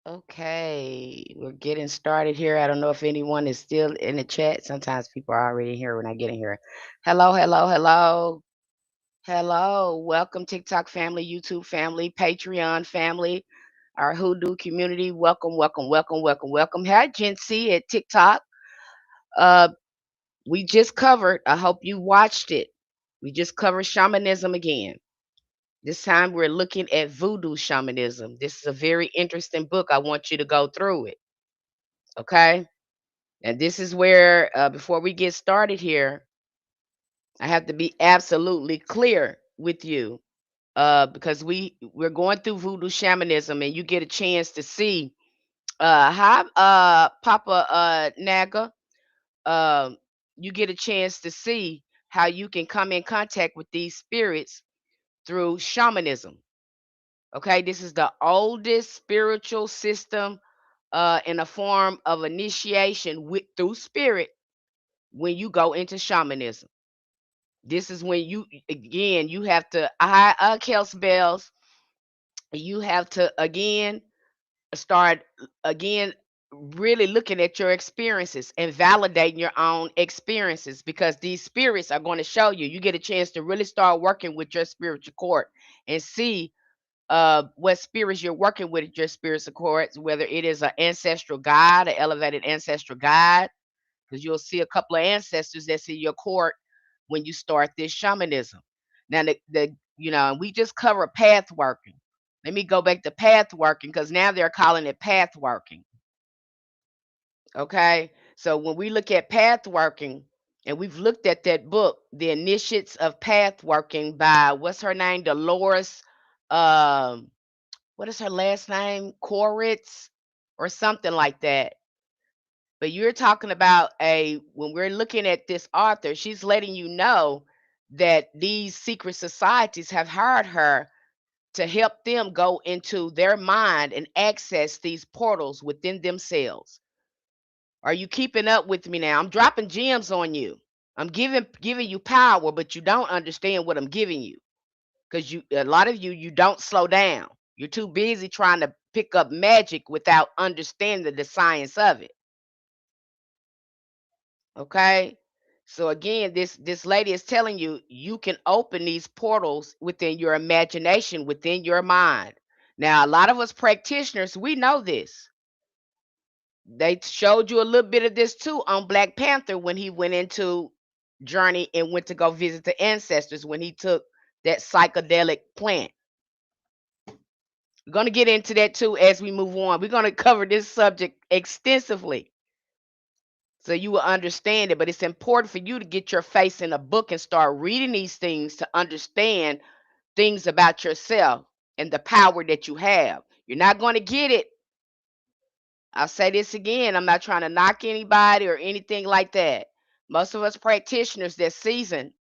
Okay, we're getting started here. I don't know if anyone is still in the chat. Sometimes people are already here when I get in here. Hello, hello, hello, hello. Welcome, TikTok family, YouTube family, Patreon family, our Hoodoo community. Welcome, welcome, welcome, welcome, welcome. Hi, Gen C at TikTok. Uh, we just covered, I hope you watched it. We just covered shamanism again. This time we're looking at voodoo shamanism. This is a very interesting book. I want you to go through it. Okay. And this is where, before we get started here, I have to be absolutely clear with you, because we're going through voodoo shamanism, and you get a chance to see, hi, Papa Naga. Um, you get a chance to see how you can come in contact with these spirits through shamanism. Okay, this is the oldest spiritual system, in a form of initiation with through spirit when you go into shamanism. This is when you again you have to high Kels bells. You have to again start again really looking at your experiences and validating your own experiences, because these spirits are going to show you. You get a chance to really start working with your spiritual court and see what spirits you're working with at your spiritual courts, whether it is an ancestral guide, an elevated ancestral guide, because you'll see a couple of ancestors that's in your court when you start this shamanism. Now, and we just covered path working. Let me go back to path working because now they're calling it path working. Okay, so when we look at path working, and we've looked at that book, The Initiates of Path Working by what's her name, Dolores. Um, what is her last name? Koritz or something like that. But you're talking about a when we're looking at this author, she's letting you know that these secret societies have hired her to help them go into their mind and access these portals within themselves. Are you keeping up with me now? I'm dropping gems on you. I'm giving you power, but you don't understand what I'm giving you, because you a lot of you don't slow down. You're too busy trying to pick up magic without understanding the science of it. Okay. So again, this lady is telling you you can open these portals within your imagination, within your mind. Now, a lot of us practitioners, we know this. They showed you a little bit of this too on Black Panther when he went into journey and went to go visit the ancestors when he took that psychedelic plant. We're going to get into that too as we move on. We're going to cover this subject extensively so you will understand it. But it's important for you to get your face in a book and start reading these things to understand things about yourself and the power that you have. You're not going to get it. I'll say this again. I'm not trying to knock anybody or anything like that. Most of us practitioners that season,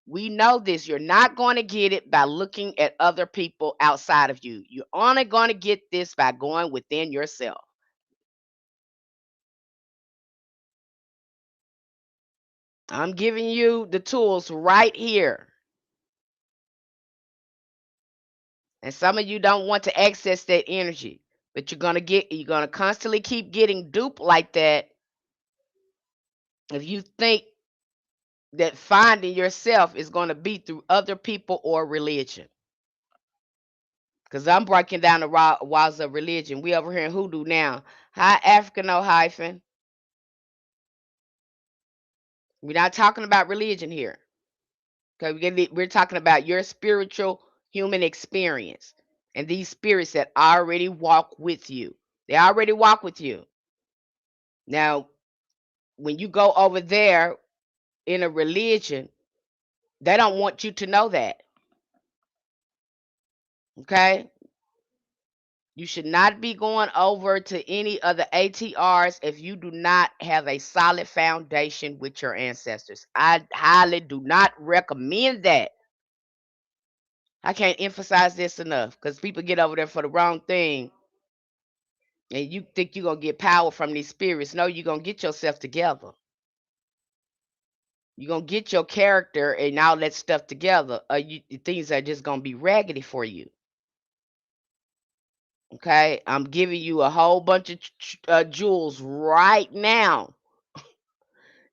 we know this. You're not going to get it by looking at other people outside of you. You're only going to get this by going within yourself. I'm giving you the tools right here. And some of you don't want to access that energy, but you're gonna constantly keep getting duped like that if you think that finding yourself is gonna be through other people or religion. Because I'm breaking down the walls of religion. We over here in hoodoo now. Hi, African O hyphen. We're not talking about religion here. Okay, we're talking about your spiritual human experience and these spirits that already walk with you. They already walk with you. Now, when you go over there in a religion, they don't want you to know that. Okay? You should not be going over to any of the ATRs if you do not have a solid foundation with your ancestors. I highly do not recommend that. I can't emphasize this enough because people get over there for the wrong thing and you think you're going to get power from these spirits. No, you're going to get yourself together. You're going to get your character and all that stuff together. Things are just going to be raggedy for you. Okay, I'm giving you a whole bunch of jewels right now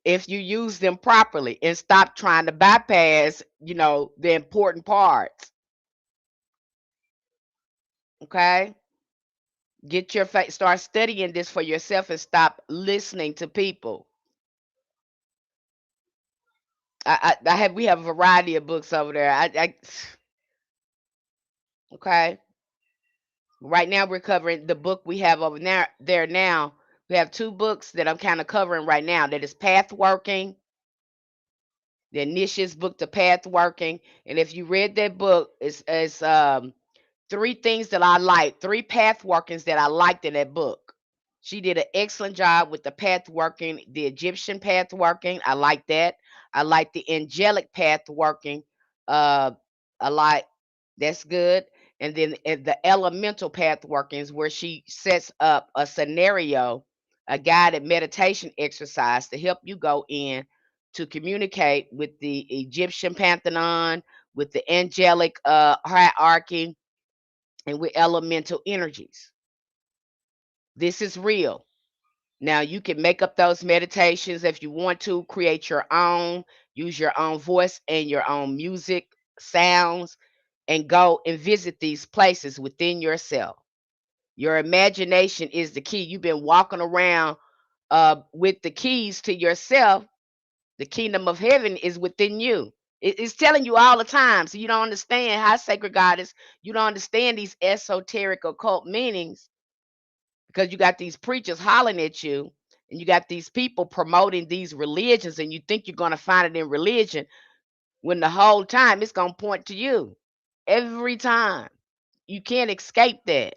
if you use them properly and stop trying to bypass, the important parts. Okay, start studying this for yourself and stop listening to people. We have a variety of books over there. Okay. Right now we're covering the book we have over there now. We have two books that I'm kind of covering right now. That is Path Working, the Initia's book, The Path Working. And if you read that book, it's three things that I like, three path workings that I liked in that book. She did an excellent job with the path working, the Egyptian path working. I like that. I like the angelic path working. Uh, I like that's good. And then the elemental path workings, where she sets up a scenario, a guided meditation exercise to help you go in to communicate with the Egyptian pantheon, with the angelic hierarchy, and with elemental energies. This is real. Now, you can make up those meditations if you want to, create your own, use your own voice and your own music, sounds, and go and visit these places within yourself. Your imagination is the key. You've been walking around with the keys to yourself. The kingdom of heaven is within you. It's telling you all the time. So you don't understand how sacred God is. You don't understand these esoteric occult meanings because you got these preachers hollering at you, and you got these people promoting these religions, and you think you're going to find it in religion when the whole time it's going to point to you every time. You can't escape that.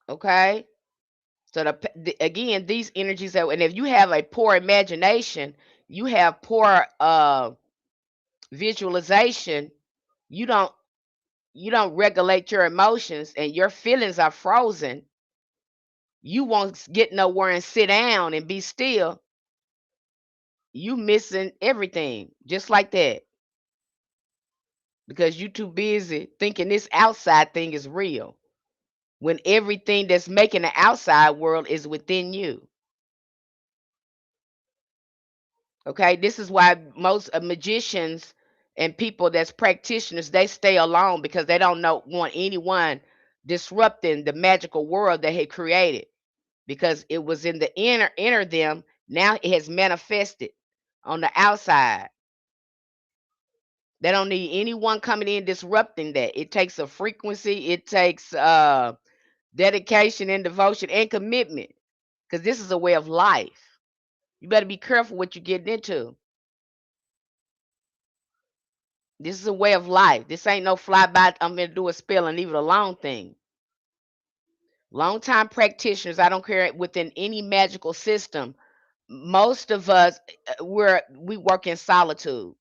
Okay. So again, these energies are, and if you have a poor imagination, you have poor visualization, you don't you don't regulate your emotions and your feelings are frozen, you won't get nowhere and sit down and be still. You missing everything just like that because you too busy thinking this outside thing is real when everything that's making the outside world is within you. Okay, this is why most magicians and people that's practitioners, they stay alone because they don't know want anyone disrupting the magical world they had created, because it was in the inner them. Now it has manifested on the outside. They don't need anyone coming in disrupting that. It takes a frequency, it takes dedication and devotion and commitment, because this is a way of life. You better be careful what you're getting into. This is a way of life. This ain't no fly by, I'm gonna do a spell and leave it alone thing. Long time practitioners, I don't care within any magical system, most of us we work in solitude.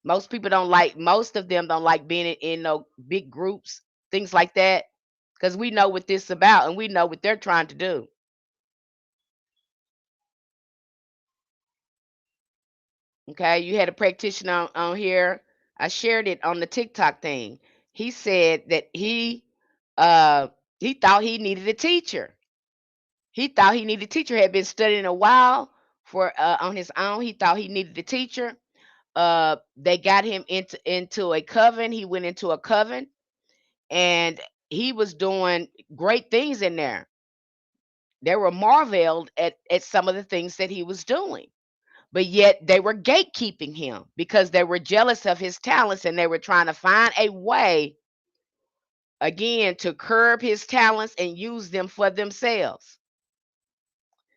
Most of them don't like being in no big groups, things like that, because we know what this is about and we know what they're trying to do. Okay, you had a practitioner on here. I shared it on the TikTok thing. He said that uh he thought he needed a teacher. He thought he needed a teacher. Had been studying a while for on his own. He thought he needed a teacher. They got him into a coven. He went into a coven and he was doing great things in there. They were marveled at some of the things that he was doing. But yet they were gatekeeping him because they were jealous of his talents and they were trying to find a way again to curb his talents and use them for themselves.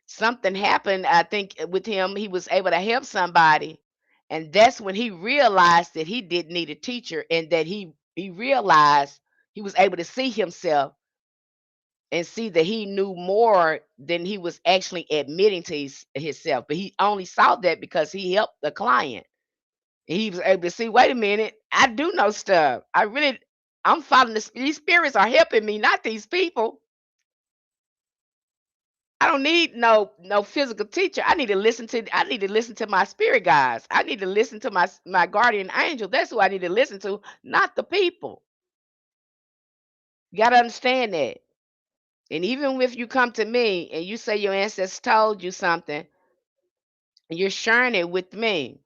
Something happened, I think, with him. He was able to help somebody, and that's when he realized that he didn't need a teacher, and that he realized he was able to see himself and see that he knew more than he was actually admitting to himself. But he only saw that because he helped the client. He was able to see, wait a minute, I do know stuff. I'm following these spirits are helping me, not these people. I don't need no physical teacher. I need to listen to my spirit guides. I need to listen to my guardian angel. That's who I need to listen to, not the people. You got to understand that. And even if you come to me and you say your ancestors told you something, you're sharing it with me.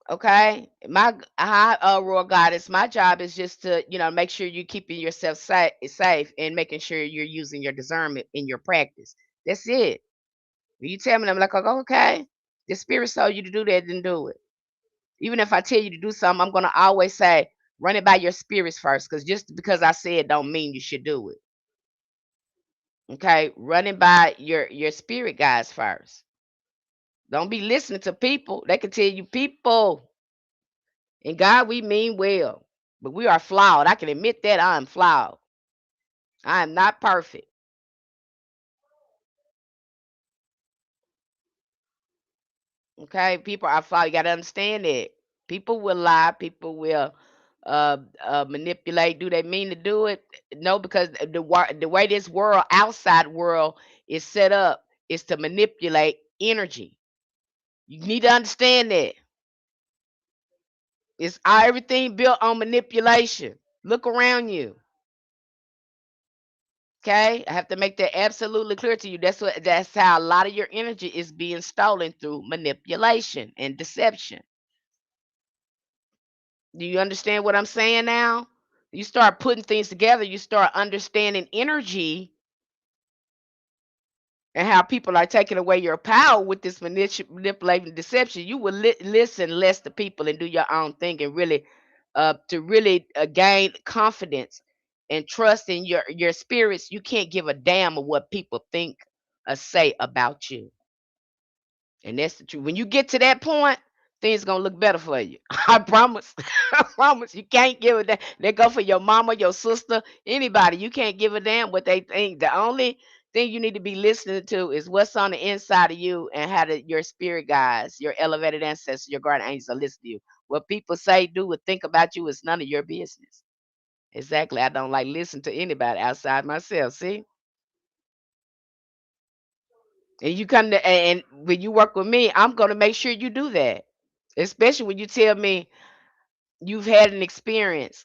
Okay, my high royal goddess, my job is just to, make sure you're keeping yourself safe and making sure you're using your discernment in your practice. That's it. When you tell me, I'm like, "Oh, okay, the spirit told you to do that, then do it." Even if I tell you to do something, I'm gonna always say, run it by your spirits first, because just because I say it don't mean you should do it. Okay, run it by your spirit guides first. Don't be listening to people. They can tell you people. In God, we mean well, but we are flawed. I can admit that I'm flawed. I am not perfect. Okay, people are flawed. You got to understand that. People will lie. People will manipulate. Do they mean to do it? No, because the way this world, outside world, is set up is to manipulate energy. You need to understand that. It's everything built on manipulation. Look around you. Okay, I have to make that absolutely clear to you. That's how a lot of your energy is being stolen through manipulation and deception. Do you understand what I'm saying now? You start putting things together, you start understanding energy and how people are taking away your power with this manipulating deception. You will listen less to people and do your own thing, and really to really gain confidence and trust in your spirits. You can't give a damn of what people think or say about you. And that's the truth. When you get to that point, things gonna look better for you. I promise. I promise. You can't give a damn. They go for your mama, your sister, anybody. You can't give a damn what they think. The only thing you need to be listening to is what's on the inside of you, and how your spirit guides, your elevated ancestors, your guardian angels are listening to you. What people say, do, or think about you is none of your business. Exactly. I don't like listen to anybody outside myself. See? And you come to and when you work with me, I'm gonna make sure you do that. Especially when you tell me you've had an experience,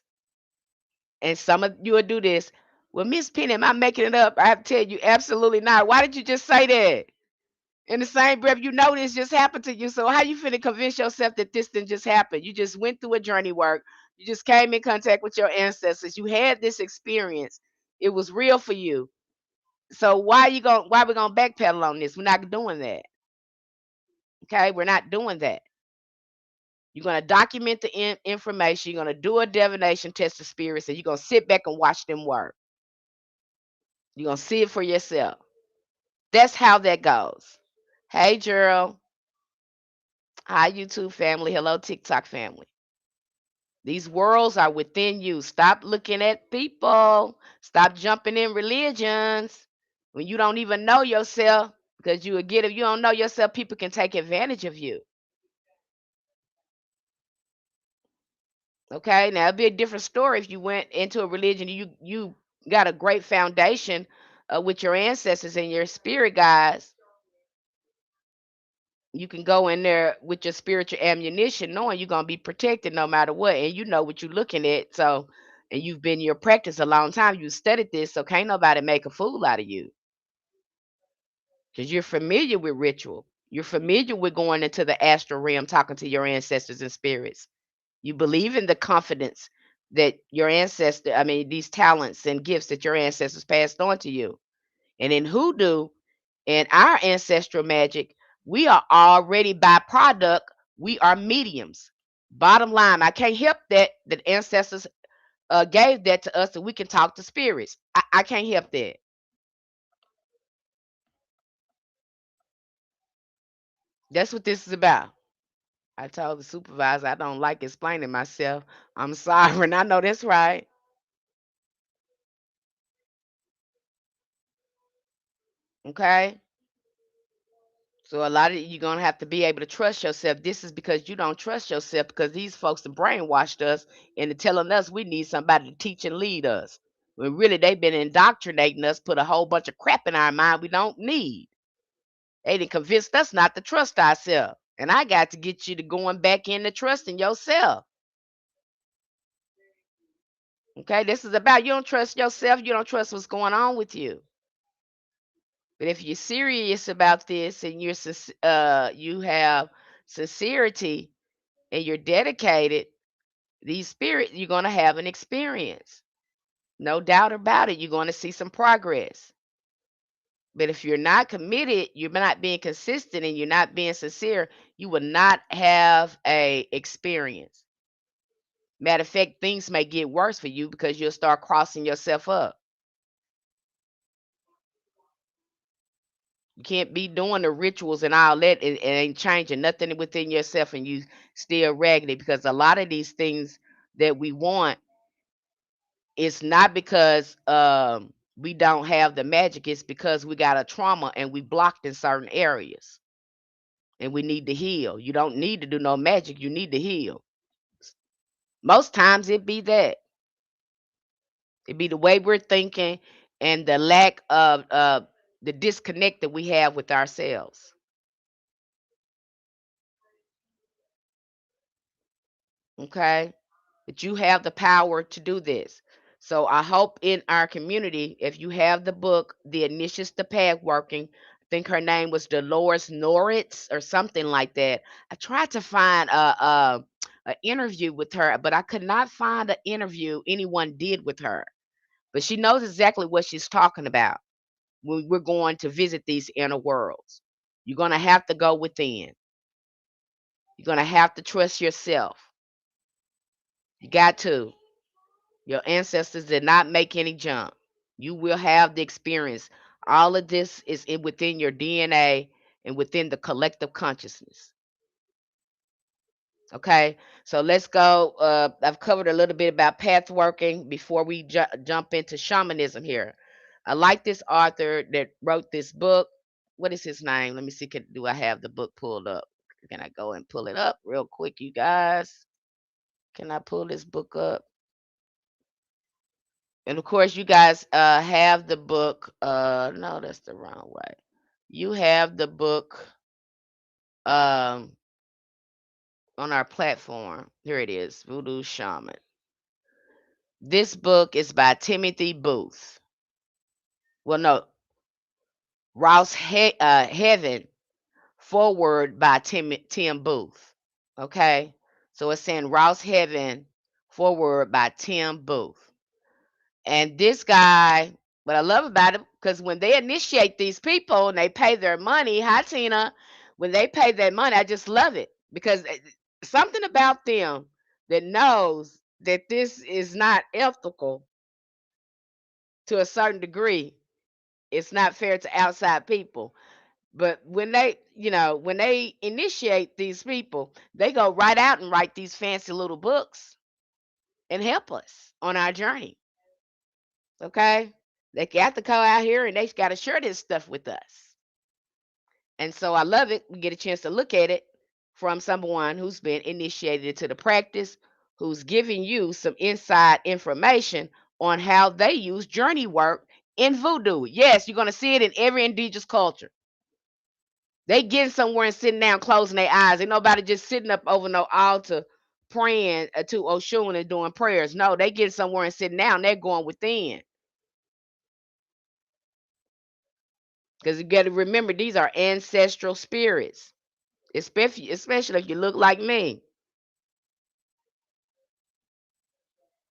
and some of you will do this. Well, Miss Penny, am I making it up? I have to tell you, absolutely not. Why did you just say that? In the same breath, you know this just happened to you. So how you finna convince yourself that this didn't just happen? You just went through a journey work. You just came in contact with your ancestors. You had this experience. It was real for you. So why we gonna backpedal on this? We're not doing that. Okay, we're not doing that. You're going to document the information. You're going to do a divination test of spirits, and you're going to sit back and watch them work. You're going to see it for yourself. That's how that goes. Hey, Gerald. Hi, YouTube family. Hello, TikTok family. These worlds are within you. Stop looking at people. Stop jumping in religions when you don't even know yourself. Because you will get, if you don't know yourself, people can take advantage of you. Okay, now it'd be a different story if you went into a religion. You got a great foundation with your ancestors and your spirit guides. You can go in there with your spiritual ammunition, knowing you're gonna be protected no matter what, and you know what you're looking at. So, and you've been in your practice a long time. You studied this, so can't nobody make a fool out of you because you're familiar with ritual. You're familiar with going into the astral realm, talking to your ancestors and spirits. You believe in the confidence that your ancestor, I mean, these talents and gifts that your ancestors passed on to you. And in hoodoo and our ancestral magic, we are already byproduct. We are mediums. Bottom line, I can't help that ancestors gave that to us so we can talk to spirits. I can't help that. That's what this is about. I told the supervisor I don't like explaining myself. I'm sorry, and I know that's right. Okay. So a lot of you're gonna have to be able to trust yourself. This is because you don't trust yourself because these folks have brainwashed us into telling us we need somebody to teach and lead us. when really they've been indoctrinating us, put a whole bunch of crap in our mind we don't need. They done convinced us not to trust ourselves. And I got to get you to going back into trusting yourself. Okay, this is about you don't trust yourself, you don't trust what's going on with you. But if you're serious about this and you have sincerity and you're dedicated, these spirits you're going to have an experience. No doubt about it, you're going to see some progress. But if you're not committed, you're not being consistent and you're not being sincere, you will not have a experience. Matter of fact, things may get worse for you because you'll start crossing yourself up. You can't be doing the rituals and all that and ain't changing nothing within yourself and you still raggedy, because a lot of these things that we want, it's not because we don't have the magic, it's because we got a trauma and we blocked in certain areas and we need to heal. You don't need to do no magic, you need to heal. Most times it be that. It be the way we're thinking and the lack of the disconnect that we have with ourselves. Okay? That you have the power to do this. So I hope in our community, if you have the book, The Initiates to Path Working, I think her name was Dolores Norritz or something like that. I tried to find a interview with her, but I could not find an interview anyone did with her. But she knows exactly what she's talking about when we're going to visit these inner worlds. You're going to have to go within. You're going to have to trust yourself. You got to. Your ancestors did not make any junk. You will have the experience. All of this is within your DNA and within the collective consciousness. Okay, so let's go. I've covered a little bit about path working before we jump into shamanism here. I like this author that wrote this book. What is his name? Let me see. Do I have the book pulled up? Can I go and pull it up real quick, you guys? Can I pull this book up? And of course, you guys have the book. No, that's the wrong way. You have the book um, on our platform. Here it is, Voodoo Shaman. This book is by Timothy Booth. Well, no, Heaven, forward by Tim Booth. Okay, so it's saying Rouse Heaven, forward by Tim Booth. And this guy, what I love about it, because when they initiate these people and they pay their money, hi Tina, when they pay their money, I just love it because something about them that knows that this is not ethical to a certain degree. It's not fair to outside people. But when when they initiate these people, they go right out and write these fancy little books and help us on our journey. Okay? They got to go out here and they got to share this stuff with us. And so I love it. We get a chance to look at it from someone who's been initiated into the practice, who's giving you some inside information on how they use journey work in voodoo. Yes, you're going to see it in every indigenous culture. They getting somewhere and sitting down, closing their eyes. Ain't nobody just sitting up over no altar praying to Oshun and doing prayers. No, they getting somewhere and sitting down. They're going within. Because you got to remember, these are ancestral spirits, especially if you look like me.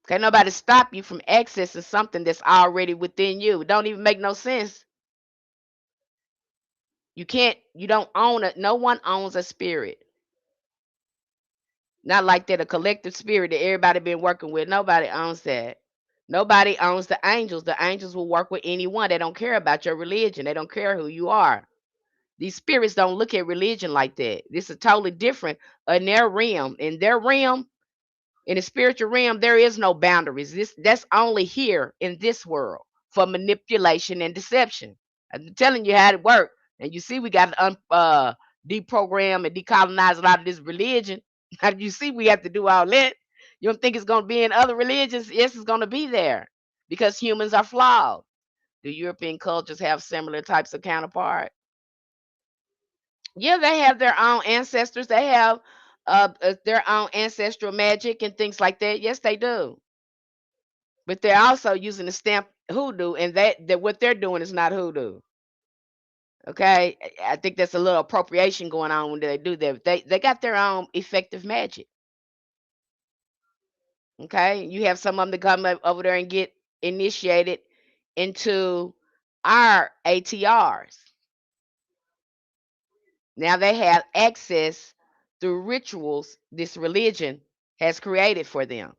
Can't nobody stop you from accessing something that's already within you. It don't even make no sense. You don't own it. No one owns a spirit. Not like that, a collective spirit that everybody been working with. Nobody owns that. Nobody owns the angels. The angels will work with anyone. They don't care about your religion. They don't care who you are. These spirits don't look at religion like that. This is totally different in their realm. In their realm, in the spiritual realm, there is no boundaries. That's only here in this world for manipulation and deception. I'm telling you how it works. And you see, we got to deprogram and decolonize a lot of this religion. You see, we have to do all that. You don't think it's going to be in other religions? Yes, it's going to be there. because humans are flawed. Do European cultures have similar types of counterpart? Yeah, they have their own ancestors. They have their own ancestral magic and things like that. Yes, they do. But they're also using the stamp hoodoo, and that what they're doing is not hoodoo. Okay, I think that's a little appropriation going on when they do that. They got their own effective magic. Okay, you have some of them that come over there and get initiated into our ATRs. Now they have access through rituals this religion has created for them.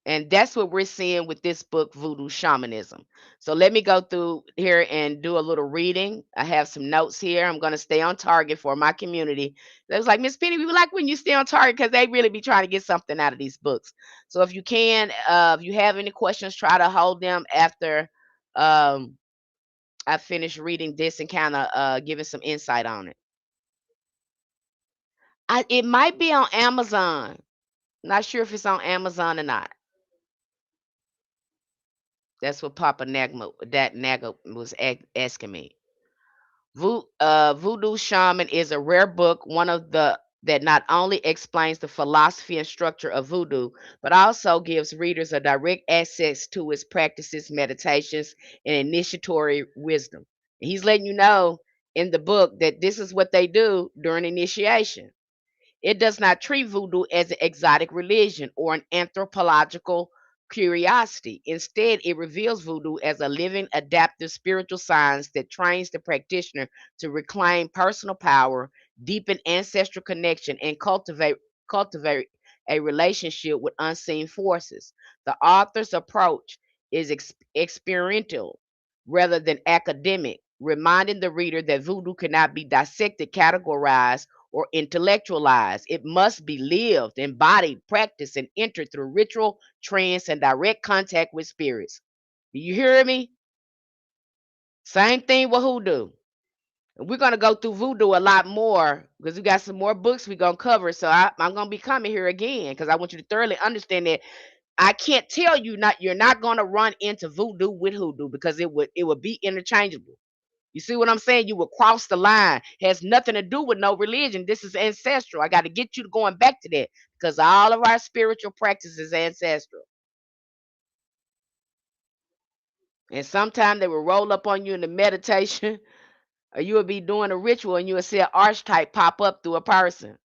And that's what we're seeing with this book, Voodoo Shamanism. So let me go through here and do a little reading. I have some notes here. I'm going to stay on target for my community. They was like, Miss Penny, we like when you stay on target because they really be trying to get something out of these books. So if you can, if you have any questions, try to hold them after um, I finish reading this and kind of giving some insight on it. It might be on Amazon. Not sure if it's on Amazon or not. That's what Papa Nagma that Naga was asking me. Voodoo Shaman is a rare book, one of the that not only explains the philosophy and structure of voodoo, but also gives readers a direct access to its practices, meditations, and initiatory wisdom. And he's letting you know in the book that this is what they do during initiation. It does not treat voodoo as an exotic religion or an anthropological curiosity. Instead, it reveals voodoo as a living, adaptive spiritual science that trains the practitioner to reclaim personal power, deepen ancestral connection, and cultivate a relationship with unseen forces. The author's approach is experiential rather than academic, reminding the reader that voodoo cannot be dissected, categorized, or intellectualized. It must be lived, embodied, practiced, and entered through ritual, trance, and direct contact with spirits. Do you hear me? Same thing with hoodoo. And we're going to go through voodoo a lot more because we got some more books we're going to cover. So I'm going to be coming here again because I want you to thoroughly understand that I can't tell you not you're not going to run into voodoo with hoodoo because it would be interchangeable. You see what I'm saying? You will cross the line. Has nothing to do with no religion. This is ancestral. I got to get you to going back to that because all of our spiritual practice is ancestral. And sometimes they will roll up on you in the meditation, or you will be doing a ritual and you will see an archetype pop up through a person.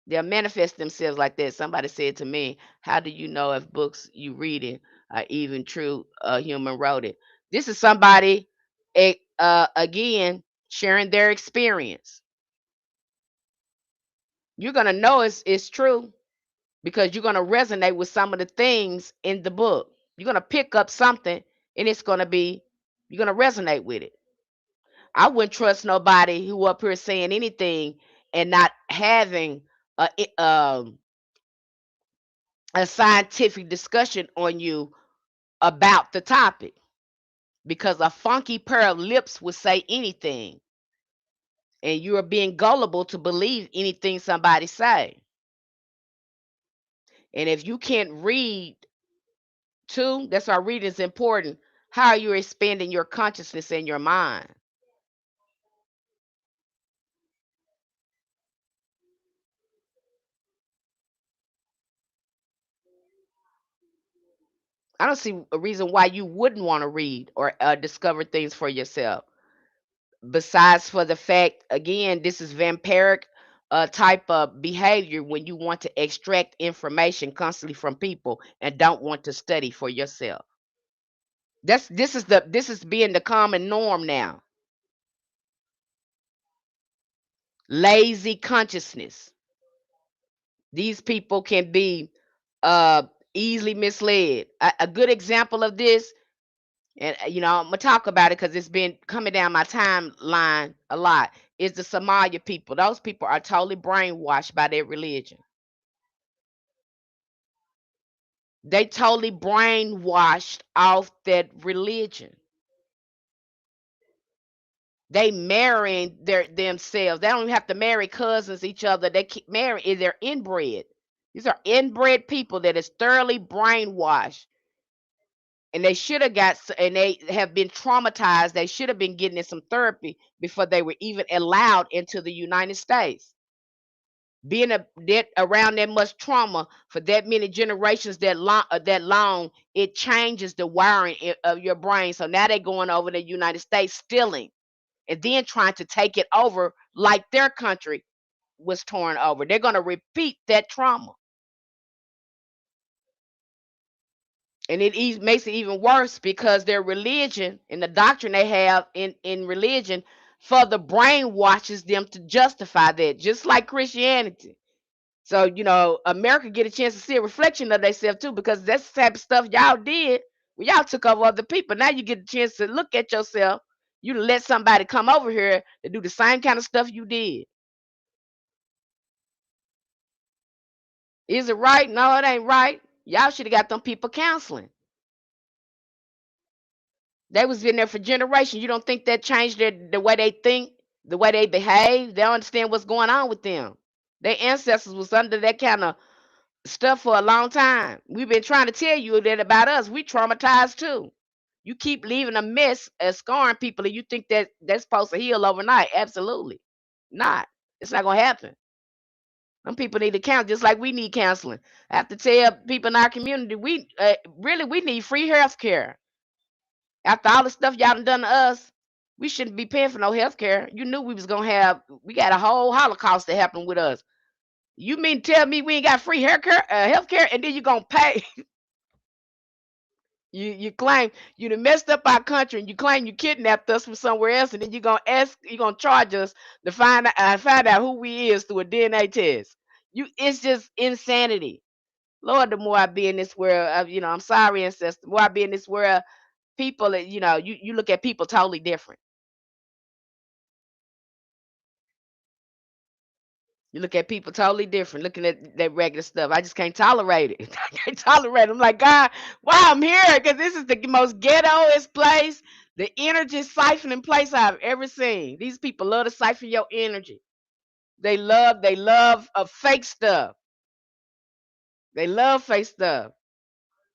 They'll manifest themselves like that. Somebody said to me, "How do you know if books you reading are even true? A human wrote it." This is somebody, again, sharing their experience. You're gonna know it's true because you're gonna resonate with some of the things in the book. You're gonna pick up something, and it's gonna be you're gonna resonate with it. I wouldn't trust nobody who up here saying anything and not having a scientific discussion on you about the topic because a funky pair of lips would say anything, and you are being gullible to believe anything somebody say. And if you can't read too, that's why reading is important. How are you expanding your consciousness and your mind? I don't see a reason why you wouldn't want to read or discover things for yourself. Besides for the fact, again, this is vampiric type of behavior when you want to extract information constantly from people and don't want to study for yourself. This is being the common norm now. Lazy consciousness. These people can be uh, easily misled. A good example of this, and I'm gonna talk about it because it's been coming down my timeline a lot, is the Somalia people. Those people are totally brainwashed by their religion. They totally brainwashed off that religion. They marrying themselves. They don't even have to marry cousins each other. They keep marrying. They're inbred. These are inbred people that is thoroughly brainwashed. And they should have and they have been traumatized. They should have been getting in some therapy before they were even allowed into the United States. Being around that much trauma for that many generations, that long, it changes the wiring of your brain. So now they're going over to the United States stealing and then trying to take it over like their country was torn over. They're going to repeat that trauma. And makes it even worse because their religion and the doctrine they have in religion further brainwashes them to justify that, just like Christianity. So, America get a chance to see a reflection of themselves too, because that's the type of stuff y'all did when y'all took over other people. Now you get a chance to look at yourself. You let somebody come over here to do the same kind of stuff you did. Is it right? No, it ain't right. Y'all should have got them people counseling. They was been there for generations. You don't think that changed the way they think, the way they behave? They don't understand what's going on with them. Their ancestors was under that kind of stuff for a long time. We've been trying to tell you that about us. We traumatized too. You keep leaving a mess and scarring people, and you think that that's supposed to heal overnight. Absolutely not. It's not gonna happen. Some people need to counsel just like we need counseling. I have to tell people in our community we need free health care. After all the stuff y'all done to us, we shouldn't be paying for no health care. You knew we got a whole Holocaust that happened with us. You mean to tell me we ain't got free health care, and then you gonna pay? You claim you done messed up our country, and you claim you kidnapped us from somewhere else, and then you gonna charge us to find out who we is through a DNA test. It's just insanity. Lord, the more I be in this world, I'm sorry, ancestor. The more I be in this world, people, you look at people totally different. You look at people totally different, looking at that regular stuff. I just can't tolerate it. I can't tolerate it. I'm like, God, why I'm here? Because this is the most ghettoest place, the energy siphoning place I've ever seen. These people love to siphon your energy. They love fake stuff. They love fake stuff.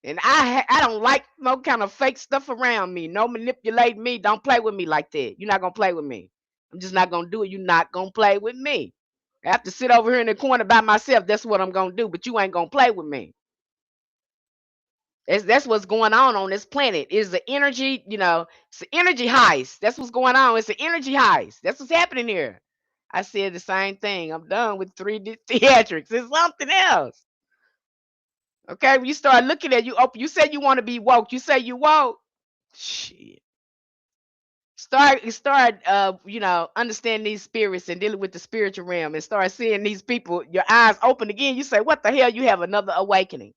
And I don't like no kind of fake stuff around me. No manipulate me. Don't play with me like that. You're not gonna play with me. I'm just not gonna do it. You're not gonna play with me. I have to sit over here in the corner by myself. That's what I'm gonna do. But you ain't gonna play with me. That's what's going on this planet. Is the energy, it's the energy heist. That's what's going on. It's the energy heist. That's what's happening here. I said the same thing. I'm done with 3D theatrics. It's something else. Okay, when you start looking at you say you want to be woke. You say you woke. Shit. Understanding these spirits and dealing with the spiritual realm and start seeing these people, your eyes open again. You say, what the hell? You have another awakening.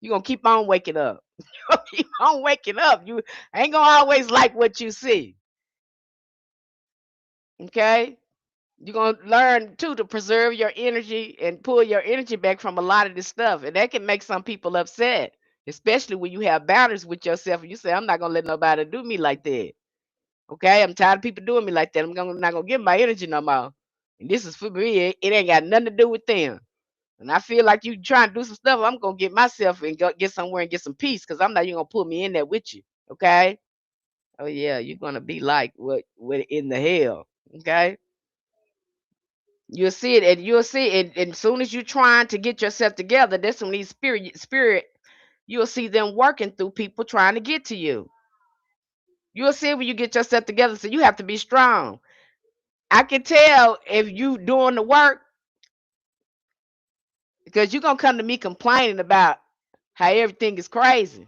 You're gonna keep on waking up. You gonna keep on waking up. You ain't gonna always like what you see. Okay? You're gonna learn too to preserve your energy and pull your energy back from a lot of this stuff. And that can make some people upset, especially when you have boundaries with yourself and you say, I'm not gonna let nobody do me like that. Okay, I'm tired of people doing me like that. Not gonna give my energy no more. And this is for me. It ain't got nothing to do with them. And I feel like you trying to do some stuff. I'm gonna get myself and go get somewhere and get some peace because I'm not you gonna pull me in there with you. Okay. Oh yeah, you're gonna be like what in the hell. Okay. You'll see it, and you'll see it. And as soon as you're trying to get yourself together, that's when these spirit, you'll see them working through people trying to get to you. You'll see it when you get yourself together. So you have to be strong. I can tell if you doing the work because you're gonna come to me complaining about how everything is crazy.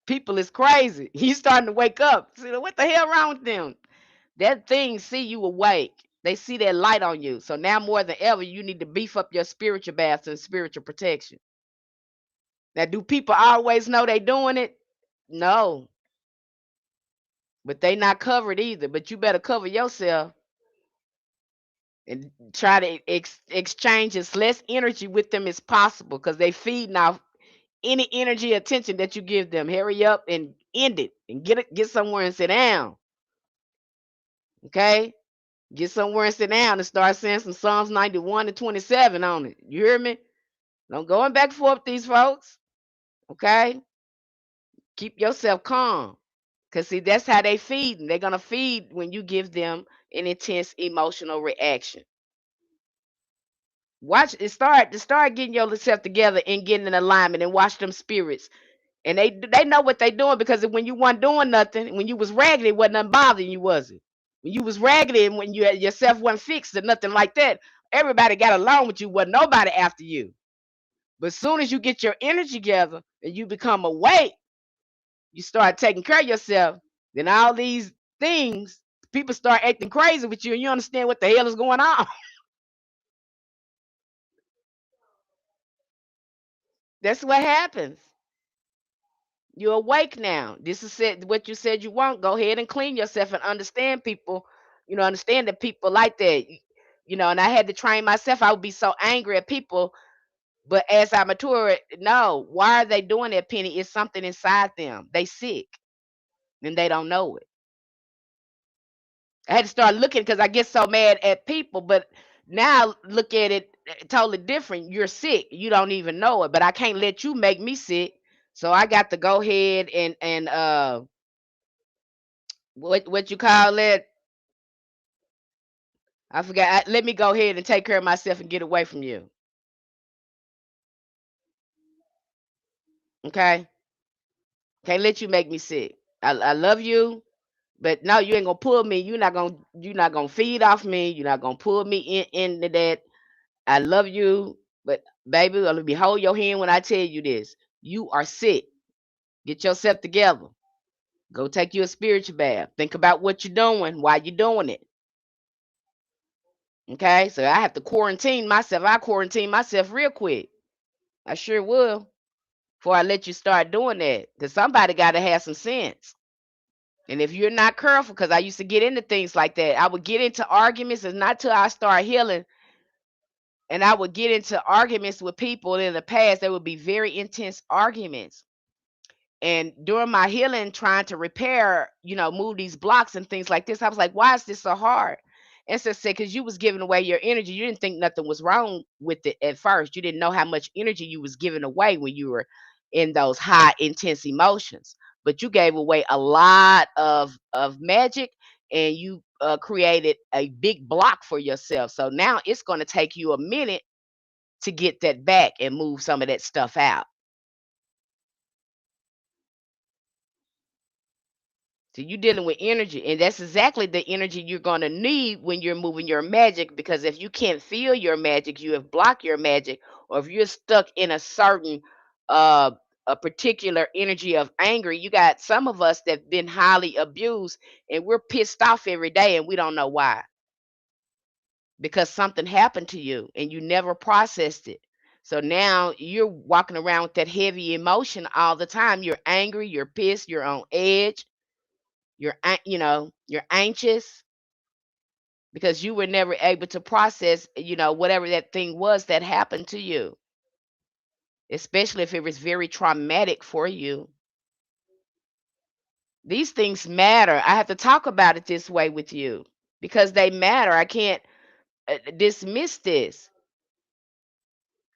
People is crazy. You starting to wake up. See, what the hell wrong with them? That thing see you awake. They see that light on you. So now more than ever, you need to beef up your spiritual baths and spiritual protection. Now, do people always know they doing it? No, but they not covered either. But you better cover yourself and try to exchange as less energy with them as possible because they feed now any energy attention that you give them. Hurry up and end it and get somewhere and sit down. Okay? Get somewhere and sit down and start saying some Psalms 91 and 27 on it. You hear me? Don't going back and forth with these folks. Okay? Keep yourself calm. Cause see, that's how they feed. They're gonna feed when you give them an intense emotional reaction. Watch it start getting yourself together and getting in alignment and watch them spirits. And they know what they doing because when you wasn't doing nothing, when you was raggedy, it wasn't nothing bothering you, was it? When you was raggedy and when you had yourself wasn't fixed or nothing like that, everybody got along with you, wasn't nobody after you. But as soon as you get your energy together and you become awake, you start taking care of yourself, then all these things, people start acting crazy with you and you understand what the hell is going on. That's what happens. You're awake now. This is what you said you want. Go ahead and clean yourself and understand people. Understand that people like that. And I had to train myself. I would be so angry at people, but as I mature, no, why are they doing that, Penny? It's something inside them. They sick and they don't know it. I had to start looking because I get so mad at people, but now look at it totally different. You're sick. You don't even know it, but I can't let you make me sick. So I got to go ahead and what you call it? I forgot. Let me go ahead and take care of myself and get away from you. Okay? Can't let you make me sick. I love you, but no, you ain't gonna pull me. You're not gonna feed off me. You're not gonna pull me into that. I love you, but baby, let me hold your hand when I tell you this. You are sick. Get yourself together. Go take you a spiritual bath. Think about what you're doing, why you're doing it. Okay? So I have to quarantine myself. I quarantine myself real quick. I sure will. Before I let you start doing that. Because somebody gotta have some sense. And if you're not careful, because I used to get into things like that, I would get into arguments, and not till I start healing. And I would get into arguments with people in the past. There would be very intense arguments. And during my healing, trying to repair, move these blocks and things like this, I was like, why is this so hard? And so said, because you was giving away your energy. You didn't think nothing was wrong with it at first. You didn't know how much energy you was giving away when you were in those high intense emotions. But you gave away a lot of magic, and you created a big block for yourself. So now it's going to take you a minute to get that back and move some of that stuff out. So you're dealing with energy, and that's exactly the energy you're going to need when you're moving your magic. Because if you can't feel your magic, you have blocked your magic, or if you're stuck in a certain, uh, a particular energy of anger. You got some of us that been highly abused, and we're pissed off every day, and we don't know why. Because something happened to you, and you never processed it. So now you're walking around with that heavy emotion all the time. You're angry, you're pissed, you're on edge, you're anxious because you were never able to process, whatever that thing was that happened to you, especially if it was very traumatic for you. These things matter. I have to talk about it this way with you because they matter. I can't dismiss this.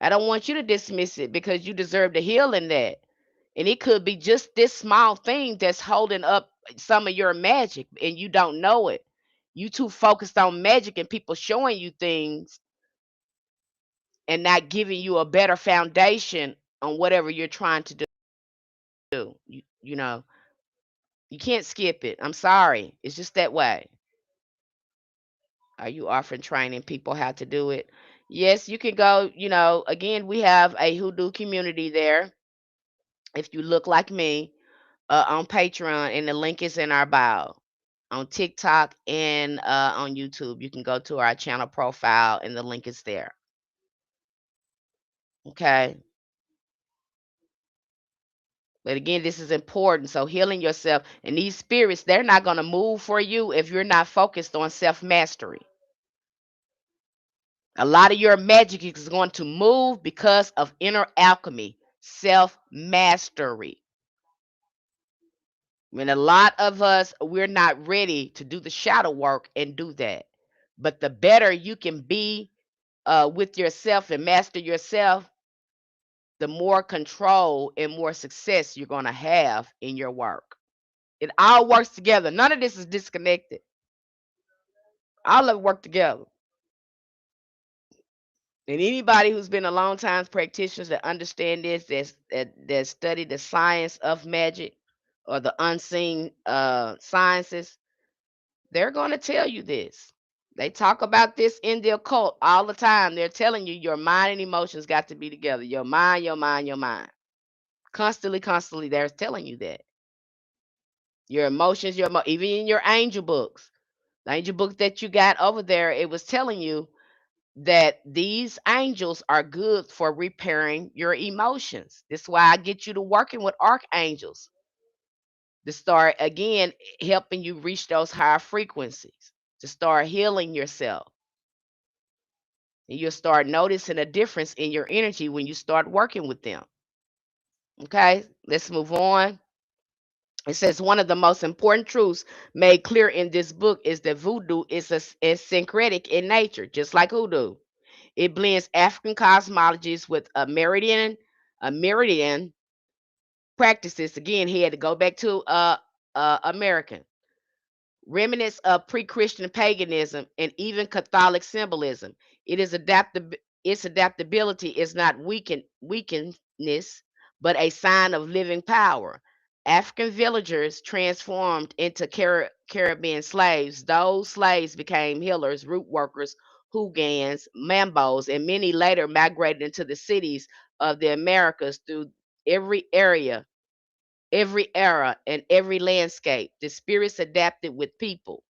I don't want you to dismiss it because you deserve to heal in that. And it could be just this small thing that's holding up some of your magic and you don't know it. You too focused on magic and people showing you things and not giving you a better foundation on whatever you're trying to do. You can't skip it. I'm sorry. It's just that way. Are you offering training people how to do it? Yes, you can go, again, we have a hoodoo community there. If you look like me, on Patreon, and the link is in our bio. On TikTok and on YouTube, you can go to our channel profile, and the link is there. Okay. But again, this is important. So healing yourself, and these spirits, they're not going to move for you if you're not focused on self mastery. A lot of your magic is going to move because of inner alchemy, self mastery. When a lot of us, we're not ready to do the shadow work and do that. But the better you can be with yourself and master yourself, the more control and more success you're going to have in your work. It all works together. None of this is disconnected. All of it work together. And anybody who's been a long time practitioner that understand this, that study the science of magic or the unseen sciences, they're going to tell you this. They talk about this in the occult all the time. They're telling you your mind and emotions got to be together. Your mind, your mind, your mind. Constantly, constantly, they're telling you that. Your emotions, even in your angel books, the angel book that you got over there, it was telling you that these angels are good for repairing your emotions. That's why I get you to working with archangels to start again helping you reach those higher frequencies, to start healing yourself. And you'll start noticing a difference in your energy when you start working with them. Okay, let's move on. It says one of the most important truths made clear in this book is that voodoo is syncretic in nature, just like hoodoo. It blends African cosmologies with a meridian practices. Again, he had to go back to American remnants of pre-Christian paganism and even Catholic symbolism. It is adaptive. Its adaptability is not weakness, but a sign of living power. African villagers transformed into Caribbean slaves. Those slaves became healers, root workers, Hougans, Mambos, and many later migrated into the cities of the Americas through every area, every era, and every landscape. The spirits adapted with people.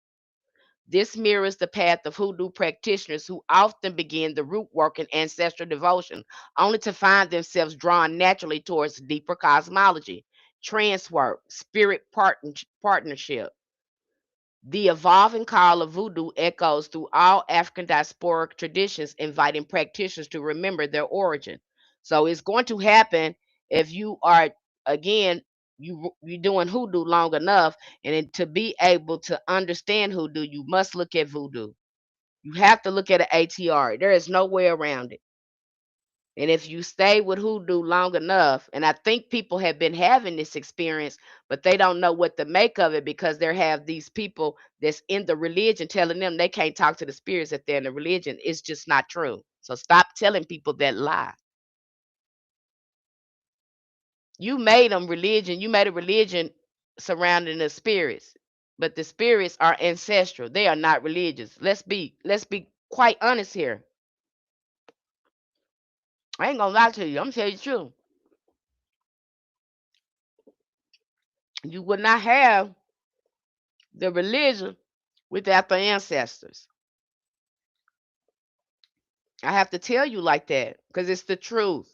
This mirrors the path of hoodoo practitioners who often begin the root work and ancestral devotion, only to find themselves drawn naturally towards deeper cosmology, trance work, spirit partnership. The evolving call of voodoo echoes through all African diasporic traditions, inviting practitioners to remember their origin. So it's going to happen if you are, again, you're doing hoodoo long enough, and then to be able to understand hoodoo, you must look at voodoo. You have to look at an ATR. There is no way around it. And if you stay with hoodoo long enough, and I think people have been having this experience, but they don't know what to make of it because they have these people that's in the religion telling them they can't talk to the spirits if they're in the religion. It's just not true. So stop telling people that lie. You made them religion. You made a religion surrounding the spirits, but the spirits are ancestral. They are not religious. Let's be quite honest here. I ain't gonna lie to you. I'm gonna tell you the truth. You would not have the religion without the ancestors. I have to tell you like that because it's the truth.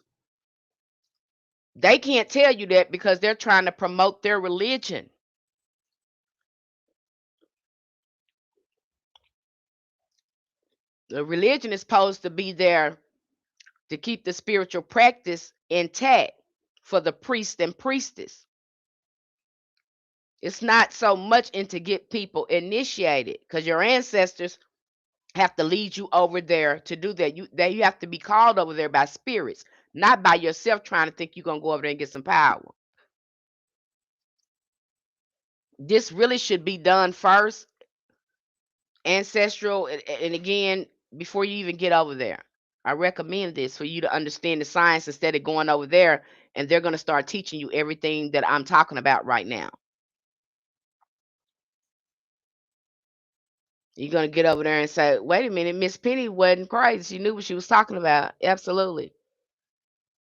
They can't tell you that because they're trying to promote their religion. The religion is supposed to be there to keep the spiritual practice intact for the priest and priestess. It's not so much into get people initiated because your ancestors have to lead you over there to do that. You have to be called over there by spirits, not by yourself trying to think you're gonna go over there and get some power. This really should be done first, ancestral, and again before you even get over there. I recommend this for you to understand the science instead of going over there and they're going to start teaching you everything that I'm talking about right now. You're going to get over there and say, wait a minute, Miss Penny wasn't crazy. She knew what she was talking about. Absolutely.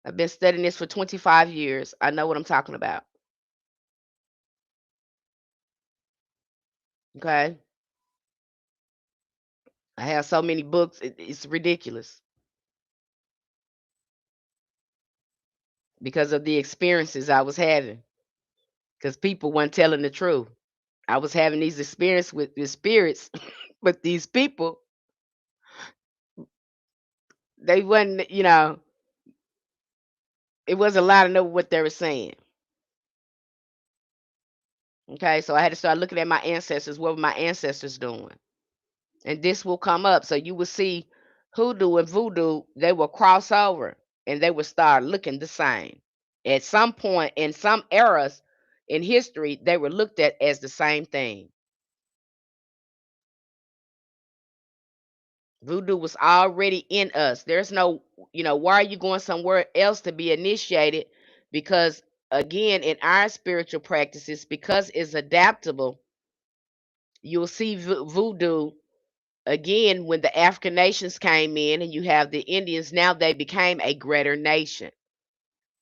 I've been studying this for 25 years. I know what I'm talking about. Okay. I have so many books, it's ridiculous because of the experiences I was having, because people weren't telling the truth. I was having these experiences with the spirits, but these people, they wasn't, it wasn't allowed to know what they were saying. Okay, so I had to start looking at my ancestors. What were my ancestors doing? And this will come up. So you will see hoodoo and voodoo, they will cross over. and they would start looking the same. At some point in some eras in history, they were looked at as the same thing. Voodoo was already in us. There's no, why are you going somewhere else to be initiated? Because again, in our spiritual practices, because it's adaptable, you'll see voodoo again when the African nations came in and you have the Indians. Now they became a greater nation.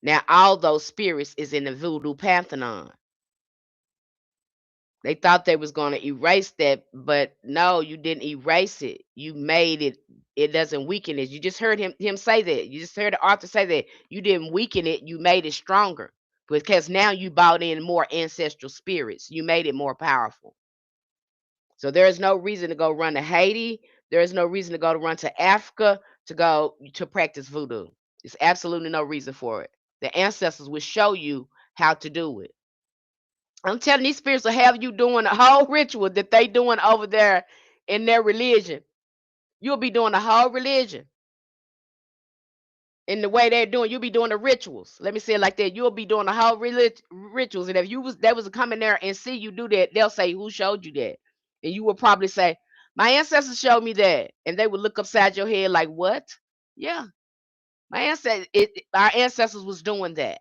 Now all those spirits is in the voodoo pantheon. They thought they was going to erase that, but no, you didn't erase it. You made it. It doesn't weaken it. You just heard him say that. You just heard the author say that. You didn't weaken it. You made it stronger because now you brought in more ancestral spirits. You made it more powerful. So there is no reason to go run to Haiti. There is no reason to go to run to Africa to go to practice voodoo. There's absolutely no reason for it. The ancestors will show you how to do it. I'm telling these spirits will have you doing the whole ritual that they doing over there in their religion. You'll be doing the whole religion in the way they're doing. You'll be doing the rituals. Let me say it like that. You'll be doing the whole rituals. And if they was to come in there and see you do that, they'll say, "Who showed you that?" And you will probably say, "My ancestors showed me that." And they would look upside your head like, "What?" Yeah, our ancestors was doing that.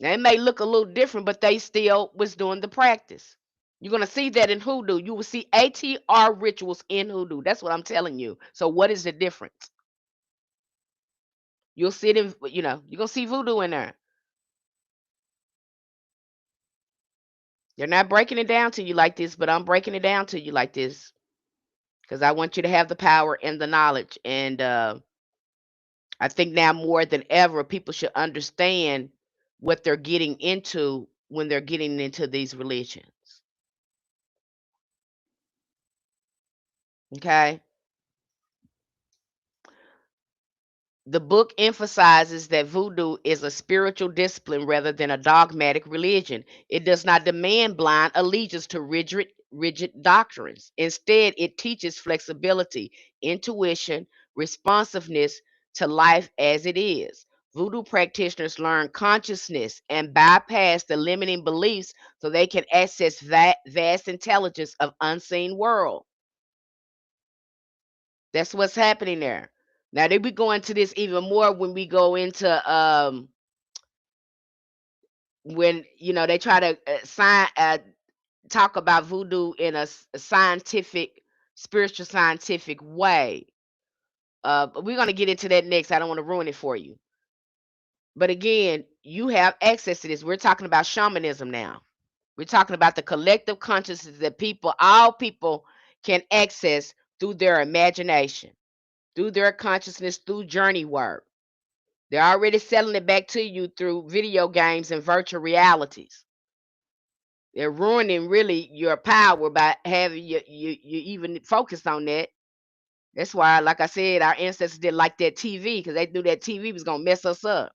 Now, it may look a little different, but they still was doing the practice. You're going to see that in hoodoo. You will see ATR rituals in hoodoo. That's what I'm telling you. So what is the difference? You'll see it in, you're going to see voodoo in there. They're not breaking it down to you like this, but I'm breaking it down to you like this because I want you to have the power and the knowledge. And I think now more than ever, people should understand what they're getting into when they're getting into these religions. Okay. The book emphasizes that voodoo is a spiritual discipline rather than a dogmatic religion. It does not demand blind allegiance to rigid doctrines. Instead, it teaches flexibility, intuition, responsiveness to life as it is. Voodoo practitioners learn consciousness and bypass the limiting beliefs so they can access vast intelligence of unseen world. That's what's happening there. Now they be going to this even more when we go into when they try to talk about voodoo in a scientific, spiritual scientific way. But we're gonna get into that next. I don't want to ruin it for you. But again, you have access to this. We're talking about shamanism now. We're talking about the collective consciousness that all people can access through their imagination, through their consciousness, through journey work. They're already selling it back to you through video games and virtual realities. They're ruining really your power by having you even focused on that. That's why, like I said, our ancestors didn't like that TV because they knew that TV was gonna mess us up.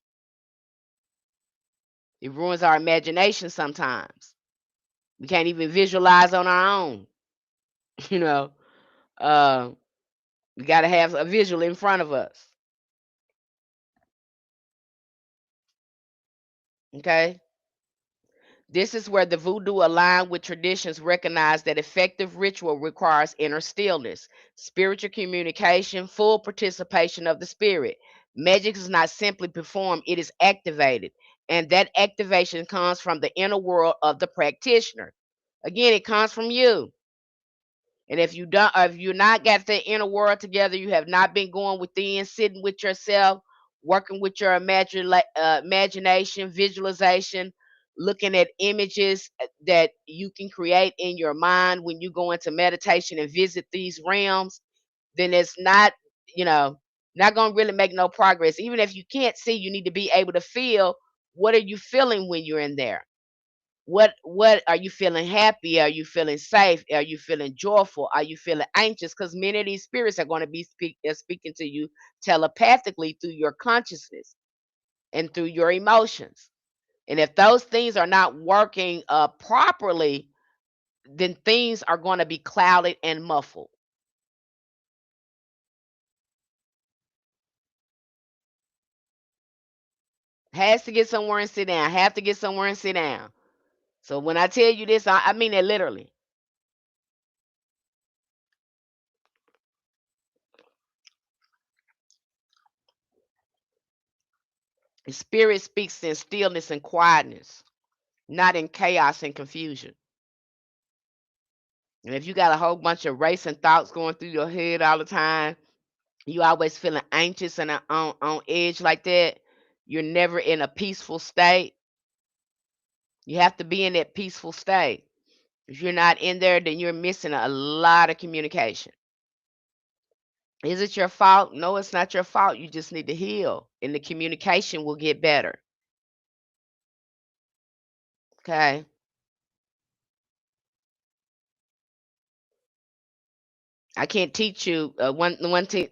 It ruins our imagination sometimes. We can't even visualize on our own. You know, uh, we got to have a visual in front of us. Okay. This is where the voodoo aligned with traditions recognize that effective ritual requires inner stillness, spiritual communication, full participation of the spirit. Magic is not simply performed, it is activated. And that activation comes from the inner world of the practitioner. Again, it comes from you. And if you don't, if you're not got the inner world together, you have not been going within, sitting with yourself, working with your imagination, visualization, looking at images that you can create in your mind when you go into meditation and visit these realms, then it's not, you know, not going to really make no progress. Even if you can't see, you need to be able to feel what are you feeling when you're in there. What are you feeling? Happy? Are you feeling safe? Are you feeling joyful? Are you feeling anxious? Because many of these spirits are going to be speaking to you telepathically through your consciousness and through your emotions. And if those things are not working properly, then things are going to be clouded and muffled. Has to get somewhere and sit down. Have to get somewhere and sit down. So when I tell you this, I mean it literally. The spirit speaks in stillness and quietness, not in chaos and confusion. And if you got a whole bunch of racing thoughts going through your head all the time, you always feeling anxious and on edge like that, you're never in a peaceful state. You have to be in that peaceful state. If you're not in there, then you're missing a lot of communication. Is it your fault? No, it's not your fault. You just need to heal, and the communication will get better. Okay. I can't teach you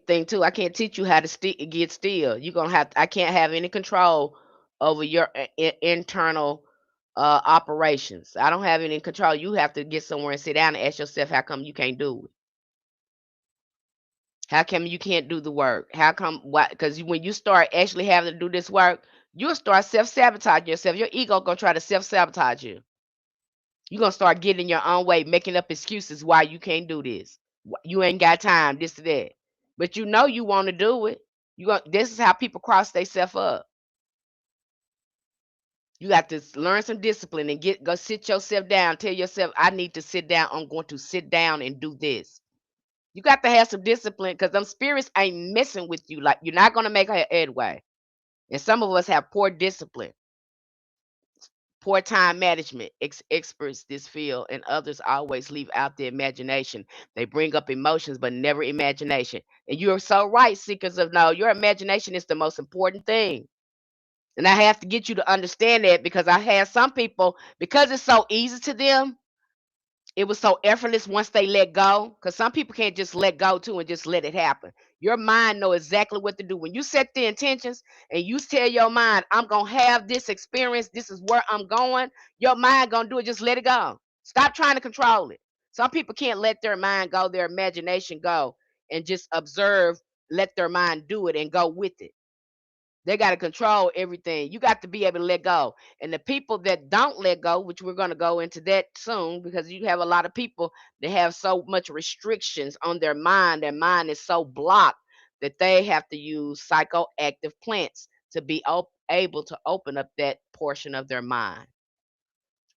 thing too. I can't teach you how to get still. You're gonna have. I can't have any control over your internal operations. I don't have any control. You have to get somewhere and sit down and ask yourself, how come you can't do it? How come you can't do the work? How come? Why? Because when you start actually having to do this work, you'll start self sabotaging yourself. Your ego gonna try to self sabotage you. You're gonna start getting in your own way, making up excuses why you can't do this. You ain't got time, this or that. But you know you want to do it. This is how people cross themselves up. You got to learn some discipline and go sit yourself down. Tell yourself, I need to sit down. I'm going to sit down and do this. You got to have some discipline because them spirits ain't messing with you. Like you're not gonna make a headway. And some of us have poor discipline, poor time management. Experts this field, and others always leave out the imagination. They bring up emotions, but never imagination. And you're so right, seekers of no. Your imagination is the most important thing. And I have to get you to understand that because I have some people, because it's so easy to them, it was so effortless once they let go. Because some people can't just let go too and just let it happen. Your mind know exactly what to do. When you set the intentions and you tell your mind, I'm gonna have this experience, this is where I'm going, your mind gonna do it. Just let it go. Stop trying to control it. Some people can't let their mind go, their imagination go, and just observe, let their mind do it and go with it. They got to control everything. You got to be able to let go. And the people that don't let go, which we're going to go into that soon, because you have a lot of people that have so much restrictions on their mind. Their mind is so blocked that they have to use psychoactive plants to be able to open up that portion of their mind,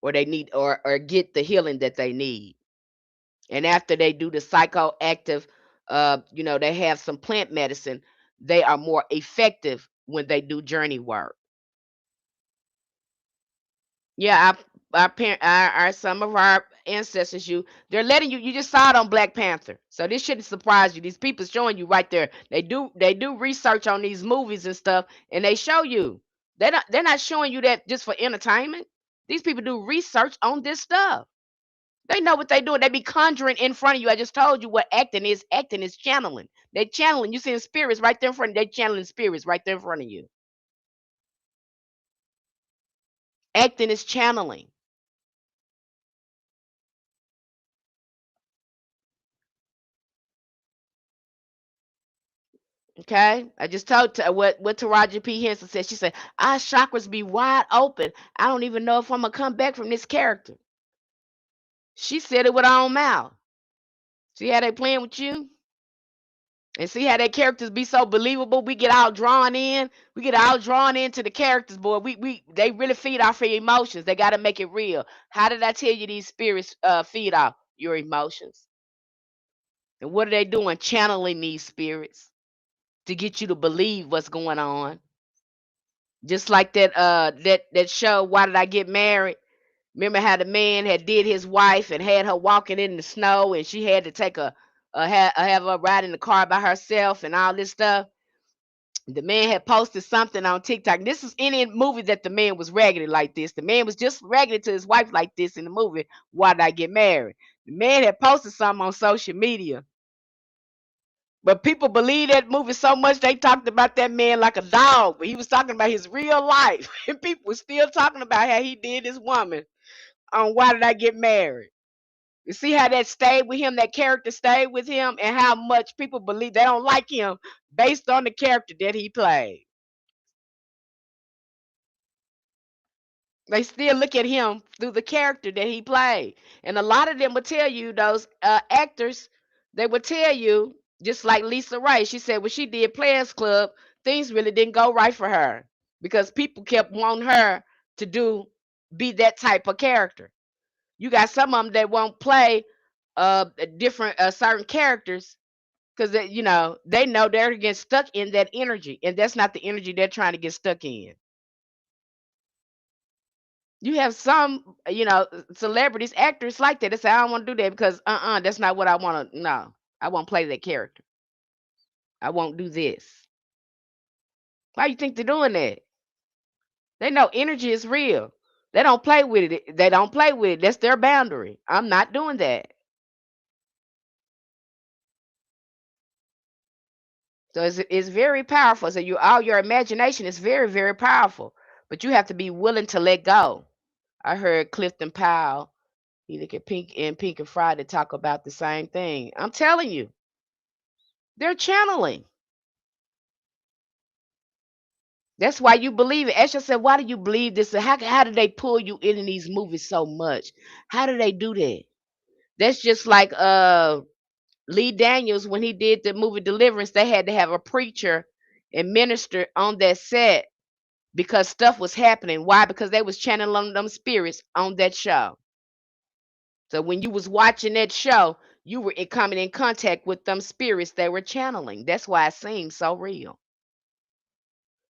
or they need, or get the healing that they need. And after they do the psychoactive, they have some plant medicine. They are more effective when they do journey work. Yeah, our some of our ancestors, they're letting you just saw it on Black Panther. So this shouldn't surprise you. These people showing you right there. They do research on these movies and stuff, and they show you. They're not showing you that just for entertainment. These people do research on this stuff. They know what they doing. They be conjuring in front of you. I just told you what acting is. Acting is channeling. They channeling. You seeing spirits right there in front. They channeling spirits right there in front of you. Acting is channeling. Okay, I just told what Taraji P Henson said. She said our chakras be wide open. I don't even know if I'm gonna come back from this character. She said it with her own mouth. See how they playing with you, and see how their characters be so believable. We get all drawn in. We get all drawn into the characters, boy. We they really feed off your emotions. They got to make it real. How did I tell you these spirits feed off your emotions? And what are they doing? Channeling these spirits to get you to believe what's going on. Just like that show, Why Did I Get Married? Remember how the man had did his wife and had her walking in the snow, and she had to take have her ride in the car by herself and all this stuff. The man had posted something on TikTok. This is any movie that the man was raggedy like this. The man was just raggedy to his wife like this in the movie. Why Did I Get Married? The man had posted something on social media, but people believe that movie so much they talked about that man like a dog. But he was talking about his real life, and people were still talking about how he did this woman on Why Did I Get Married. You see how that stayed with him, that character stayed with him, and how much people believe they don't like him based on the character that he played. They still look at him through the character that he played. And a lot of them will tell you, those actors, they will tell you, just like Lisa Ray, she said when she did Players Club, things really didn't go right for her because people kept wanting her to be that type of character. You got some of them that won't play different certain characters because they know they're getting stuck in that energy, and that's not the energy they're trying to get stuck in. You have some, celebrities, actors like that. They say, I don't want to do that because that's not what I want to. No, I won't play that character. I won't do this. Why you think they're doing that? They know energy is real. They don't play with it. They don't play with it. That's their boundary. I'm not doing that. So it's very powerful. So all your imagination is very, very powerful. But you have to be willing to let go. I heard Clifton Powell, he look at Pink and Friday talk about the same thing. I'm telling you, they're channeling. That's why you believe it. Ask yourself, why do you believe this? How do they pull you in these movies so much? How do they do that? That's just like Lee Daniels when he did the movie Deliverance. They had to have a preacher and minister on that set because stuff was happening. Why? Because they was channeling them spirits on that show. So when you was watching that show, you were coming in contact with them spirits they were channeling. That's why it seems so real.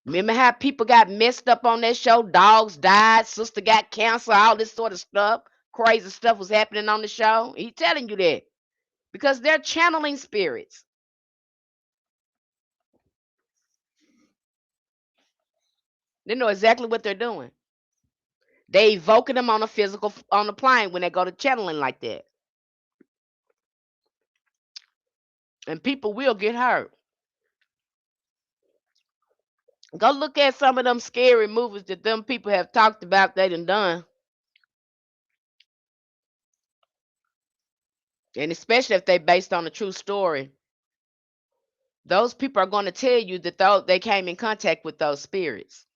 Remember how people got messed up on that show? Dogs died, sister got cancer, all this sort of stuff. Crazy stuff was happening on the show. He telling you that because they're channeling spirits. They know exactly what they're doing. They evoking them on a physical on the plane when they go to channeling like that, and people will get hurt. Go look at some of them scary movies that them people have talked about. They done, and especially if they based on a true story. Those people are going to tell you that they came in contact with those spirits.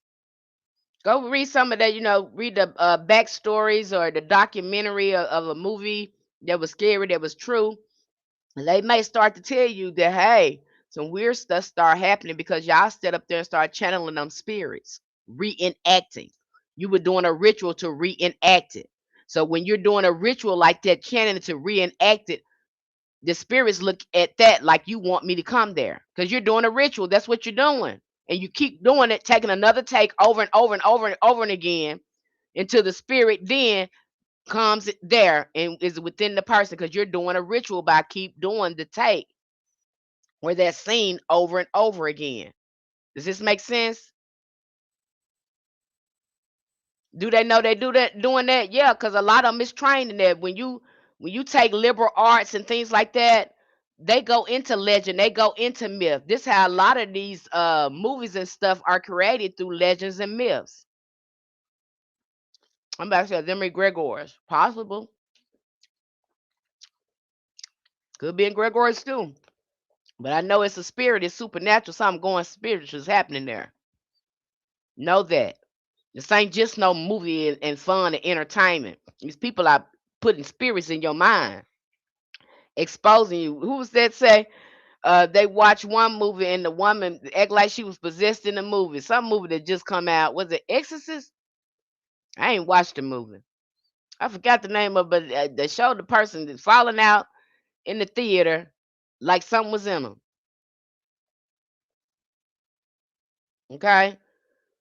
Go read some of that, read the backstories or the documentary of a movie that was scary, that was true. And they may start to tell you that, hey, some weird stuff start happening because y'all stood up there and start channeling them spirits, reenacting. You were doing a ritual to reenact it. So when you're doing a ritual like that, channeling to reenact it, the spirits look at that like you want me to come there because you're doing a ritual. That's what you're doing. And you keep doing it, taking another take over and over and over and over and again until the spirit then comes there and is within the person because you're doing a ritual by keep doing the take where that's seen over and over again. Does this make sense? Do they know they do that doing that? Yeah, because a lot of them is trained in that. When you take liberal arts and things like that, they go into legend, they go into myth. This how a lot of these movies and stuff are created through legends and myths. I'm about to say them Gregors. Possible. Could be in Gregors too. But I know it's a spirit, it's supernatural, something going spiritual is happening there. Know that. This ain't just no movie and fun and entertainment. These people are putting spirits in your mind, exposing you. Who was that say? They watch one movie and the woman act like she was possessed in the movie. Some movie that just come out. Was it Exorcist? I ain't watched the movie. I forgot the name of it, but they showed the person that's falling out in the theater like something was in them. Okay?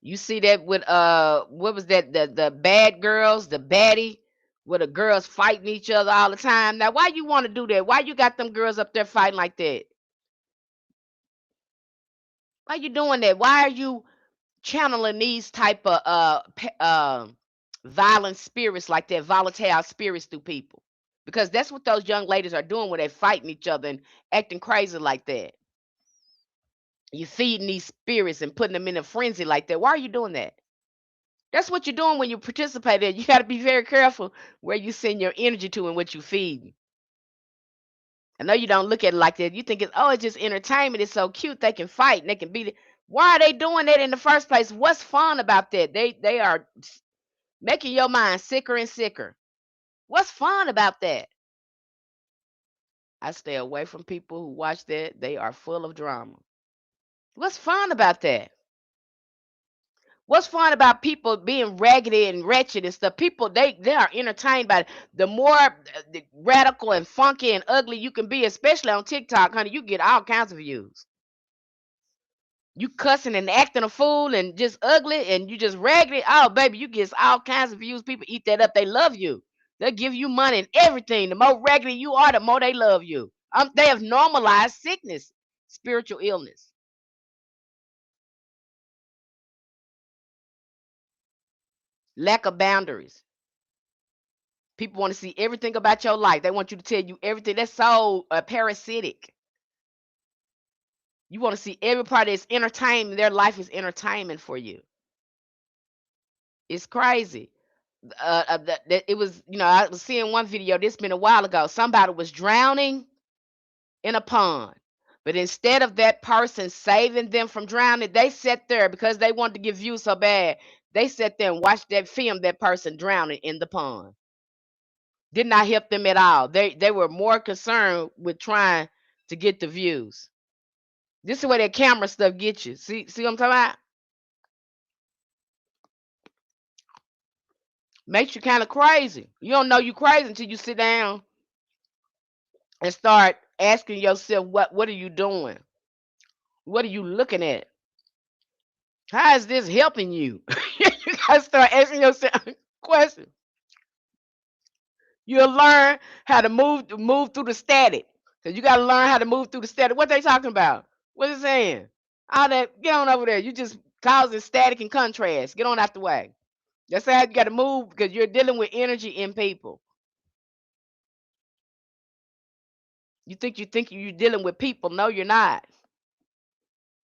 You see that with what was that, the bad girls, the baddie, where the girls fighting each other all the time. Now why you want to do that? Why you got them girls up there fighting like that? Why you doing that? Why are you channeling these type of violent spirits like that, volatile spirits through people? Because that's what those young ladies are doing when they fighting each other and acting crazy like that. You feeding these spirits and putting them in a frenzy like that. Why are you doing that? That's what you're doing when you participate in. You got to be very careful where you send your energy to and what you feed. I know you don't look at it like that. You think it's just entertainment. It's so cute. They can fight and they can beat it. Why are they doing that in the first place? What's fun about that? They are making your mind sicker and sicker. What's fun about that? I stay away from people who watch that. They are full of drama. What's fun about that? What's fun about people being raggedy and wretched and stuff? People they are entertained by it. The more the radical and funky and ugly you can be, especially on TikTok, honey, you get all kinds of views. You cussing and acting a fool and just ugly and you just raggedy. Oh, baby, you get all kinds of views. People eat that up. They love you. They'll give you money and everything. The more raggedy you are, the more they love you. They have normalized sickness, spiritual illness, lack of boundaries. People want to see everything about your life. They want you to tell you everything. That's so parasitic. You want to see every part that's entertainment. Their life is entertainment for you. It's crazy. It was, I was seeing one video. This been a while ago. Somebody was drowning in a pond, but instead of that person saving them from drowning, they sat there because they wanted to get views so bad. They sat there and watched that film. That person drowning in the pond did not help them at all. They were more concerned with trying to get the views. This is where that camera stuff gets you. See what I'm talking about? Makes you kind of crazy. You don't know you crazy until you sit down and start asking yourself, what are you doing? What are you looking at? How is this helping you? You gotta start asking yourself questions. You'll learn how to move through the static. Cause you gotta learn how to move through the static. What they talking about? What is saying? All that, get on over there. You just causing static and contrast. Get on out the way. That's how you gotta move because you're dealing with energy in people. You think you're dealing with people. No, you're not.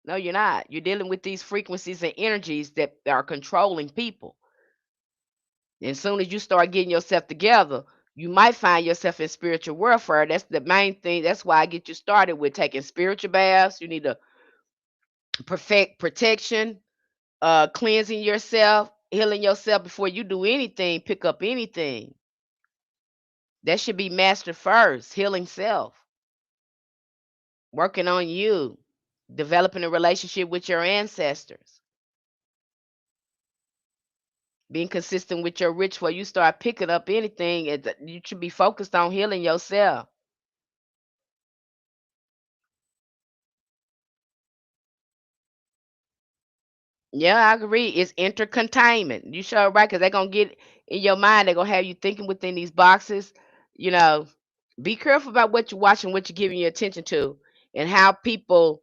No, you're not. You're dealing with these frequencies and energies that are controlling people. And as soon as you start getting yourself together, you might find yourself in spiritual warfare. That's the main thing. That's why I get you started with taking spiritual baths. You need to perfect protection, cleansing yourself, healing yourself before you do anything, pick up anything. That should be mastered first. Healing self, working on you, developing a relationship with your ancestors, being consistent with your ritual. You start picking up anything, you should be focused on healing yourself. Yeah, I agree. It's intercontainment. You sure right, because they're gonna get in your mind. They're gonna have you thinking within these boxes. You know, be careful about what you're watching, what you're giving your attention to, and how people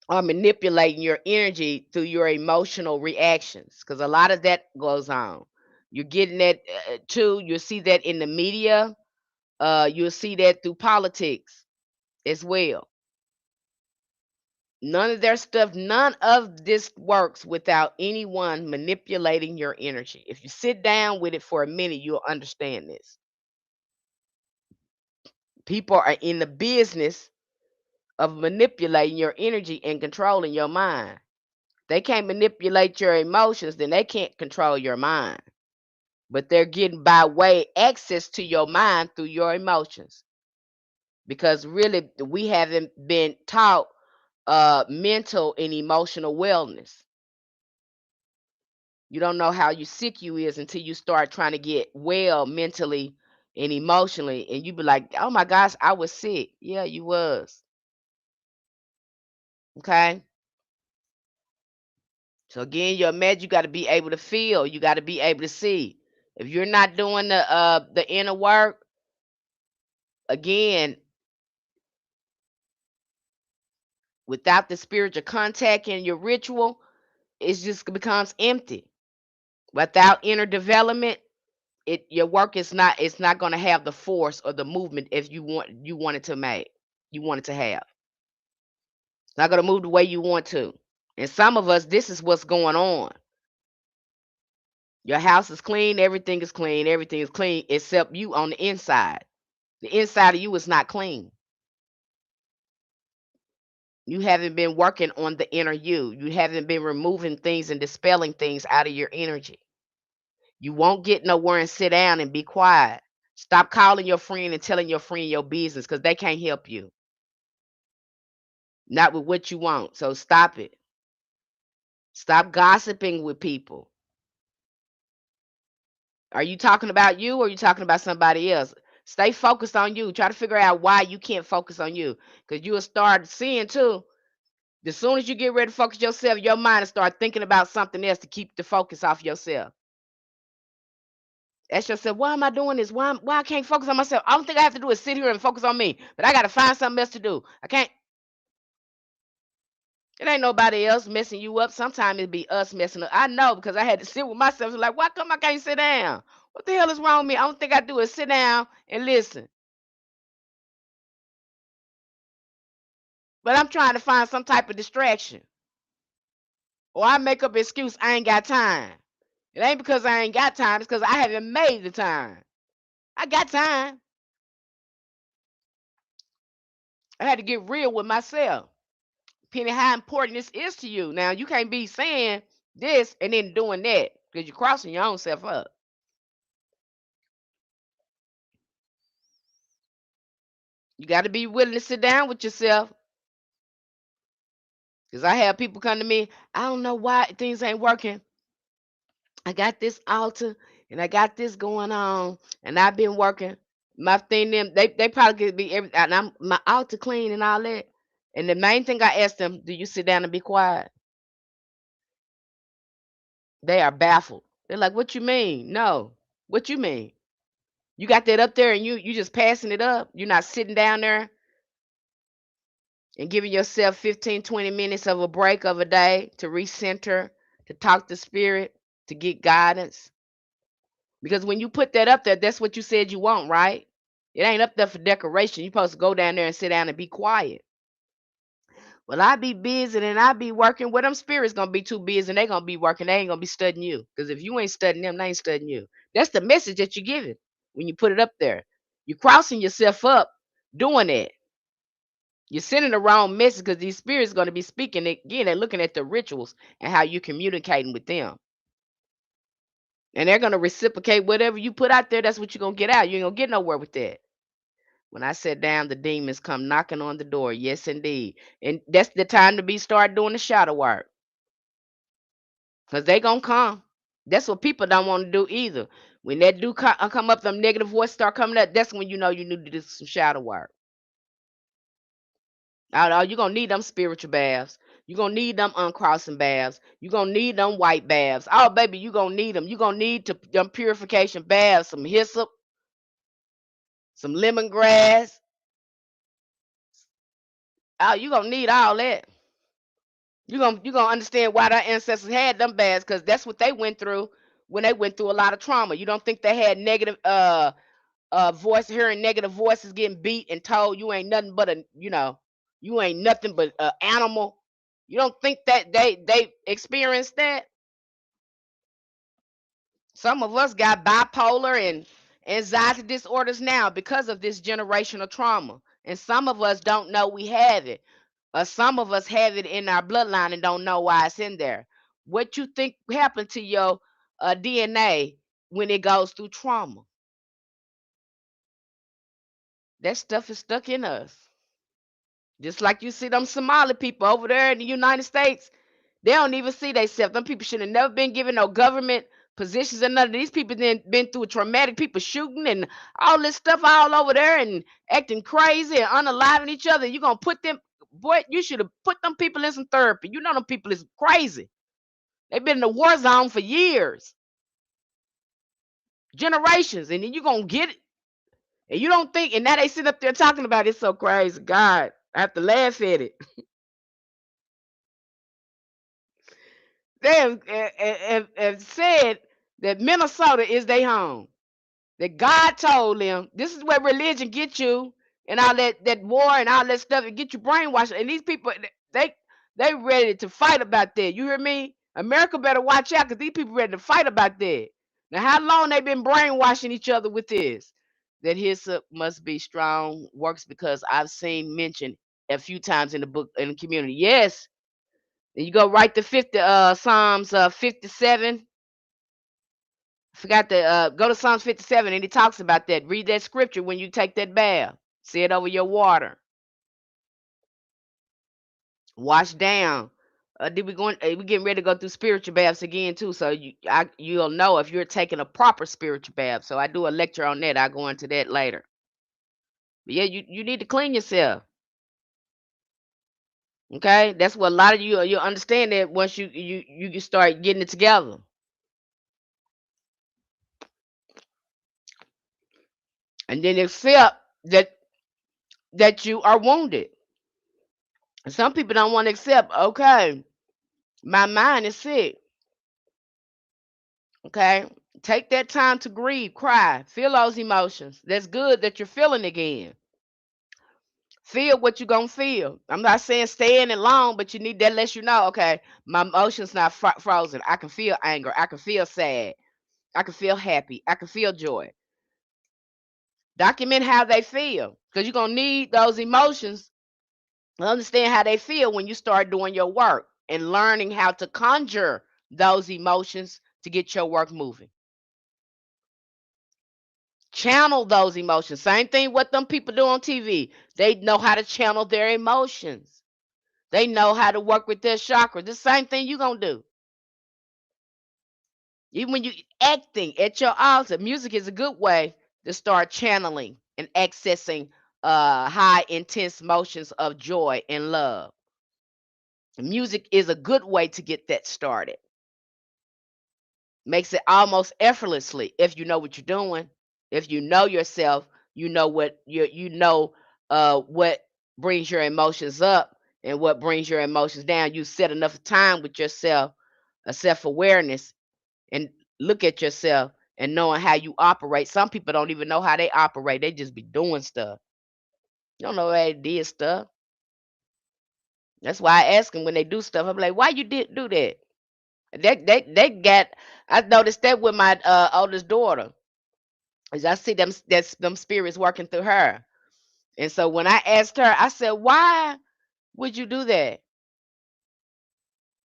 are manipulating your energy through your emotional reactions. Because a lot of that goes on. You're getting that too. You'll see that in the media. You'll see that through politics as well. None of their stuff, none of this works without anyone manipulating your energy. If you sit down with it for a minute, you'll understand this. People are in the business of manipulating your energy and controlling your mind. They can't manipulate your emotions, then they can't control your mind. But they're getting by way access to your mind through your emotions. Because really we haven't been taught mental and emotional wellness. You don't know how you sick you is until you start trying to get well mentally and emotionally, and you be like, "Oh my gosh, I was sick." Yeah, you was. Okay. So again, your med, you got to be able to feel. You got to be able to see. If you're not doing the inner work, again, without the spiritual contact and your ritual, it just becomes empty. Without inner development, your work is not, it's not going to have the force or the movement if you want it to make, you want it to have. It's not going to move the way you want to. And some of us, this is what's going on. Your house is clean, everything is clean except you on the inside. The inside of you is not clean. You haven't been working on the inner you. You haven't been removing things and dispelling things out of your energy. You won't get nowhere and sit down and be quiet. Stop calling your friend and telling your friend your business because they can't help you. Not with what you want. So stop it. Stop gossiping with people. Are you talking about you or are you talking about somebody else? Stay focused on you. Try to figure out why you can't focus on you. Because you will start seeing too. As soon as you get ready to focus yourself, your mind will start thinking about something else to keep the focus off yourself. Ask yourself, why am I doing this? Why I can't focus on myself? All thing I have to do is sit here and focus on me. But I gotta find something else to do. I can't. It ain't nobody else messing you up. Sometimes it be us messing up. I know because I had to sit with myself. Like, why come I can't sit down? What the hell is wrong with me? Only thing I do is sit down and listen. But I'm trying to find some type of distraction. Or I make up an excuse I ain't got time. It ain't because I ain't got time, it's because I haven't made the time. I got time. I had to get real with myself. Penny, how important this is to you. Now you can't be saying this and then doing that because you're crossing your own self up. You got to be willing to sit down with yourself. Because I have people come to me, I don't know why things ain't working. I got this altar and I got this going on, and I've been working. My thing, them they probably could be every, and I'm my altar clean and all that. And the main thing I ask them, do you sit down and be quiet? They are baffled. They're like, what you mean? No. What you mean? You got that up there and you just passing it up. You're not sitting down there and giving yourself 15, 20 minutes of a break of a day to recenter, to talk to spirit, to get guidance. Because when you put that up there, that's what you said you want, right? It ain't up there for decoration. You're supposed to go down there and sit down and be quiet. Well, I be busy and I be working. Well, them spirits gonna be too busy and they gonna be working. They ain't gonna be studying you. Because if you ain't studying them, they ain't studying you. That's the message that you're giving when you put it up there. You're crossing yourself up doing that. You're sending the wrong message because these spirits gonna be speaking again. They're looking at the rituals and how you're communicating with them. And they're gonna reciprocate whatever you put out there, that's what you're gonna get out. You ain't gonna get nowhere with that. When I sat down, the demons come knocking on the door. Yes, indeed. And that's the time to be start doing the shadow work. Because they gonna come. That's what people don't want to do either. When that do come up, them negative voices start coming up, that's when you know you need to do some shadow work. Now, you're gonna need them spiritual baths. You're gonna need them uncrossing baths. You're gonna need them white baths. Oh, baby, you're gonna need them. You're gonna need them purification baths, some hyssop, some lemongrass. Oh, you're gonna need all that. You're gonna understand why their ancestors had them bads, because that's what they went through when they went through a lot of trauma. You don't think they had negative voice, hearing negative voices, getting beat and told you ain't nothing but a, you ain't nothing but a animal. You don't think that they experienced that? Some of us got bipolar and anxiety disorders now because of this generational trauma, and some of us don't know we have it. Some of us have it in our bloodline and don't know why it's in there. What you think happened to your DNA when it goes through trauma? That stuff is stuck in us. Just like you see them Somali people over there in the United States, they don't even see themselves. Them people should have never been given no government positions, and none of these people then been through traumatic, people shooting and all this stuff all over there and acting crazy and unaliving each other. You gonna put them, boy, you should have put them people in some therapy. You know them people is crazy. They've been in the war zone for years, generations, and then you gonna get it. And you don't think, and now they sit up there talking about it. It's so crazy. God, I have to laugh at it. They have said that Minnesota is their home. That God told them this is where religion get you, and all that war and all that stuff, and get you brainwashed. And these people, they they ready to fight about that. You hear me? America better watch out because these people ready to fight about that. Now, how long they been brainwashing each other with this? That hyssop must be strong works because I've seen mentioned a few times in the book in the community. Yes, and you go right to 50 Psalms 57. Forgot to go to Psalms 57, and he talks about that. Read that scripture when you take that bath. Say it over your water. Wash down. Did we going? We getting ready to go through spiritual baths again too. So you'll know if you're taking a proper spiritual bath. So I do a lecture on that. I'll go into that later. But yeah, you need to clean yourself. Okay, that's what a lot of you understand that once you can start getting it together, and then accept that you are wounded. And some people don't want to accept. Okay, my mind is sick. Okay, take that time to grieve, cry, feel those emotions. That's good that you're feeling again. Feel what you're gonna feel. I'm not saying stay in it long, but you need that lets you know. Okay, my emotions not frozen. I can feel anger. I can feel sad. I can feel happy. I can feel joy. Document how they feel because you're going to need those emotions to understand how they feel when you start doing your work and learning how to conjure those emotions to get your work moving. Channel those emotions. Same thing what them people do on TV. They know how to channel their emotions. They know how to work with their chakras. The same thing you're going to do. Even when you acting at your altar, music is a good way to start channeling and accessing high intense motions of joy and love. Music is a good way to get that started. Makes it almost effortlessly if you know what you're doing. If you know yourself, you know what brings your emotions up and what brings your emotions down. You set enough time with yourself, a self-awareness, and look at yourself and knowing how you operate. Some people don't even know how they operate. They just be doing stuff. You don't know how they did stuff. That's why I ask them when they do stuff. I'm like, why you did do that? They got. I noticed that with my oldest daughter, as I see them spirits working through her. And so when I asked her, I said, why would you do that?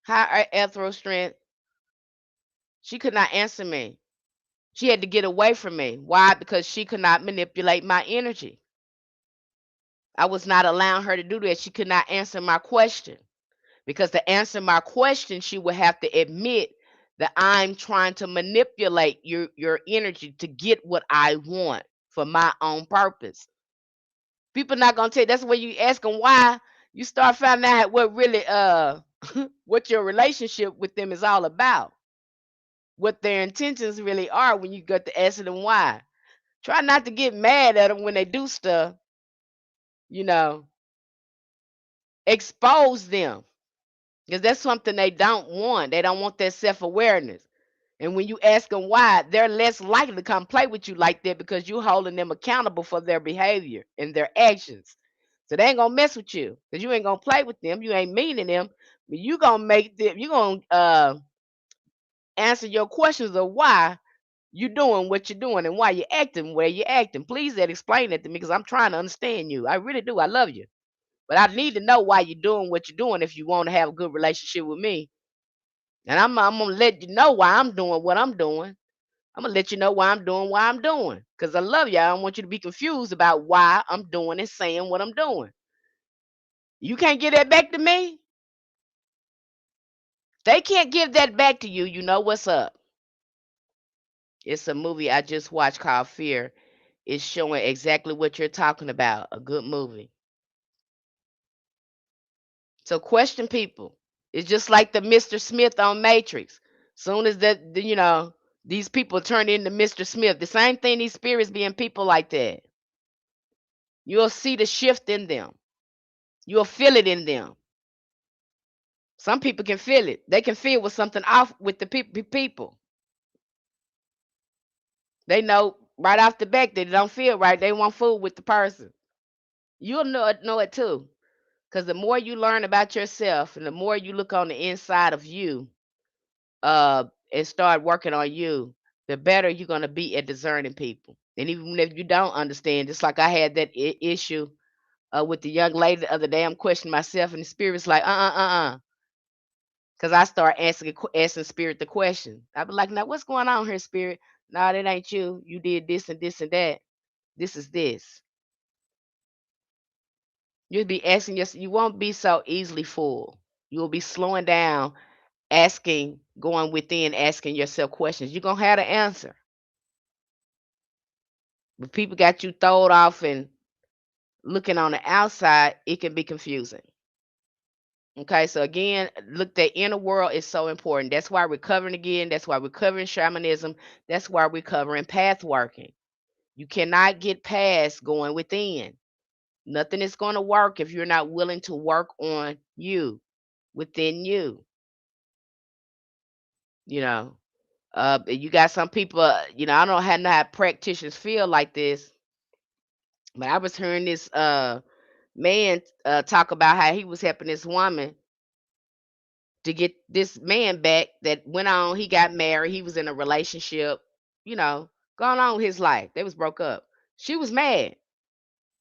High ethereal strength. She could not answer me. She had to get away from me. Why? Because she could not manipulate my energy. I was not allowing her to do that. She could not answer my question. Because to answer my question, she would have to admit that I'm trying to manipulate your energy to get what I want for my own purpose. People not gonna tell you. That's when you ask them why. You start finding out what really what your relationship with them is all about. What their intentions really are when you get to asking them why. Try not to get mad at them when they do stuff. You know, expose them because that's something they don't want. They don't want that self awareness. And when you ask them why, they're less likely to come play with you like that because you're holding them accountable for their behavior and their actions. So they ain't gonna mess with you because you ain't gonna play with them. You ain't meaning them, but you gonna make them. You gonna answer your questions of why you doing what you're doing and why you're acting where you're acting. Please, that explain it to me because I'm trying to understand you. I really do. I love you, but I need to know why you're doing what you're doing if you want to have a good relationship with me. And I'm gonna let you know why I'm doing what I'm doing. I'm gonna let you know why I'm doing what I'm doing. Cause I love you. I don't want you to be confused about why I'm doing and saying what I'm doing. You can't give that back to me. They can't give that back to you. You know what's up. It's a movie I just watched called Fear. It's showing exactly what you're talking about. A good movie. So question people. It's just like the Mr. Smith on Matrix. Soon as these people turn into Mr. Smith, the same thing these spirits being people like that. You'll see the shift in them. You'll feel it in them. Some people can feel it. They can feel with something off with the people. They know right off the back that it don't feel right. They want food with the person. You'll know it too. Because the more you learn about yourself and the more you look on the inside of you, and start working on you, the better you're gonna be at discerning people. And even if you don't understand, just like I had that issue with the young lady the other day, I'm questioning myself, and the spirit's like, because I start asking spirit the question. I be like, now what's going on here, spirit? No, that ain't you. You did this and this and that. This is this. You'll be asking yourself, you won't be so easily fooled. You will be slowing down, asking, going within, asking yourself questions. You're going to have the answer. But people got you throwed off and looking on the outside, it can be confusing. Okay, so again, look, the inner world is so important. That's why we're covering again. That's why we're covering shamanism. That's why we're covering path working. You cannot get past going within. Nothing is going to work if you're not willing to work on you, within you. You know, you got some people. I don't know how practitioners feel like this, but I was hearing this man talk about how he was helping this woman to get this man back that went on. He got married. He was in a relationship. You know, going on with his life. They was broke up. She was mad.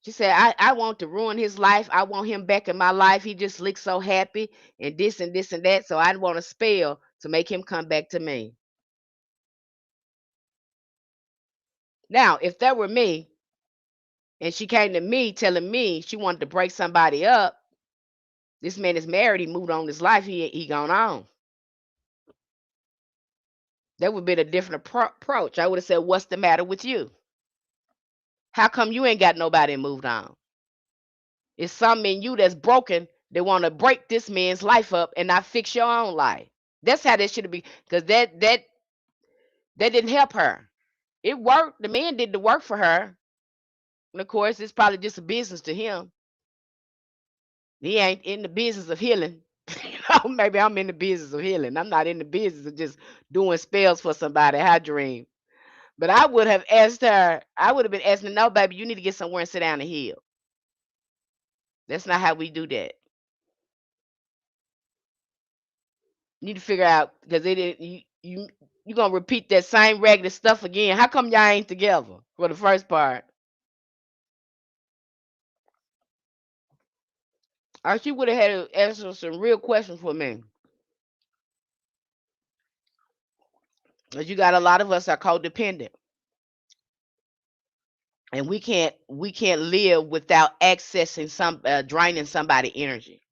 She said, I want to ruin his life. I want him back in my life. He just looks so happy and this and this and that. So I want a spell to make him come back to me. Now, if that were me and she came to me telling me she wanted to break somebody up, this man is married. He moved on his life. He gone on. That would be a different approach. I would have said, what's the matter with you? How come you ain't got nobody and moved on? It's something in you that's broken. They want to break this man's life up and not fix your own life. That's how that should be. Because that didn't help her. It worked. The man did the work for her. And of course, it's probably just a business to him. He ain't in the business of healing. Maybe I'm in the business of healing. I'm not in the business of just doing spells for somebody. I dream. But I would have asked her, I would have been asking, no, baby, you need to get somewhere and sit down and heal. That's not how we do that. You need to figure out because you gonna repeat that same regular stuff again. How come y'all ain't together for the first part? Or she would have had to answer some real questions for me. Cause you got a lot of us are codependent, and we can't live without accessing draining somebody energy.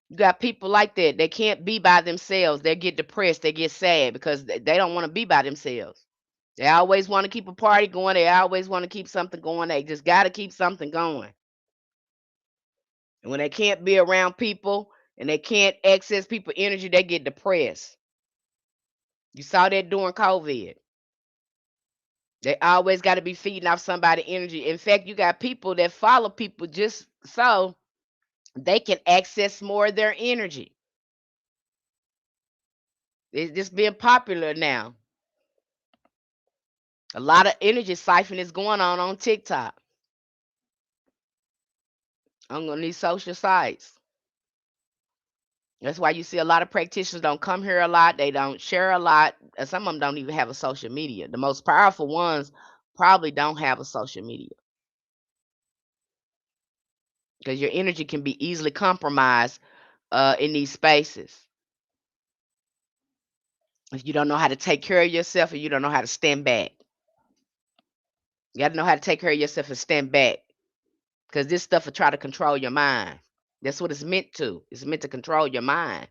You got people like that. They can't be by themselves. They get depressed. They get sad because they don't want to be by themselves. They always want to keep a party going. They always want to keep something going. They just got to keep something going. And when they can't be around people and they can't access people energy, they get depressed. You saw that during COVID. They always got to be feeding off somebody energy. In fact, you got people that follow people just so they can access more of their energy. It's just being popular now. A lot of energy siphon is going on TikTok, on these social sites. That's why you see a lot of practitioners don't come here a lot. They don't share a lot. And some of them don't even have a social media. The most powerful ones probably don't have a social media because your energy can be easily compromised in these spaces. If you don't know how to take care of yourself and you don't know how to stand back, you got to know how to take care of yourself and stand back because this stuff will try to control your mind. That's what it's meant to. It's meant to control your mind.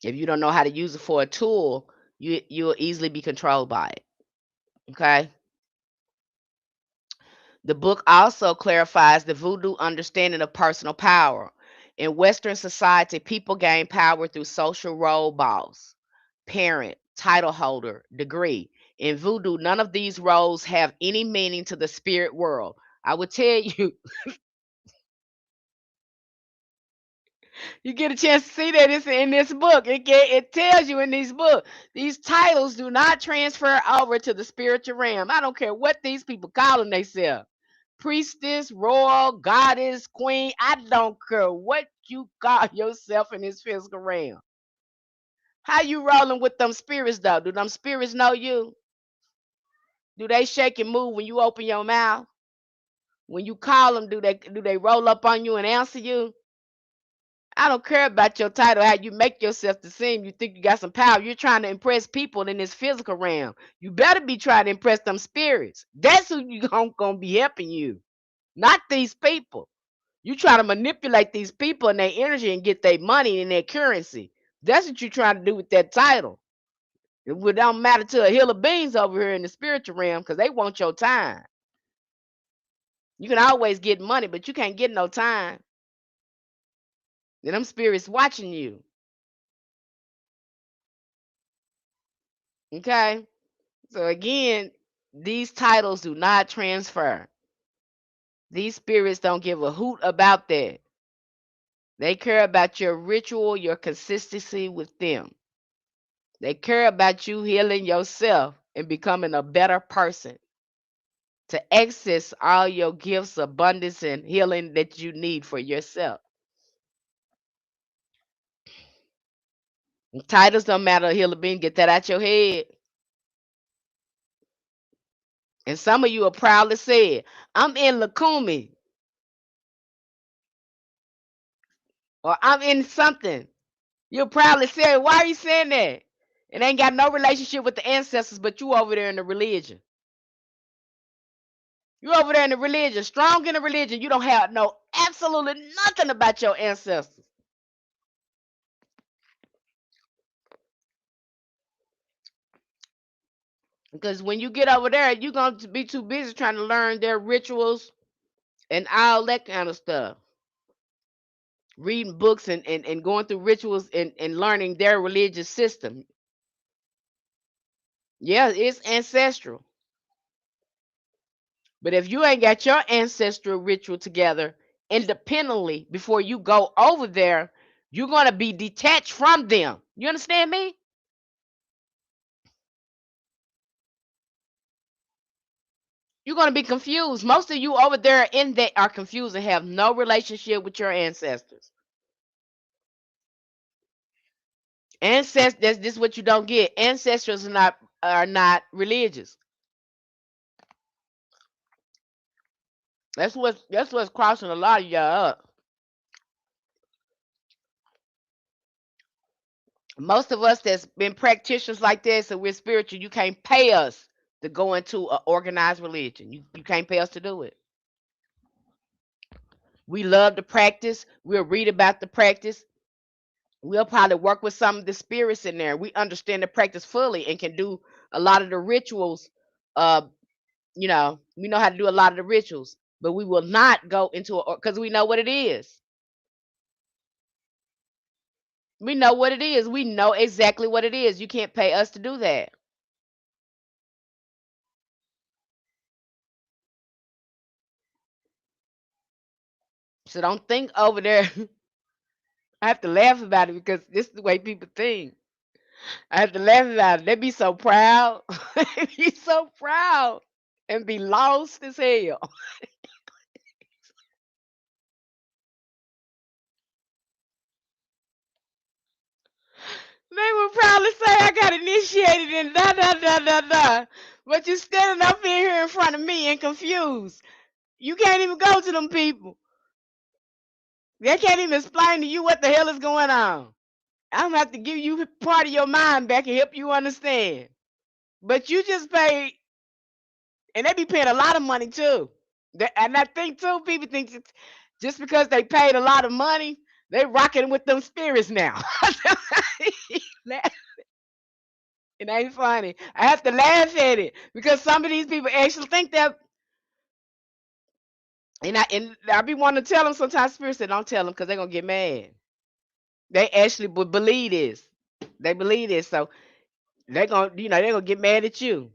If you don't know how to use it for a tool, you'll easily be controlled by it. Okay. The book also clarifies the voodoo understanding of personal power. In Western society, people gain power through social role boss, parent, title holder, degree. In voodoo, none of these roles have any meaning to the spirit world. I would tell you, you get a chance to see that it's in this book. It tells you in these books, these titles do not transfer over to the spiritual realm. I don't care what these people calling themselves. Priestess, royal, goddess, queen. I don't care what you call yourself in this physical realm. How you rolling with them spirits though? Do them spirits know you? Do they shake and move when you open your mouth? When you call them, do they roll up on you and answer you? I don't care about your title, how you make yourself to seem. You think you got some power. You're trying to impress people in this physical realm. You better be trying to impress them spirits. That's who you gonna be helping you, not these people. You trying to manipulate these people and their energy and get their money and their currency. That's what you're trying to do with that title. It don't matter to a hill of beans over here in the spiritual realm because they want your time. You can always get money, but you can't get no time. And them spirits watching you. Okay? So again, these titles do not transfer. These spirits don't give a hoot about that. They care about your ritual, your consistency with them. They care about you healing yourself and becoming a better person to access all your gifts, abundance, and healing that you need for yourself. And titles don't matter, Hilla Bean, get that out your head. And some of you are proudly said, I'm in Lakumi or I'm in something. You're proudly say, why are you saying that? It ain't got no relationship with the ancestors, but you over there in the religion. You over there in the religion, strong in the religion. You don't have no absolutely nothing about your ancestors. Because when you get over there, you're going to be too busy trying to learn their rituals and all that kind of stuff. Reading books and going through rituals and learning their religious system. Yeah, it's ancestral. But if you ain't got your ancestral ritual together independently before you go over there, you're going to be detached from them. You understand me? You're going to be confused. Most of you over there in that are confused and have no relationship with your ancestors. Ancestors, this is what you don't get. Ancestors are not religious. That's what's crossing a lot of y'all up. Most of us that's been practitioners like this and we're spiritual, you can't pay us to go into an organized religion. You can't pay us to do it. We love to practice. We'll read about the practice. We'll probably work with some of the spirits in there. We understand the practice fully and can do a lot of the rituals. Uh, we know how to do a lot of the rituals, but we will not go into it because we know what it is. We know what it is. We know exactly what it is. You can't pay us to do that. So don't think over there. I have to laugh about it because this is the way people think. I have to laugh about it. They be so proud. They be so proud and be lost as hell. They would probably say I got initiated and da da da da da. But you standing up in here in front of me and confused. You can't even go to them people. They can't even explain to you what the hell is going on. I'm gonna have to give you part of your mind back and help you understand. But you just pay, and they be paying a lot of money too. And I think too, people think just because they paid a lot of money, they rocking with them spirits now. It ain't funny. I have to laugh at it because some of these people actually think that, and I be wanting to tell them sometimes. Spirits say don't tell them because they're gonna get mad. They actually believe this. They believe this, so they're gonna get mad at you.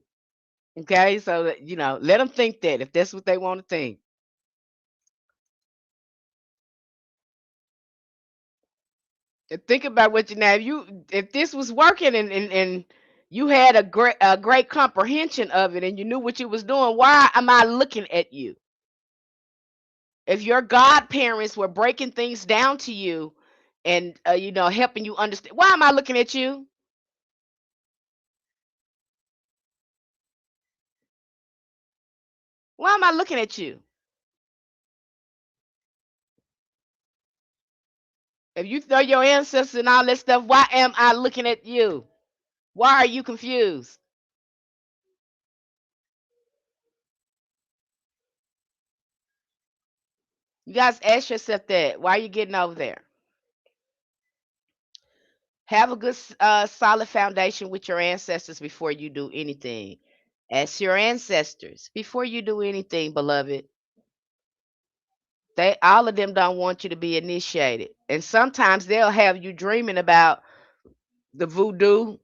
Okay, so let them think that if that's what they want to think. And think about what you now. If this was working and you had a great comprehension of it and you knew what you was doing, why am I looking at you? If your godparents were breaking things down to you and helping you understand, why am I looking at you? Why am I looking at you? If you throw your ancestors and all that stuff, why am I looking at you? Why are you confused? You guys ask yourself that. Why are you getting over there? Have a good, solid foundation with your ancestors before you do anything. Ask your ancestors before you do anything, beloved. They all of them don't want you to be initiated, and sometimes they'll have you dreaming about the voodoo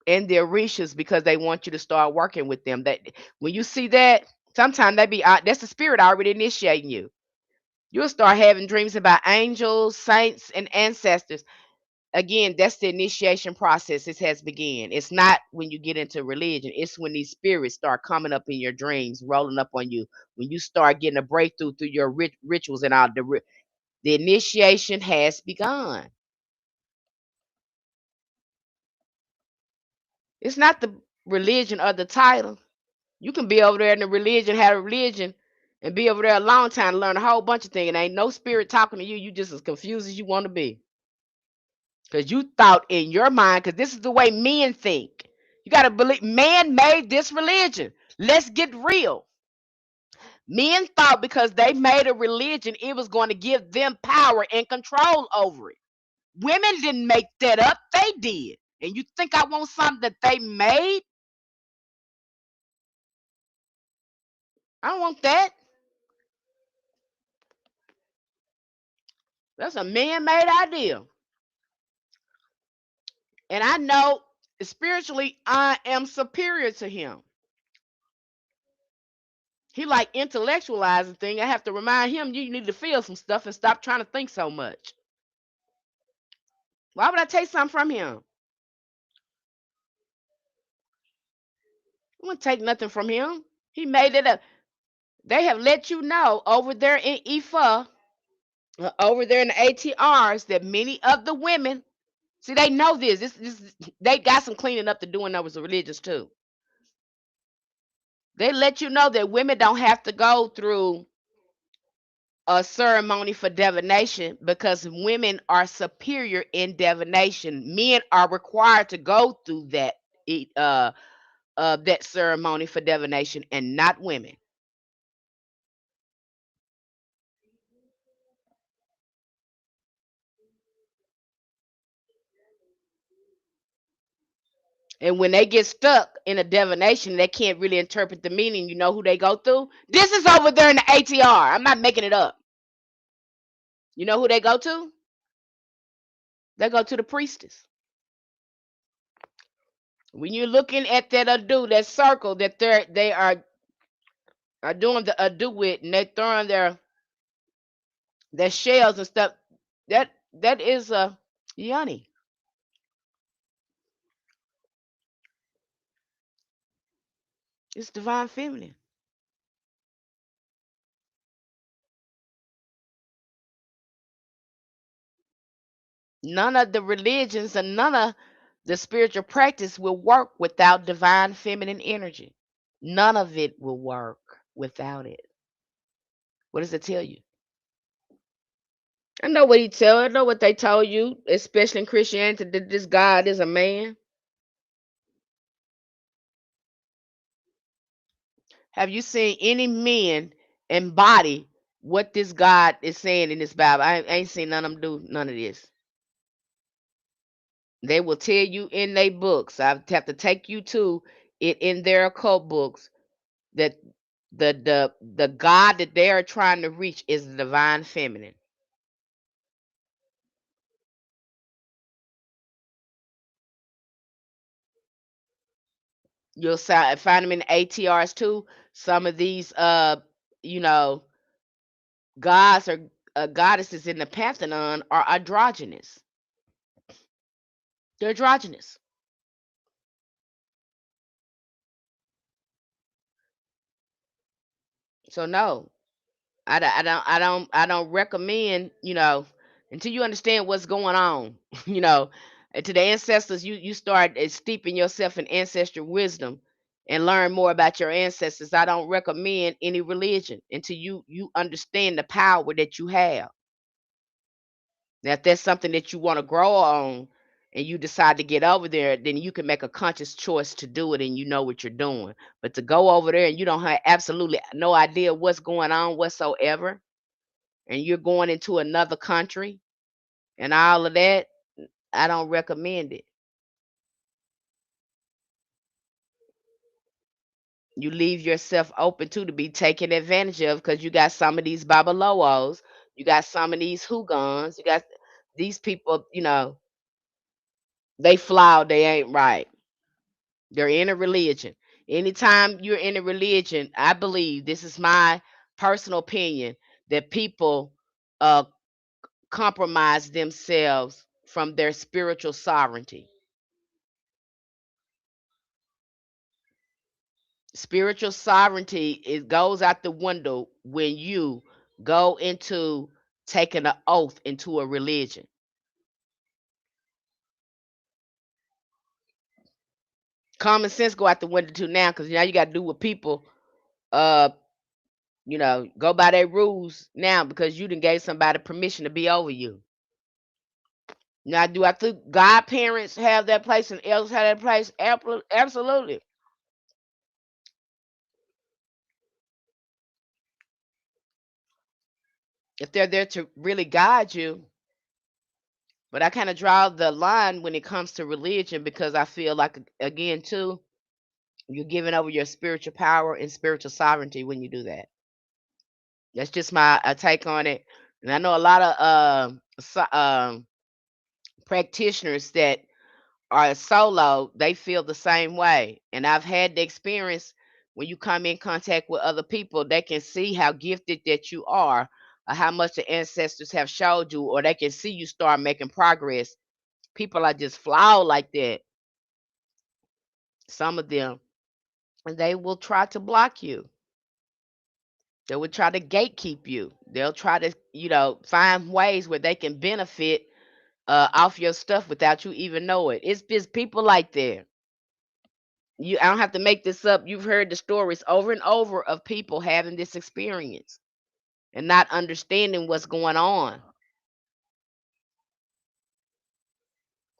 and the orishas because they want you to start working with them. That when you see that, sometimes they be that's the spirit already initiating you. You'll start having dreams about angels, saints, and ancestors. Again, that's the initiation process. It has begun. It's not when you get into religion. It's when these spirits start coming up in your dreams, rolling up on you. When you start getting a breakthrough through your rituals and all the initiation has begun. It's not the religion or the title. You can be over there in the religion, have a religion, and be over there a long time to learn a whole bunch of things. And ain't no spirit talking to you. You just as confused as you want to be. Because you thought in your mind, because this is the way men think. You got to believe man made this religion. Let's get real. Men thought because they made a religion, it was going to give them power and control over it. Women didn't make that up, they did. And you think I want something that they made? I don't want that. That's a man made idea. And I know spiritually I am superior to him. He like intellectualizing thing. I have to remind him you need to feel some stuff and stop trying to think so much. Why would I take something from him? I wouldn't take nothing from him. He made it up. They have let you know over there in Ifa, over there in the ATRs, that many of the women see they know this. This they got some cleaning up to do in those religions too. They let you know that women don't have to go through a ceremony for divination because women are superior in divination. Men are required to go through that ceremony for divination and not women. And when they get stuck in a divination, they can't really interpret the meaning. You know who they go through? This is over there in the ATR. I'm not making it up. You know who they go to? They go to the priestess. When you're looking at that ado, that circle that they are doing the ado with, and they throwing their shells and stuff. That is a yoni. It's divine feminine. None of the religions and none of the spiritual practice will work without divine feminine energy. None of it will work without it. What does it tell you? I know what he tell. I know what they told you, especially in Christianity, that this God is a man. Have you seen any men embody what this God is saying in this Bible? I ain't seen none of them do none of this. They will tell you in their books. I have to take you to it in their occult books that the God that they are trying to reach is the divine feminine. You'll find them in the ATRs too. Some of these you know gods or goddesses in the pantheon are androgynous. They're androgynous. So no, I don't recommend, until you understand what's going on, you know, and to the ancestors, you start steeping yourself in ancestral wisdom and learn more about your ancestors. I don't recommend any religion until you understand the power that you have. Now, if that's something that you want to grow on and you decide to get over there, then you can make a conscious choice to do it and you know what you're doing. But to go over there and you don't have absolutely no idea what's going on whatsoever, and you're going into another country and all of that, I don't recommend it. You leave yourself open to be taken advantage of because you got some of these babalowos, you got some of these hoogans, you got these people, they flawed, they ain't right. They're in a religion. Anytime you're in a religion, I believe this is my personal opinion that people uh compromise themselves from their spiritual sovereignty. Spiritual sovereignty, it goes out the window when you go into taking an oath into a religion. Common sense go out the window too now because now you got to do what people uh go by their rules now because you didn't gave somebody permission to be over you. Now, do I think godparents have that place and elders have that place? Absolutely. If they're there to really guide you. But I kind of draw the line when it comes to religion because I feel like, again, too, you're giving over your spiritual power and spiritual sovereignty when you do that. That's just my take on it. And I know a lot of practitioners that are solo, they feel the same way. And I've had the experience when you come in contact with other people, they can see how gifted that you are, or how much the ancestors have showed you, or they can see you start making progress. People are just flawed like that. Some of them, and they will try to block you. They will try to gatekeep you. They'll try to, find ways where they can benefit off your stuff without you even know it. It's just people like that. I don't have to make this up. You've heard the stories over and over of people having this experience and not understanding what's going on.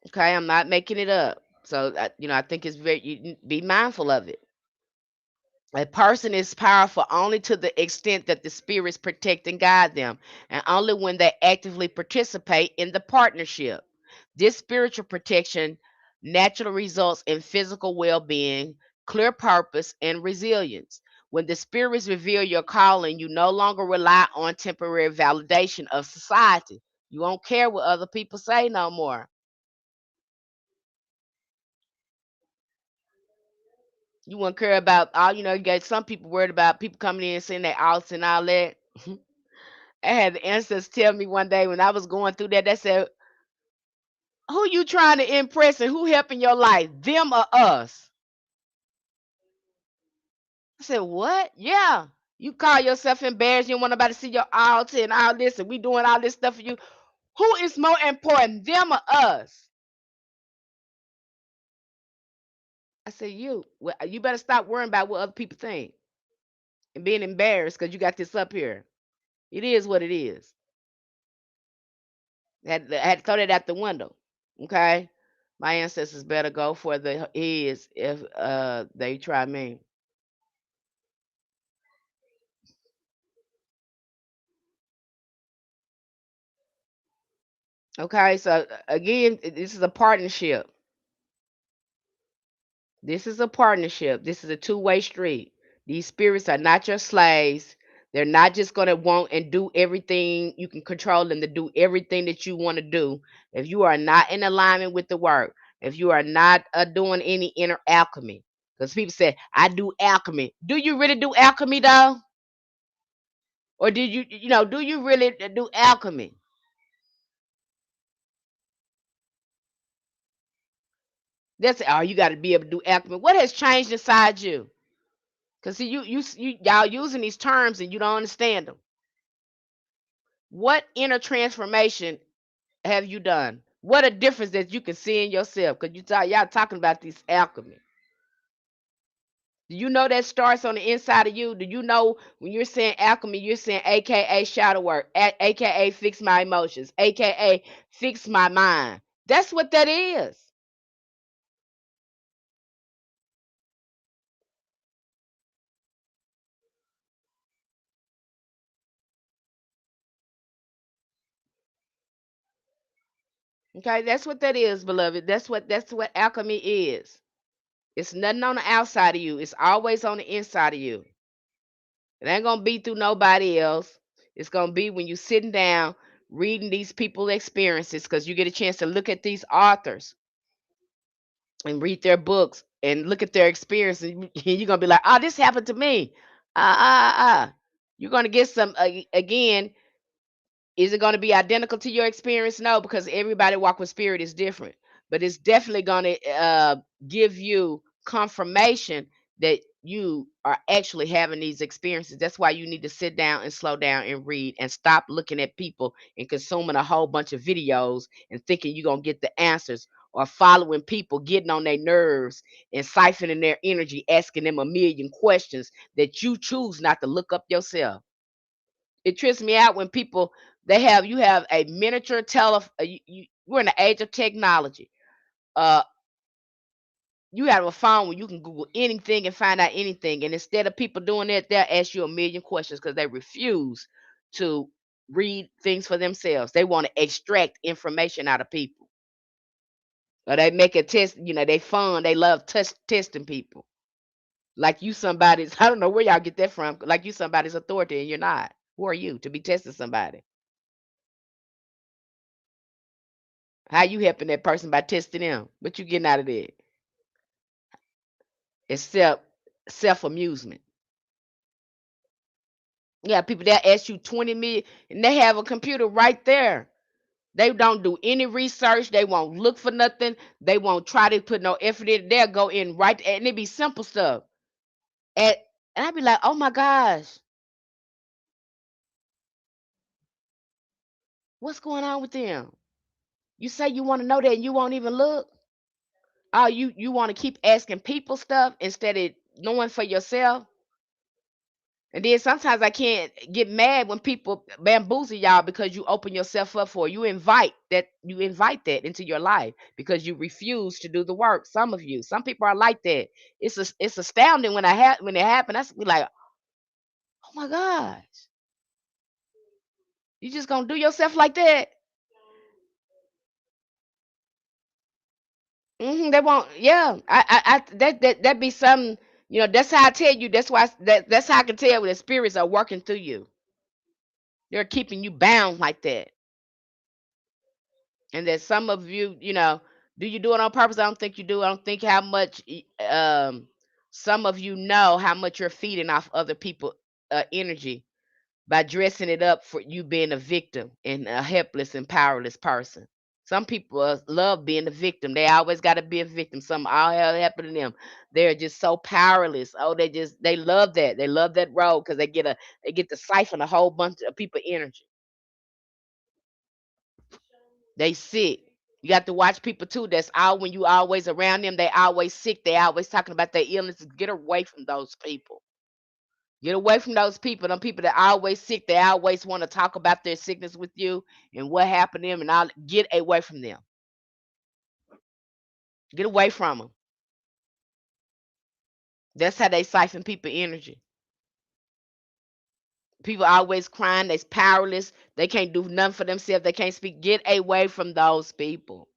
Okay, I'm not making it up. So I think it's very be mindful of it. A person is powerful only to the extent that the spirits protect and guide them, and only when they actively participate in the partnership. This spiritual protection naturally results in physical well being, clear purpose, and resilience. When the spirits reveal your calling, you no longer rely on temporary validation of society. You won't care what other people say no more. You won't care about all, you got some people worried about people coming in and saying their outs and all that. I had the ancestors tell me one day when I was going through that, they said, who you trying to impress and who helping your life? Them or us? I said, what? Yeah. You call yourself embarrassed, you don't want nobody to see your altar and all this, and we doing all this stuff for you. Who is more important, them or us? I said, you. Well, you better stop worrying about what other people think and being embarrassed because you got this up here. It is what it is. I had to throw that out the window. Okay? My ancestors better go for the heads if they try me. Okay, so again, this is a partnership. This is a partnership. This is a two-way street. These spirits are not your slaves. They're not just going to want and do everything. You can control them to do everything that you want to do. If you are not in alignment with the work, if you are not doing any inner alchemy, because people say, I do alchemy. Do you really do alchemy though? Or did do you really do alchemy? That's you got to be able to do alchemy. What has changed inside you? Because see, y'all using these terms and you don't understand them. What inner transformation have you done? What a difference that you can see in yourself? Because y'all talking about this alchemy. Do you know that starts on the inside of you? Do you know when you're saying alchemy, you're saying AKA shadow work, AKA fix my emotions, AKA fix my mind? That's what that is. Okay, that's what that is, beloved. That's what alchemy is. It's nothing on the outside of you. It's always on the inside of you. It ain't gonna be through nobody else. It's gonna be when you sitting down reading these people experiences because you get a chance to look at these authors and read their books and look at their experience, and you're gonna be like, "Oh, this happened to me." You're gonna get some again. Is it going to be identical to your experience? No, because everybody walk with spirit is different. But it's definitely going to give you confirmation that you are actually having these experiences. That's why you need to sit down and slow down and read and stop looking at people and consuming a whole bunch of videos and thinking you're going to get the answers, or following people, getting on their nerves and siphoning their energy, asking them a million questions that you choose not to look up yourself. It trips me out when people they have you have a miniature we're in the age of technology. Uh you have a phone where you can Google anything and find out anything. And instead of people doing that, they'll ask you a million questions because they refuse to read things for themselves. They want to extract information out of people. Or they make a test, they fun, they love testing people. Like you somebody's, I don't know where y'all get that from. Like you somebody's authority and you're not. Who are you to be testing somebody? How you helping that person by testing them? What you getting out of that? Except self-amusement. Yeah, people that ask you 20 million and they have a computer right there. They don't do any research. They won't look for nothing. They won't try to put no effort in. They'll go in right and it be simple stuff. And and I'd be like, oh my gosh, what's going on with them? You say you want to know that and you won't even look. Oh, you want to keep asking people stuff instead of knowing for yourself. And then sometimes I can't get mad when people bamboozle y'all because you open yourself up for it. You invite that into your life because you refuse to do the work. Some of you, some people are like that. It's astounding when it happened. That's be like, oh my gosh, you just gonna do yourself like that? They won't. Yeah, that be something. That's how I tell you. That's how I can tell when the spirits are working through you. They're keeping you bound like that. And that some of you, do you do it on purpose? I don't think you do. I don't think how much some of you know how much you're feeding off other people energy by dressing it up for you being a victim and a helpless and powerless person. Some people love being a victim. They always got to be a victim. Some all hell happen to them. They're just so powerless. Oh, they love that. They love that role because they get to siphon a whole bunch of people energy. They sick. You got to watch people too. That's all when you always around them. They always sick. They always talking about their illnesses. Get away from those people. Get away from those people. Them people that always sick. They always want to talk about their sickness with you and what happened to them. And all. Get away from them. Get away from them. That's how they siphon people energy. People always crying. They're powerless. They can't do nothing for themselves. They can't speak. Get away from those people.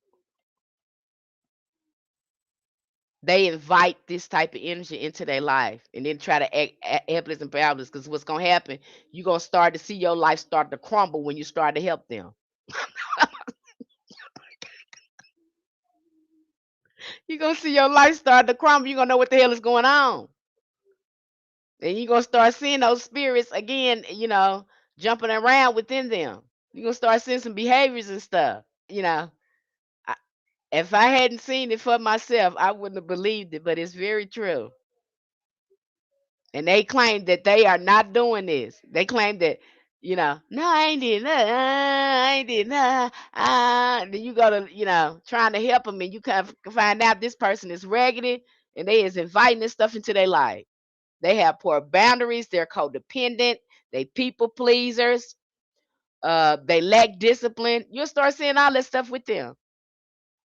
They invite this type of energy into their life and then try to act helpless and powerless. Because what's gonna happen? You're gonna start to see your life start to crumble when you start to help them. You're gonna see your life start to crumble. You're gonna know what the hell is going on. And you're gonna start seeing those spirits again, jumping around within them. You're gonna start seeing some behaviors and stuff. You know, I, if I hadn't seen it for myself, I wouldn't have believed it, but it's very true. And they claim that they are not doing this. They claim that, no, I ain't did that. I ain't did that. Then you go to, trying to help them, and you find out this person is raggedy and they is inviting this stuff into their life. They have poor boundaries. They're codependent. They people pleasers. They lack discipline. You'll start seeing all that stuff with them.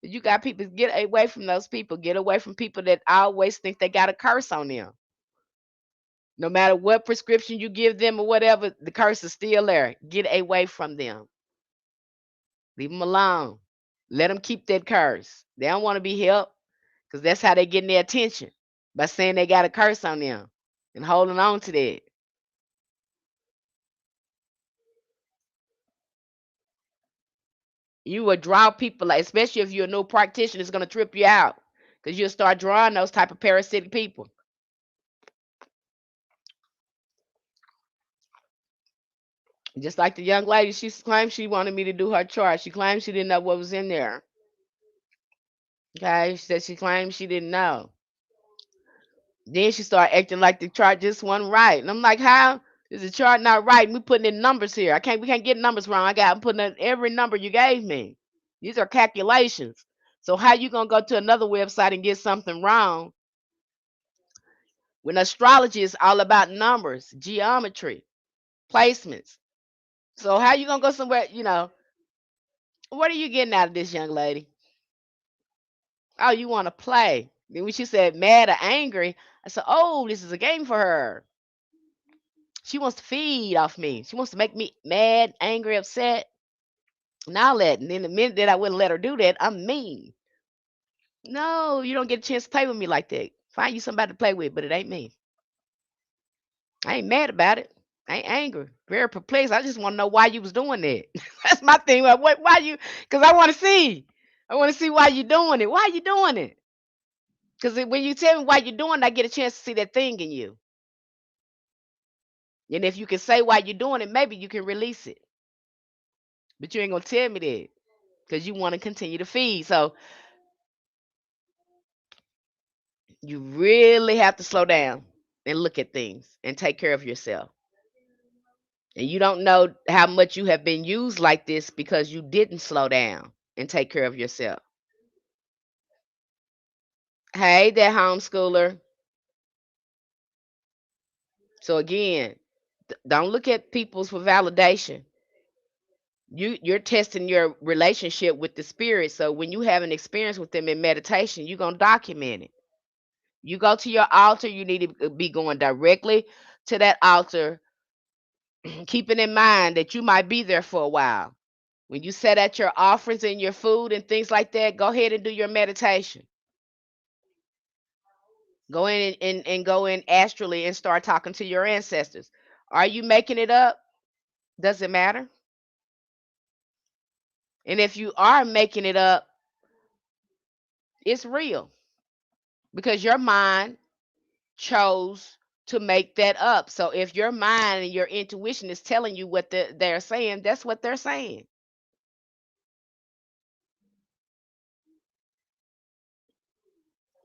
You got people, get away from those people. Get away from people that always think they got a curse on them. No matter what prescription you give them or whatever, the curse is still there. Get away from them. Leave them alone. Let them keep that curse. They don't want to be helped because that's how they getting their attention, by saying they got a curse on them and holding on to that. You will draw people, like, especially if you're a new practitioner, it's going to trip you out because you'll start drawing those type of parasitic people. Just like the young lady, she claimed she wanted me to do her chart. She claimed she didn't know what was in there. Okay, she said she claimed she didn't know. Then she started acting like the chart just wasn't right, and I'm like, how is the chart not right? We putting in numbers here. We can't get numbers wrong. I'm putting in every number you gave me. These are calculations. So how you gonna go to another website and get something wrong when astrology is all about numbers, geometry, placements? So how you gonna go somewhere? What are you getting out of this, young lady? Oh, you want to play? Then when she said mad or angry, I said, oh, this is a game for her. She wants to feed off me. She wants to make me mad, angry, upset. Now let. And then the minute that I wouldn't let her do that, I'm mean. No, you don't get a chance to play with me like that. Find you somebody to play with, but it ain't me. I ain't mad about it. I ain't angry. Very perplexed. I just want to know why you was doing that. That's my thing. Like, why you? Because I want to see. I want to see why you doing it. Why you doing it? Because when you tell me why you're doing it, I get a chance to see that thing in you. And if you can say why you're doing it, maybe you can release it. But you ain't gonna tell me that because you want to continue to feed. So you really have to slow down and look at things and take care of yourself. And you don't know how much you have been used like this because you didn't slow down and take care of yourself. Hey, that homeschooler. So again, don't look at people's for validation. You're testing your relationship with the spirit. So when you have an experience with them in meditation, you're gonna document it. You go to your altar, you need to be going directly to that altar, keeping in mind that you might be there for a while. When you set out your offerings and your food and things like that, go ahead and do your meditation. Go in and go in astrally and start talking to your ancestors. Are you making it up? Does it matter? And if you are making it up, it's real because your mind chose to make that up. So if your mind and your intuition is telling you what they're saying, that's what they're saying.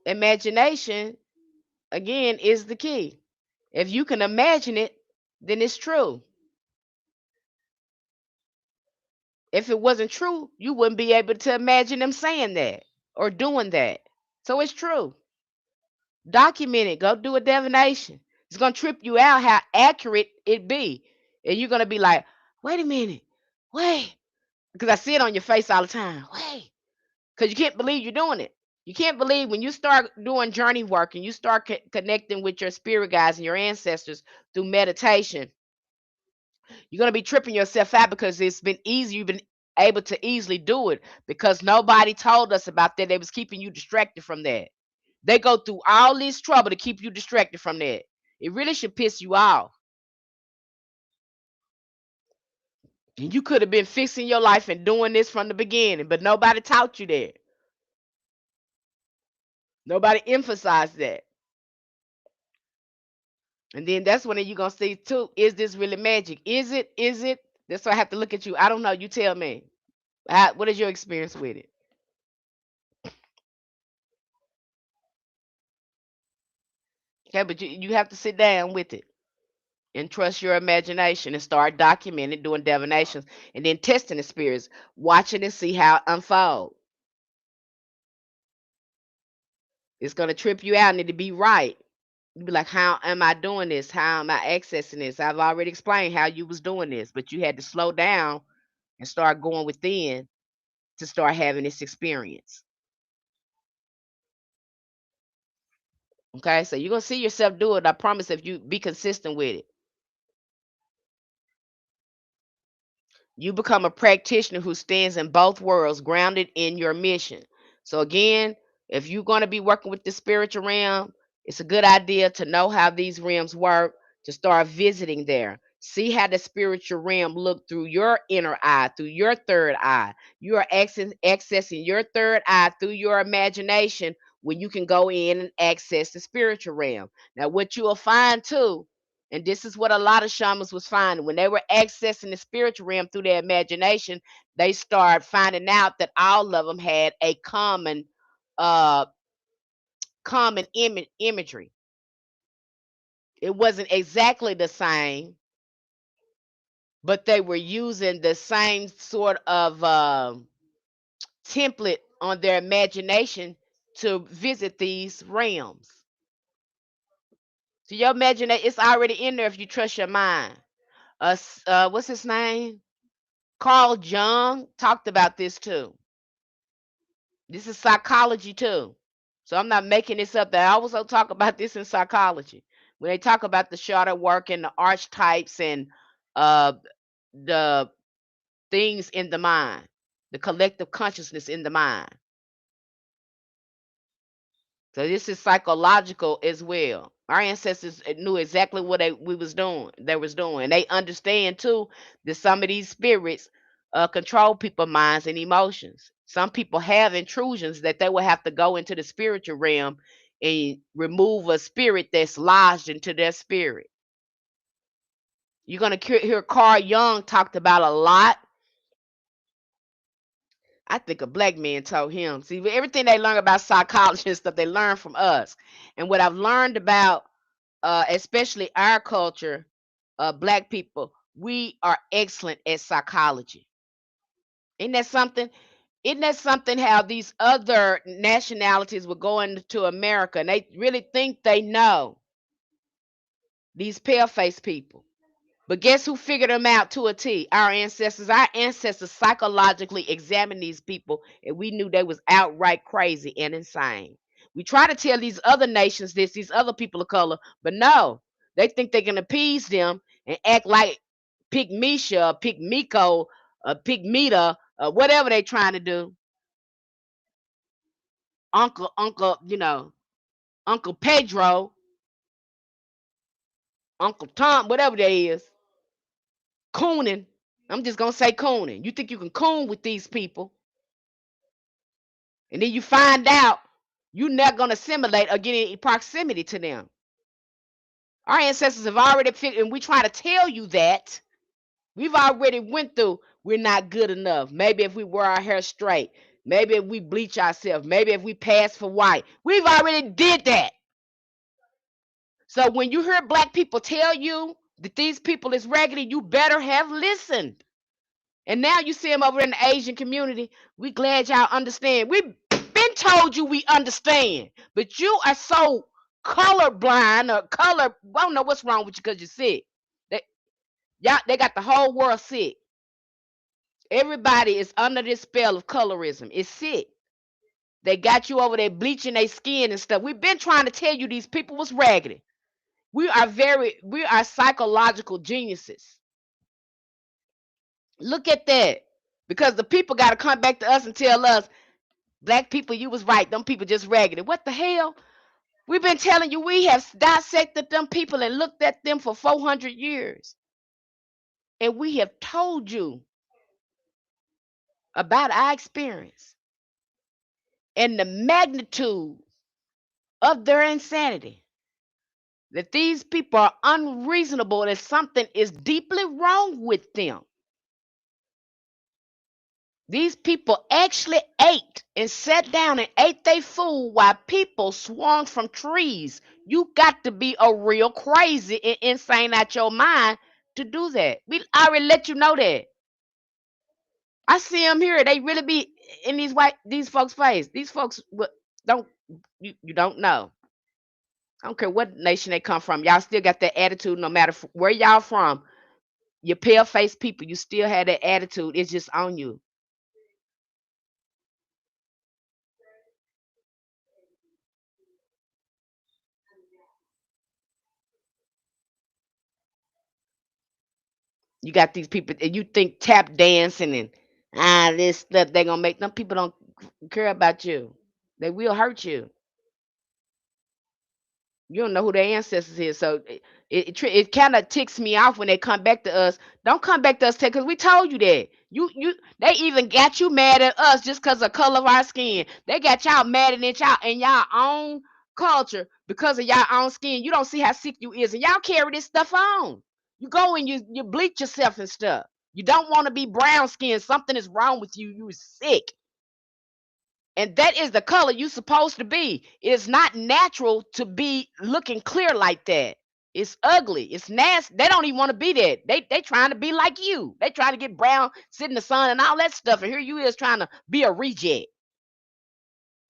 Imagination, again, is the key. If you can imagine it, then it's true. If it wasn't true, you wouldn't be able to imagine them saying that or doing that. So it's true. Document it. Go do a divination. It's gonna trip you out how accurate it be, and you're gonna be like, "Wait a minute, wait," because I see it on your face all the time. Wait, because you can't believe you're doing it. You can't believe when you start doing journey work and you start connecting with your spirit guides and your ancestors through meditation. You're gonna be tripping yourself out because it's been easy. You've been able to easily do it because nobody told us about that. They was keeping you distracted from that. They go through all this trouble to keep you distracted from that. It really should piss you off. And you could have been fixing your life and doing this from the beginning, but nobody taught you that. Nobody emphasized that. And then that's when you're gonna see too, is this really magic? Is it? Is it? That's why I have to look at you. I don't know. You tell me. What is your experience with it? Okay, but you have to sit down with it and trust your imagination and start documenting, doing divinations, and then testing the spirits, watching and see how it unfold. It's gonna trip you out and it'll be right. You be like, how am I doing this? How am I accessing this? I've already explained how you was doing this, but you had to slow down and start going within to start having this experience. Okay, so you're gonna see yourself do it. I promise if you be consistent with it. You become a practitioner who stands in both worlds, grounded in your mission. So again, if you're going to be working with the spiritual realm, it's a good idea to know how these realms work, to start visiting there. See how the spiritual realm look through your inner eye, through your third eye. You are accessing your third eye through your imagination when you can go in and access the spiritual realm. Now, what you will find too, and this is what a lot of shamans was finding when they were accessing the spiritual realm through their imagination. They started finding out that all of them had a uh, common imagery. It wasn't exactly the same, but they were using the same sort of template on their imagination to visit these realms. So your imagination, it's already in there if you trust your mind. What's his name? Carl Jung talked about this too. This is psychology too. So I'm not making this up. They also talk about this in psychology when they talk about the shadow work and the archetypes and uh, the things in the mind, the collective consciousness in the mind. So this is psychological as well. Our ancestors knew exactly what we was doing. They was doing. They understand too that some of these spirits control people's minds and emotions. Some people have intrusions that they will have to go into the spiritual realm and remove a spirit that's lodged into their spirit. You're gonna hear Carl Jung talked about a lot. I think a black man told him. See, everything they learn about psychology and stuff, they learn from us. And what I've learned about especially our culture, black people, we are excellent at psychology. Isn't that something? Isn't that something how these other nationalities will go into America and they really think they know these pale face people? But guess who figured them out to a T? Our ancestors. Our ancestors psychologically examined these people, and we knew they was outright crazy and insane. We try to tell these other nations this, these other people of color, but no, they think they can appease them and act like Pygmisha, Pygmico, Pygmita, whatever they trying to do. Uncle, Uncle Pedro, Uncle Tom, whatever they is, cooning. I'm just gonna say cooning. You think you can coon with these people, and then you find out you're not gonna assimilate or get in proximity to them. Our ancestors have already figured, and we try to tell you that we've already went through. We're not good enough. Maybe if we wear our hair straight, maybe if we bleach ourselves, maybe if we pass for white, we've already did that. So when you hear black people tell you that these people is raggedy, you better have listened. And now you see them over in the Asian community. We glad y'all understand. We've been told you we understand, but you are so colorblind or color. I don't know what's wrong with you because you're sick. They, they got the whole world sick. Everybody is under this spell of colorism. It's sick. They got you over there bleaching their skin and stuff. We've been trying to tell you these people was raggedy. We are psychological geniuses. Look at that. Because the people got to come back to us and tell us, black people, you was right. Them people just raggedy. What the hell? We've been telling you we have dissected them people and looked at them for 400 years. And we have told you about our experience and the magnitude of their insanity. That these people are unreasonable and something is deeply wrong with them. These people actually ate and sat down and ate their food while people swung from trees. You got to be a real crazy and insane out your mind to do that. We already let you know that. I see them here. They really be in these folks' face. These folks don't. You don't know. I don't care what nation they come from. Y'all still got that attitude no matter where y'all from. You pale faced people, you still have that attitude. It's just on you. You got these people and you think tap dancing and this stuff they gonna make them people don't care about you. They will hurt you. You don't know who their ancestors is. So it kind of ticks me off when they come back to us. Don't come back to us because we told you that. They even got you mad at us just because of color of our skin. They got y'all mad at y'all in y'all own culture because of y'all own skin. You don't see how sick you is, and y'all carry this stuff on. You go and you bleach yourself and stuff. You don't want to be brown skinned. Something is wrong with you. You sick. And that is the color you supposed to be. It's not natural to be looking clear like that. It's ugly. It's nasty. They don't even want to be that. They trying to be like you. They trying to get brown, sit in the sun and all that stuff. And here you is trying to be a reject.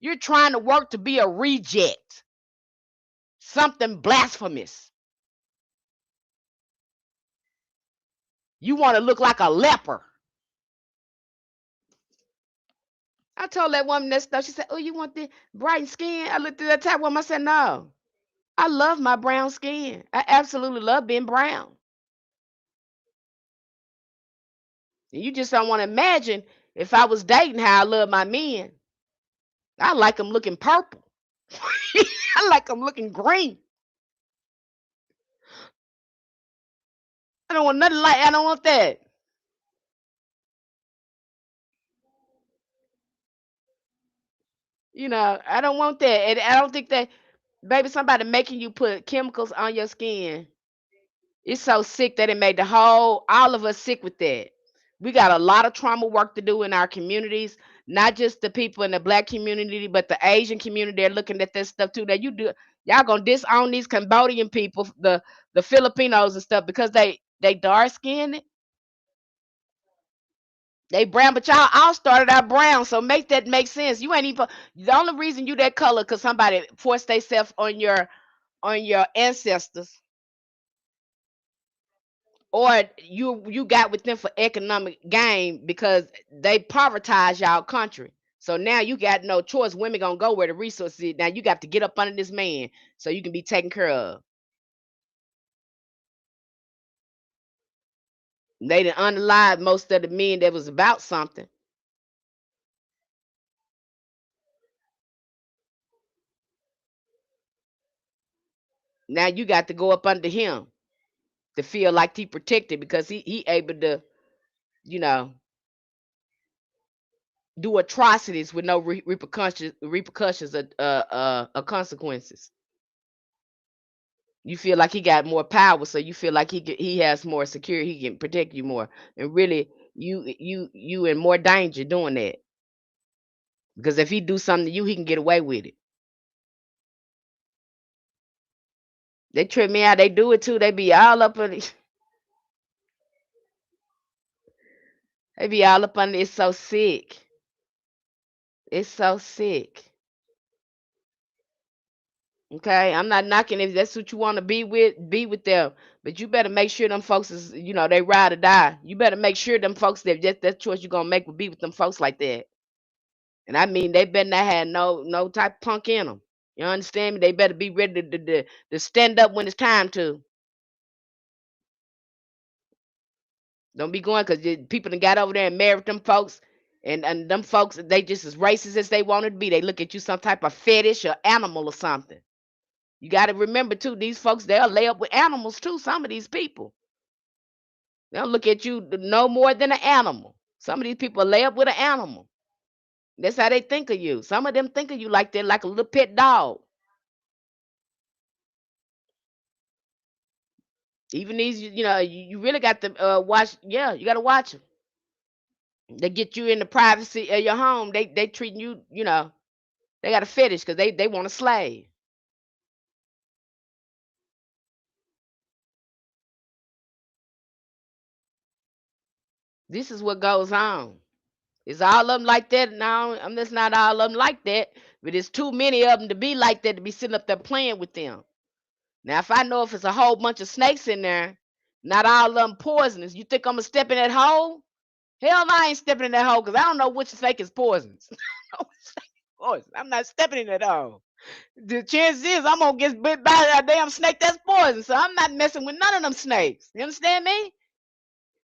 You're trying to work to be a reject. Something blasphemous. You want to look like a leper. I told that woman that stuff. She said, "Oh, you want the bright skin?" I looked at that type woman. I said, "No. I love my brown skin. I absolutely love being brown." And you just don't want to imagine if I was dating how I love my men. I like them looking purple. I like them looking green. I don't want nothing like I don't want that. I don't want that. And I don't think that baby somebody making you put chemicals on your skin. It's so sick that it made all of us sick with that. We got a lot of trauma work to do in our communities, not just the people in the black community, but the Asian community. They're looking at this stuff too. That you do, y'all gonna disown these Cambodian people, the Filipinos and stuff because they dark skinned, they brown, but y'all all started out brown. So make that make sense. You ain't even the only reason you that color because somebody forced themselves on your ancestors or you got with them for economic gain because they privatize y'all country. So now you got no choice. Women gonna go where the resources is. Now you got to get up under this man so you can be taken care of. They done unalive most of the men that was about something. Now you got to go up under him to feel like he protected because he able to, you know, do atrocities with no repercussions or consequences. You feel like he got more power, so you feel like he has more security, he can protect you more. And really, you in more danger doing that because if he do something to you, he can get away with it. They trip me out. They do it too. They be all up on it. They be all up on it. It's so sick. It's so sick. Okay, I'm not knocking if that's what you want to be with them. But you better make sure them folks is, they ride or die. You better make sure them folks that choice you're gonna make will be with them folks like that. And I mean, they better not have no type of punk in them. You understand me? They better be ready to stand up when it's time to. Don't be going because people that got over there and married them folks, and them folks they just as racist as they wanted to be. They look at you some type of fetish or animal or something. You got to remember too, these folks they'll lay up with animals too. Some of these people they'll look at you no more than an animal. Some of these people lay up with an animal. That's how they think of you. Some of them think of you like they're like a little pet dog. Even these, you really got to watch. Yeah, you got to watch them. They get you in the privacy of your home. They treating you. They got a fetish because they want a slave. This is what goes on. Is all of them like that? No, I'm just not all of them like that. But it's too many of them to be like that to be sitting up there playing with them. Now, if I know if it's a whole bunch of snakes in there, not all of them poisonous. You think I'm gonna step in that hole? Hell, no, I ain't stepping in that hole because I don't know which snake is poisonous. Poison. I'm not stepping in that hole. The chance is I'm gonna get bit by a damn snake that's poison. So I'm not messing with none of them snakes. You understand me?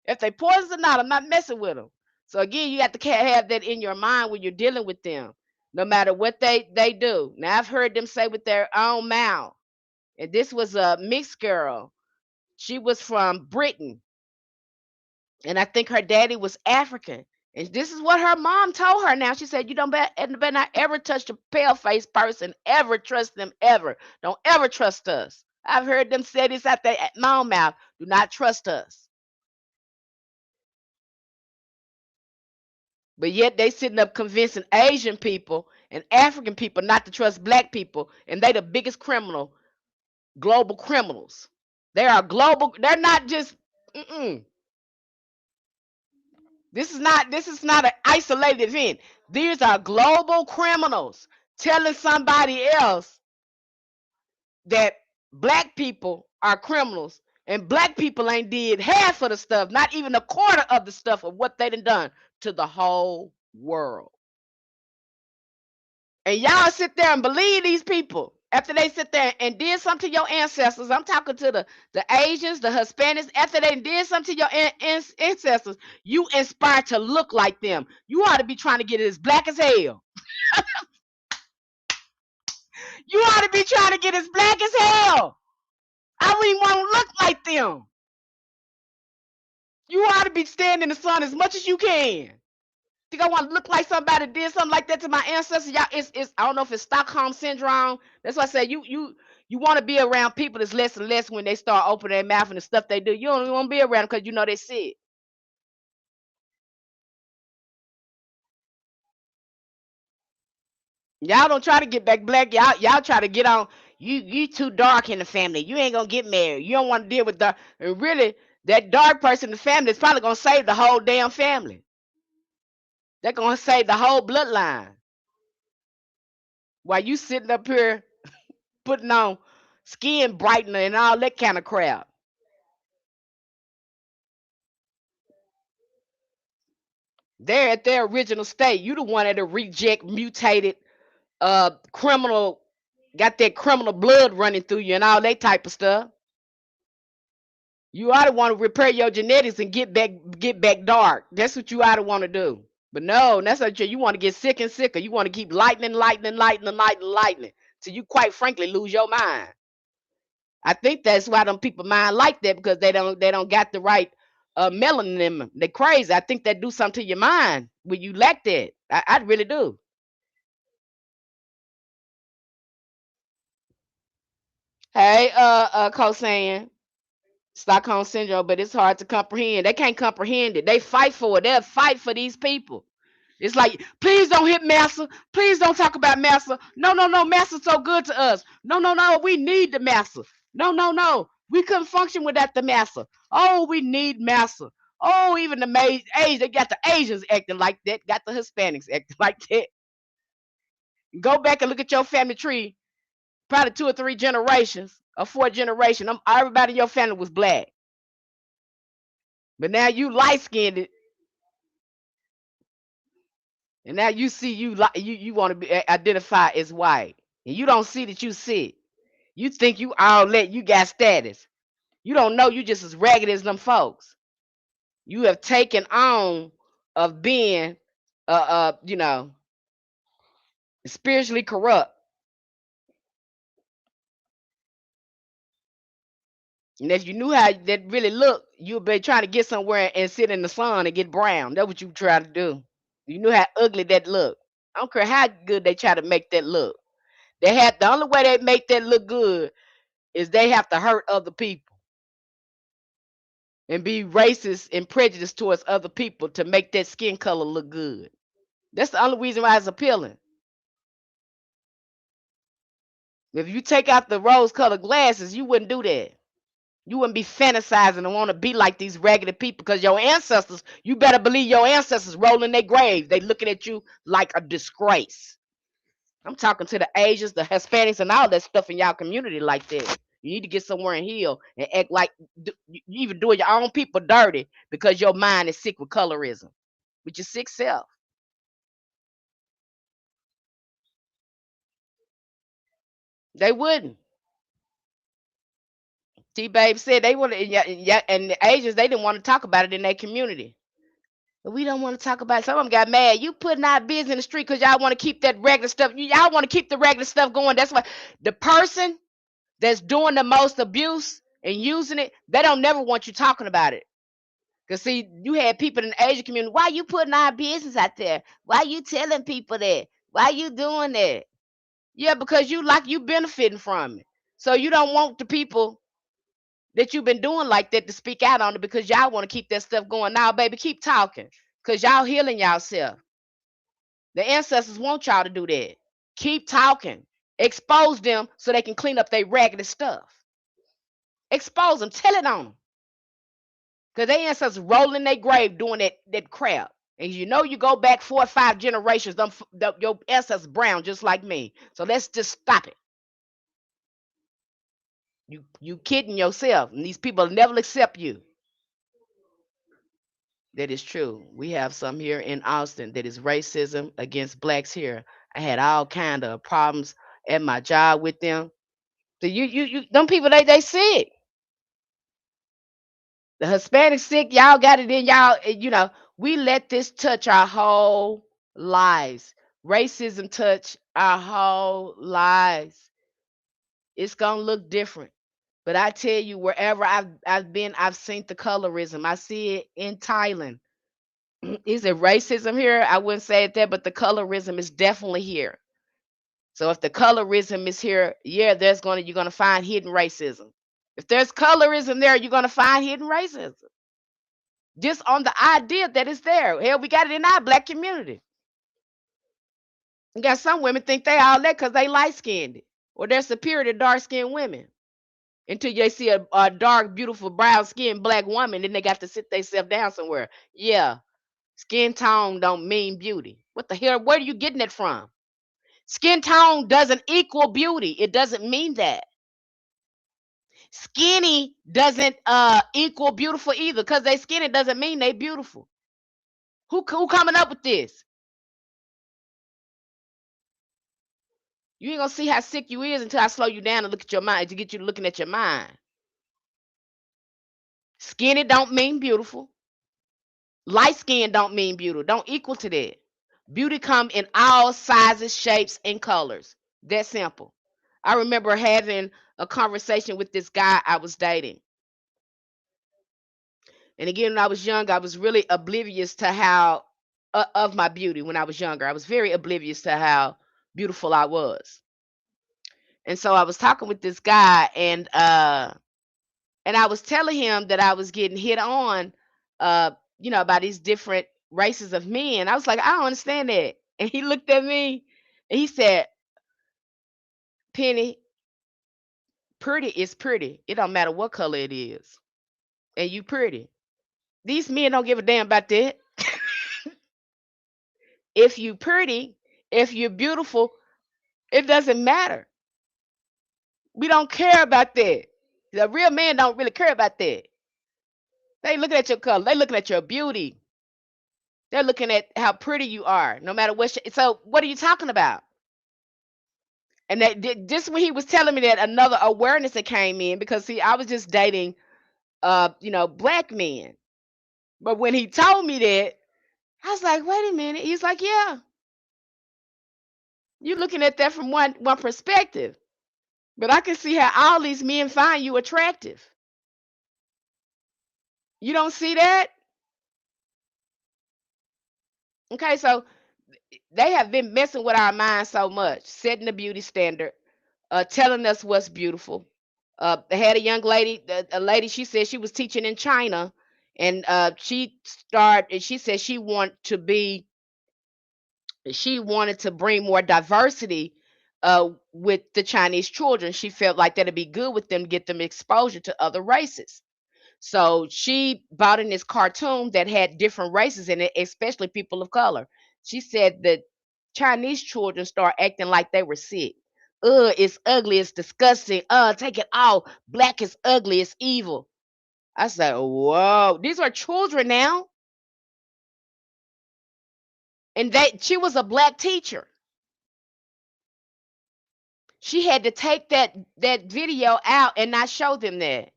If they poison or not, I'm not messing with them. So again, you have to have that in your mind when you're dealing with them, no matter what they do. Now I've heard them say with their own mouth, and this was a mixed girl. She was from Britain, and I think her daddy was African. And this is what her mom told her. Now she said, "You don't better not ever touch a pale face person. Ever trust them. Ever. Don't ever trust us." I've heard them say this out their own mouth. Do not trust us. But yet they sitting up convincing Asian people and African people not to trust black people, and they the biggest global criminals. They are global. They're not just. Mm-mm. This is not an isolated event. These are global criminals telling somebody else that black people are criminals, and black people ain't did half of the stuff, not even a quarter of the stuff of what they done to the whole world. And y'all sit there and believe these people after they sit there and did something to your ancestors. I'm talking to the Asians, the Hispanics. After they did something to your ancestors, you inspired to look like them. You ought to be trying to get as black as hell. You ought to be trying to get as black as hell. I wouldn't want to look like them. You ought to be standing in the sun as much as you can. Think I want to look like somebody did something like that to my ancestors? Y'all, it's I don't know if it's Stockholm syndrome. That's why I say you want to be around people that's less and less when they start opening their mouth and the stuff they do. You don't want to be around them because you know they sick. Y'all don't try to get back black. Y'all try to get on. You too dark in the family. You ain't gonna get married. You don't want to deal with dark. And really, that dark person in the family is probably gonna save the whole damn family. They're gonna save the whole bloodline. While you sitting up here putting on skin brightener and all that kind of crap. They're at their original state. You the one that reject mutated criminal, got that criminal blood running through you and all that type of stuff. You ought to want to repair your genetics and get back dark. That's what you ought to want to do. But no, that's not true. You want to get sick and sicker. You want to keep lightning till you quite frankly lose your mind. I think that's why them people mind like that because they don't got the right melanin in them. They crazy. I think that do something to your mind when you lack that. I really do. Hey, Kosan, Stockholm syndrome, but it's hard to comprehend. They can't comprehend it. They fight for it. They'll fight for these people. It's like, please don't hit Massa. Please don't talk about Massa. No, no, no. Massa's so good to us. No, no, no. We need the Massa. No, no, no. We couldn't function without the Massa. Oh, we need Massa. Oh, even the they got the Asians acting like that. Got the Hispanics acting like that. Go back and look at your family tree. Probably two or three generations, or four generations. Everybody in your family was black, but now you light skinned, and now you see you want to be identified as white, and you don't see that you sick. You think you all that you got status. You don't know you just as ragged as them folks. You have taken on of being you know, spiritually corrupt. And if you knew how that really looked, you'd be trying to get somewhere and sit in the sun and get brown. That's what you try to do. You knew how ugly that looked. I don't care how good they try to make that look. The only way they make that look good is they have to hurt other people and be racist and prejudiced towards other people to make that skin color look good. That's the only reason why it's appealing. If you take out the rose colored glasses, you wouldn't do that. You wouldn't be fantasizing and want to be like these raggedy people because your ancestors, you better believe your ancestors rolling their graves. They looking at you like a disgrace. I'm talking to the Asians, the Hispanics, and all that stuff in y'all community like that. You need to get somewhere and heal and act like you even doing your own people dirty because your mind is sick with colorism, with your sick self. They wouldn't. T Babe said they would, yeah, and the Asians they didn't want to talk about it in their community. But we don't want to talk about it. Some of them got mad. You putting our business in the street because y'all want to keep that regular stuff. Y'all want to keep the regular stuff going. That's why the person that's doing the most abuse and using it, they don't never want you talking about it. Cause see, you had people in the Asian community. Why you putting our business out there? Why you telling people that? Why you doing that? Yeah, because you benefiting from it. So you don't want the people that you've been doing like that to speak out on it because y'all want to keep that stuff going. Now, baby, keep talking. Cause y'all healing yourself. The ancestors want y'all to do that. Keep talking. Expose them so they can clean up their raggedy stuff. Expose them. Tell it on them. Because their ancestors rolling their grave doing that crap. And you know you go back 4 or 5 generations, your ancestors brown just like me. So let's just stop it. You kidding yourself. And these people never accept you. That is true. We have some here in Austin that is racism against blacks here. I had all kind of problems at my job with them. So them people they sick. The Hispanic sick, y'all got it in y'all. We let this touch our whole lives. Racism touch our whole lives. It's gonna look different. But I tell you, wherever I've been, I've seen the colorism. I see it in Thailand. Is it racism here? I wouldn't say it there, but the colorism is definitely here. So if the colorism is here, yeah, you're gonna find hidden racism. If there's colorism there, you're gonna find hidden racism. Just on the idea that it's there. Hell, we got it in our black community. You got some women think they all that because they light skinned or they're superior to dark skinned women. Until they see a dark, beautiful, brown skinned black woman, then they got to sit themselves down somewhere. Yeah, skin tone don't mean beauty. What the hell? Where are you getting it from? Skin tone doesn't equal beauty. It doesn't mean that. Skinny doesn't equal beautiful either. Because they skinny doesn't mean they beautiful. Who coming up with this? You ain't gonna see how sick you is until I slow you down and look at your mind to get you looking at your mind. Skinny don't mean beautiful. Light skin don't mean beautiful. Don't equal to that. Beauty come in all sizes, shapes, and colors. That simple. I remember having a conversation with this guy I was dating. And again, when I was young, I was really oblivious to how of my beauty when I was younger. I was very oblivious to how beautiful I was. And so I was talking with this guy and I was telling him that I was getting hit on, uh, by these different races of men. I was like, I don't understand that. And he looked at me and he said, Penny, pretty is pretty. It don't matter what color it is. And you pretty. These men don't give a damn about that. If you pretty, if you're beautiful, it doesn't matter. We don't care about that. The real men don't really care about that. They looking at your color. They looking at your beauty. They're looking at how pretty you are, no matter what. So, what are you talking about? And just when he was telling me that, another awareness that came in because see, I was just dating, black men. But when he told me that, I was like, wait a minute. He's like, yeah, you're looking at that from one perspective, but I can see how all these men find you attractive. You don't see that? Okay, so they have been messing with our minds so much, setting the beauty standard, telling us what's beautiful. I had a young lady, a lady, she said she was teaching in China, and she said she wanted to bring more diversity with the Chinese children. She felt like that'd be good with them to get them exposure to other races. So she bought in this cartoon that had different races in it, especially people of color. She said that Chinese children start acting like they were sick. It's ugly, it's disgusting. Take it off. Black is ugly, it's evil. I said, whoa, these are children now. And she was a black teacher. She had to take that video out and not show them that.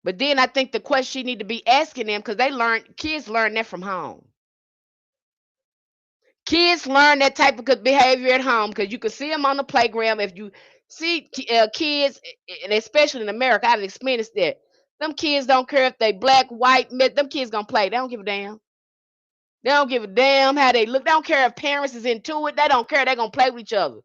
But then I think the question she need to be asking them, because kids learn that from home. Kids learn that type of behavior at home because you can see them on the playground. If you see kids, and especially in America, I've experienced that. Them kids don't care if they black, white, them kids gonna play. They don't give a damn. They don't give a damn how they look. They don't care if parents is into it. They don't care. They're gonna play with each other.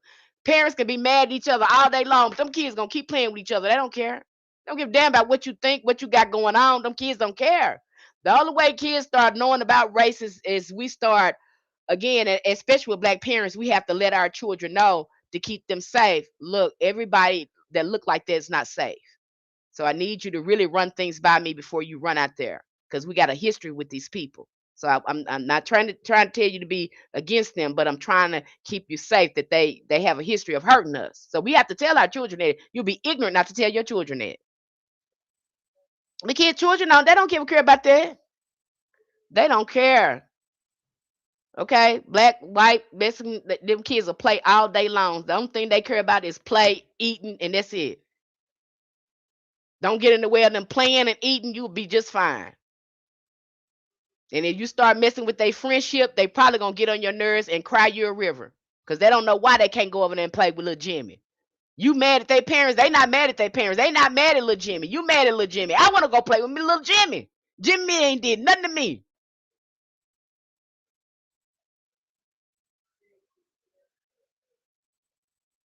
Parents can be mad at each other all day long, but them kids gonna keep playing with each other. They don't care. They don't give a damn about what you think, what you got going on. Them kids don't care. The only way kids start knowing about race is we start again, especially with black parents, we have to let our children know to keep them safe. Look, everybody that look like that is not safe. So I need you to really run things by me before you run out there, because we got a history with these people. So I'm not trying to tell you to be against them, but I'm trying to keep you safe that they have a history of hurting us. So we have to tell our children that. You'll be ignorant not to tell your children that. The kids, children, they don't give a care about that. They don't care. Okay, black, white, basically, them kids will play all day long. The only thing they care about is play, eating, and that's it. Don't get in the way of them playing and eating. You'll be just fine. And if you start messing with their friendship, they probably gonna get on your nerves and cry you a river, because they don't know why they can't go over there and play with little Jimmy. You mad at their parents? They not mad at their parents. They not mad at little Jimmy. You mad at little Jimmy? I want to go play with me little Jimmy. Jimmy ain't did nothing to me.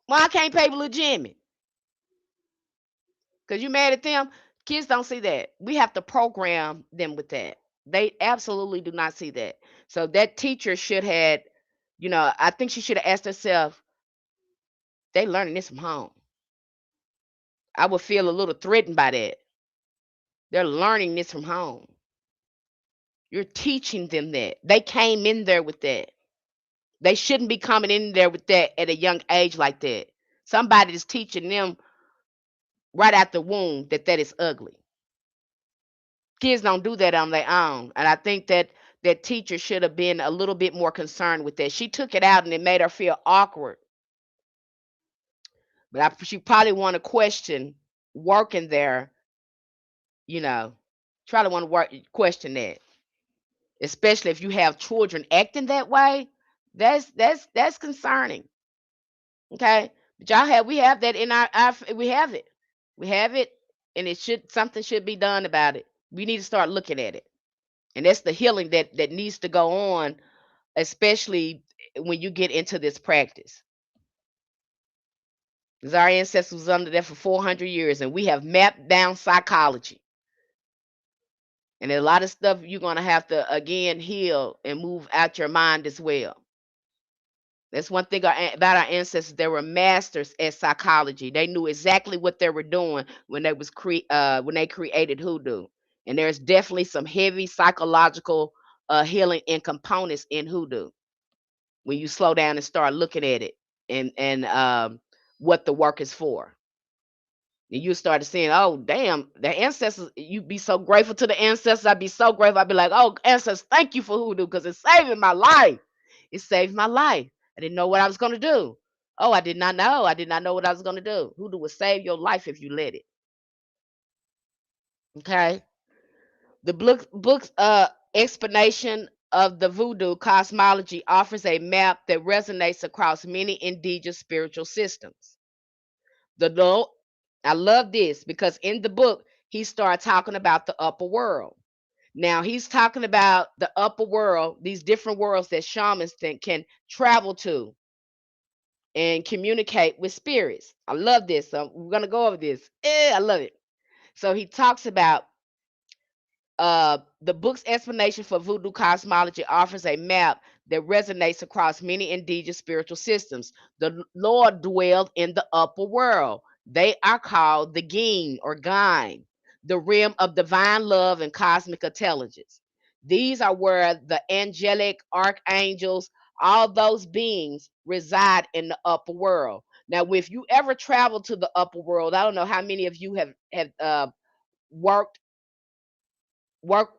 Why I can't play with little Jimmy? Because you mad at them. Kids don't see that. We have to program them with that. They absolutely do not see that. So that teacher should have, I think she should have asked herself, they learning this from home. I would feel a little threatened by that. They're learning this from home. You're teaching them that. They came in there with that. They shouldn't be coming in there with that at a young age like that. Somebody is teaching them right out the womb that is ugly. Kids don't do that on their own. And I think that teacher should have been a little bit more concerned with that. She took it out and it made her feel awkward. But she probably want to question working there, you know, try to want to question that. Especially if you have children acting that way, that's concerning. Okay. But we have that in our we have it. We have it, and something should be done about it. We need to start looking at it. And that's the healing that needs to go on, especially when you get into this practice. Because our ancestors was under there for 400 years, and we have mapped down psychology. And a lot of stuff you're going to have to, again, heal and move out your mind as well. That's one thing about our ancestors. They were masters at psychology. They knew exactly what they were doing when when they created hoodoo. And there's definitely some heavy psychological healing and components in hoodoo when you slow down and start looking at it and what the work is for. And you started saying, "Oh, damn, the ancestors." You'd be so grateful to the ancestors. I'd be so grateful. I'd be like, "Oh, ancestors, thank you for hoodoo because it's saving my life. It saved my life. I didn't know what I was going to do. Oh, I did not know. I did not know what I was going to do. Hoodoo will save your life if you let it." Okay. The book's explanation of the voodoo cosmology offers a map that resonates across many indigenous spiritual systems. The I love this because in the book he started talking about the upper world. Now he's talking about the upper world, these different worlds that shamans can travel to and communicate with spirits. I love this. So we're gonna go over this. I love it. So he talks about the book's explanation for voodoo cosmology offers a map that resonates across many indigenous spiritual systems. The Lord dwelled in the upper world. They are called the Gene or Gine, the realm of divine love and cosmic intelligence. These are where the angelic archangels, all those beings reside in the upper world. Now, if you ever travel to the upper world, I don't know how many of you have worked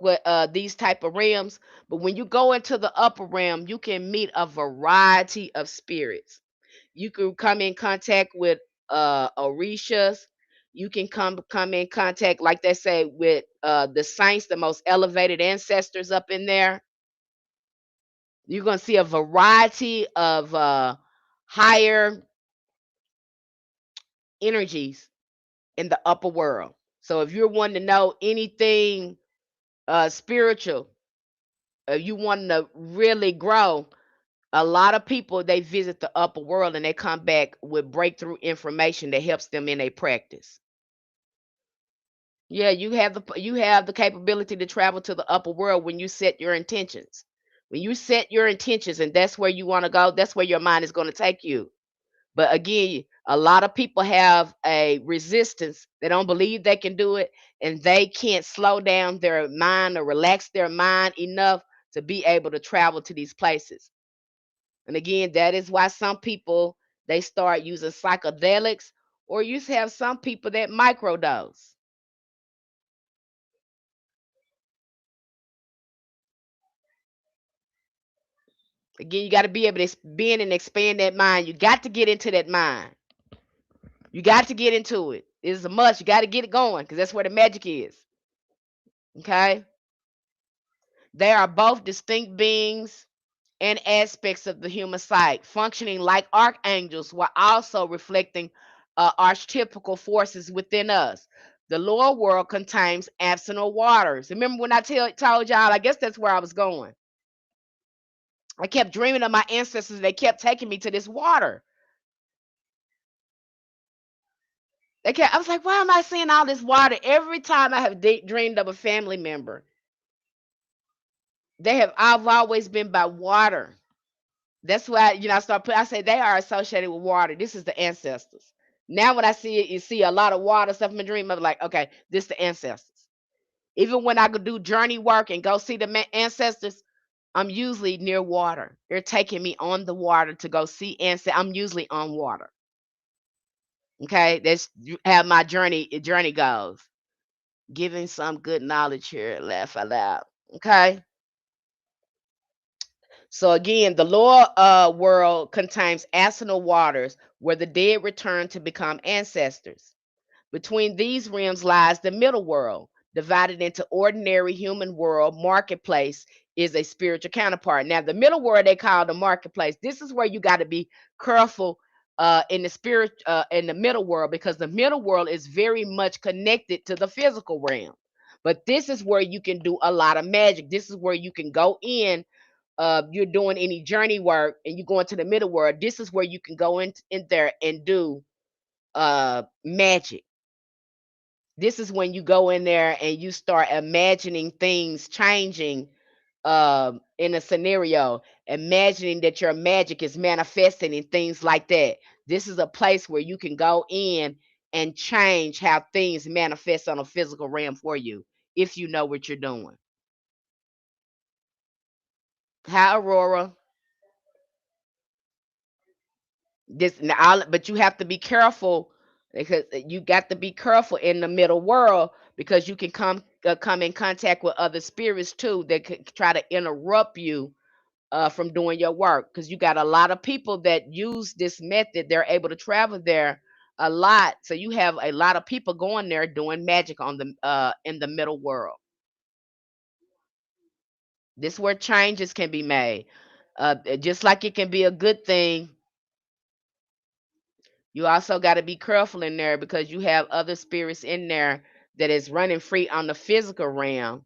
with these type of realms, but when you go into the upper realm, you can meet a variety of spirits. You can come in contact with orishas. You can come in contact, like they say, with the saints, the most elevated ancestors up in there. You're gonna see a variety of higher energies in the upper world. So if you're wanting to know anything spiritual, you want to really grow, a lot of people they visit the upper world and they come back with breakthrough information that helps them in their practice. Yeah, you have the capability to travel to the upper world when you set your intentions. When you set your intentions and that's where you want to go, that's where your mind is going to take you. But again, a lot of people have a resistance. They don't believe they can do it, and they can't slow down their mind or relax their mind enough to be able to travel to these places. And again, that is why some people they start using psychedelics, or you have some people that microdose. Again, you got to be able to bend and expand that mind. You got to get into that mind. You got to get into it. It's a must. You got to get it going because that's where the magic is. Okay. They are both distinct beings and aspects of the human psyche, functioning like archangels while also reflecting archetypical forces within us. The lower world contains abstinent waters. Remember when I told y'all, I guess that's where I was going. I kept dreaming of my ancestors. They kept taking me to this water. I was like, why am I seeing all this water? Every time I have dreamed of a family member, I've always been by water. That's why, I say they are associated with water. This is the ancestors. Now when I see it, you see a lot of water stuff in my dream. I'm like, okay, this the ancestors. Even when I go do journey work and go see the ancestors, I'm usually near water. They're taking me on the water to go see ancestors. I'm usually on water. Okay, that's how my journey goes. Giving some good knowledge here, laugh aloud. Okay. So again, the lower world contains asinal waters where the dead return to become ancestors. Between these realms lies the middle world, divided into ordinary human world. Marketplace is a spiritual counterpart. Now, the middle world they call the marketplace. This is where you got to be careful in the in the middle world, because the middle world is very much connected to the physical realm. But this is where you can do a lot of magic. This is where you can go in. You're doing any journey work and you go into the middle world. This is where you can go in there and do magic. This is when you go in there and you start imagining things changing in a scenario, imagining that your magic is manifesting and things like that. This is a place where you can go in and change how things manifest on a physical realm for you if you know what you're doing. Hi, Aurora. But you have to be careful, because you got to be careful in the middle world, because you can come in contact with other spirits too that could try to interrupt you from doing your work, because you got a lot of people that use this method. They're able to travel there a lot, so you have a lot of people going there doing magic on the in the middle world. This is where changes can be made, just like it can be a good thing. You also got to be careful in there, because you have other spirits in there that is running free on the physical realm,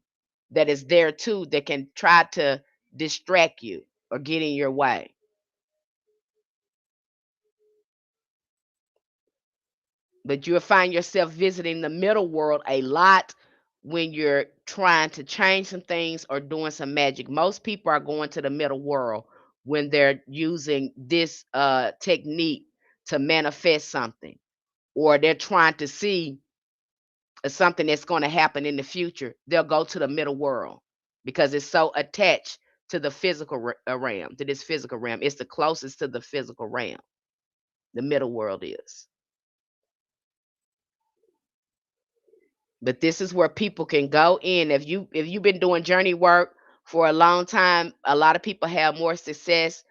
that is there too, that can try to distract you or get in your way. But you'll find yourself visiting the middle world a lot when you're trying to change some things or doing some magic. Most people are going to the middle world when they're using this technique to manifest something, or they're trying to see something that's going to happen in the future. They'll go to the middle world because it's so attached to the physical realm, to this physical realm. It's the closest to the physical realm. The middle world is. But this is where people can go in. If you've been doing journey work for a long time, a lot of people have more success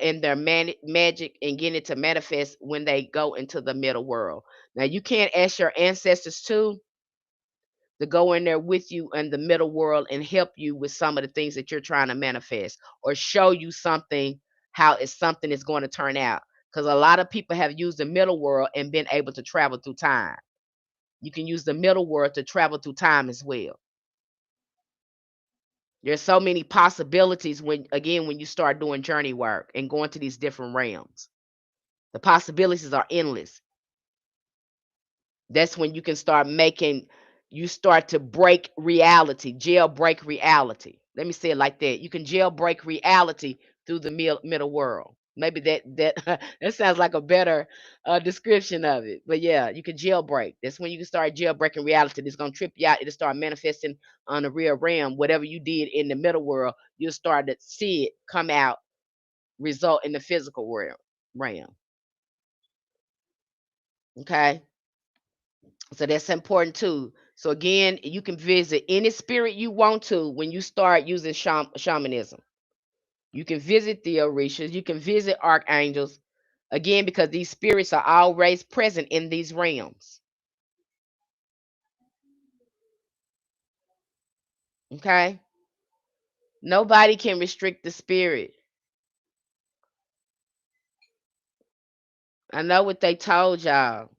in their magic and getting it to manifest when they go into the middle world. Now you can't ask your ancestors to go in there with you in the middle world and help you with some of the things that you're trying to manifest, or show you something, how it's something is going to turn out. Because a lot of people have used the middle world and been able to travel through time. You can use the middle world to travel through time as well. There's so many possibilities when you start doing journey work and going to these different realms. The possibilities are endless. That's when you start to break reality, jailbreak reality. Let me say it like that. You can jailbreak reality through the middle world. Maybe that that sounds like a better description of it. But yeah, you can jailbreak. That's when you can start jailbreaking reality. It's gonna trip you out. It'll start manifesting on the real realm. Whatever you did in the middle world, you'll start to see it come out, result in the physical world realm. Okay. So that's important too. So again, you can visit any spirit you want to when you start using shamanism. You can visit the orishas, you can visit archangels, again because these spirits are always present in these realms. Okay, nobody can restrict the spirit. I know what they told y'all,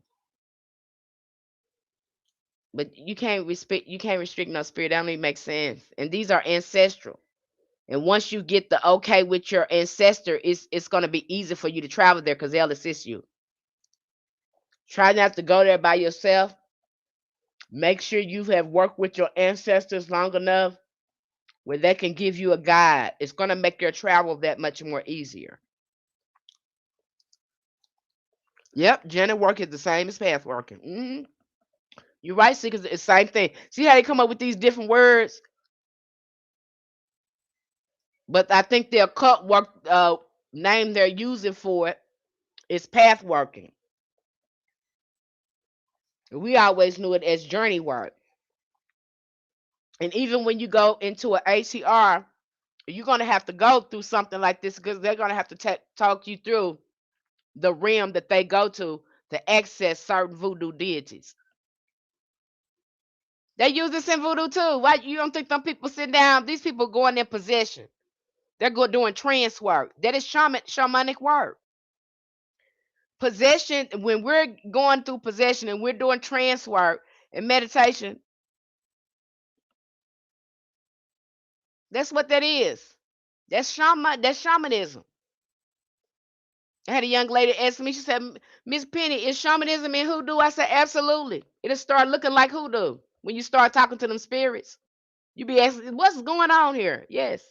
but you can't restrict no spirit. That don't even make sense. And these are ancestral. And once you get the okay with your ancestor, it's gonna be easy for you to travel there because they'll assist you. Try not to go there by yourself. Make sure you have worked with your ancestors long enough where they can give you a guide. It's going to make your travel that much more easier. Yep, journey work is the same as path working. You're right, see, because it's the same thing. See how they come up with these different words? But I think the occult work name they're using for it is path working. We always knew it as journey work. And even when you go into an ACR, you're going to have to go through something like this because they're going to have to talk you through the realm that they go to access certain voodoo deities. They use this in voodoo too. Why you don't think some people sit down? These people going in possession. They're going doing trance work. That is shamanic work. Possession, when we're going through possession and we're doing trance work and meditation, that's what that is. That's shamanism. I had a young lady ask me, she said, Miss Penny, is shamanism in hoodoo? I said, absolutely. It'll start looking like hoodoo when you start talking to them spirits. You be asking, what's going on here? Yes.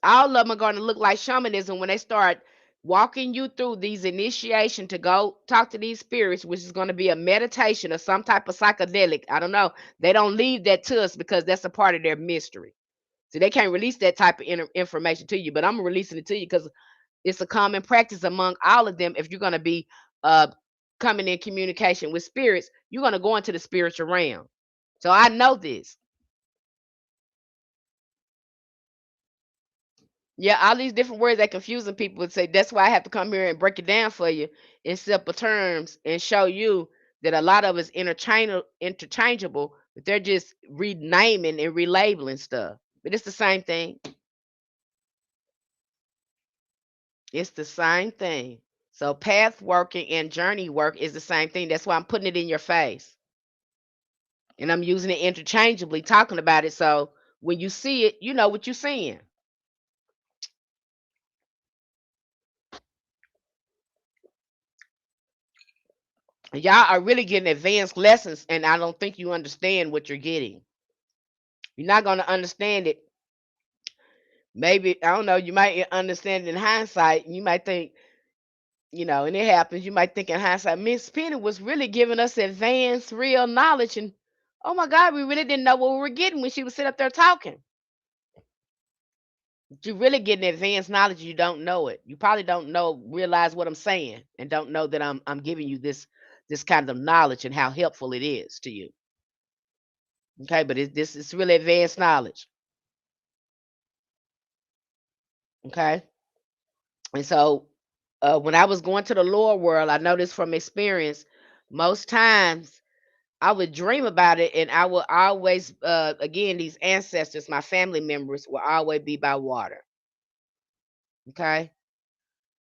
All of them are going to look like shamanism when they start walking you through these initiation to go talk to these spirits, which is going to be a meditation or some type of psychedelic. I don't know. They don't leave that to us because that's a part of their mystery. So they can't release that type of information to you, but I'm releasing it to you because it's a common practice among all of them. If you're going to be uh, coming in communication with spirits, you're going to go into the spiritual realm. So I know this. Yeah, all these different words that confusing people would say. That's why I have to come here and break it down for you in simple terms and show you that a lot of it's interchangeable, but they're just renaming and relabeling stuff. But it's the same thing. It's the same thing. So path working and journey work is the same thing. That's why I'm putting it in your face. And I'm using it interchangeably, talking about it. So when you see it, you know what you're seeing. Y'all are really getting advanced lessons, and I don't think you understand what you're getting. You're not going to understand it Maybe I don't know. You might understand in hindsight. You might think, and it happens. You might think in hindsight, Miss Penny was really giving us advanced, real knowledge, and oh my God, we really didn't know what we were getting when she was sitting up there talking. You really getting advanced knowledge, you don't know it. You probably don't realize what I'm saying, and don't know that I'm giving you this kind of knowledge and how helpful it is to you. Okay, but this is really advanced knowledge. Okay, and so when I was going to the lower world, I noticed from experience, most times I would dream about it, and I would always, again, these ancestors, my family members, will always be by water. Okay.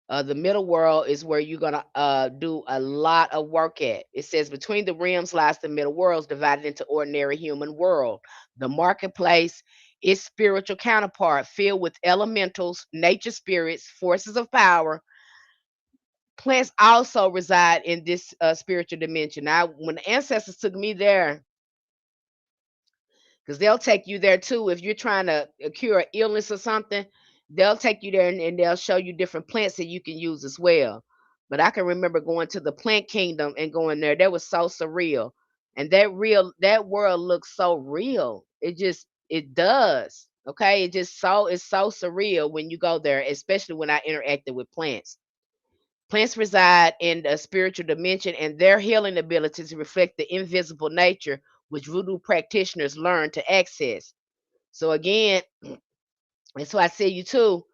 The middle world is where you're gonna do a lot of work at. It says between the realms lies the middle worlds, divided into ordinary human world. The marketplace is spiritual counterpart, filled with elementals, nature spirits, forces of power. Plants also reside in this spiritual dimension. Now, when the ancestors took me there, because they'll take you there too. If you're trying to cure an illness or something, they'll take you there, and they'll show you different plants that you can use as well. But I can remember going to the plant kingdom and going there. That was so surreal. And that world looks so real. It does. Okay. It's so surreal when you go there, especially when I interacted with plants. Plants reside in the spiritual dimension, and their healing abilities reflect the invisible nature which voodoo practitioners learn to access. So again, that's why I say you too.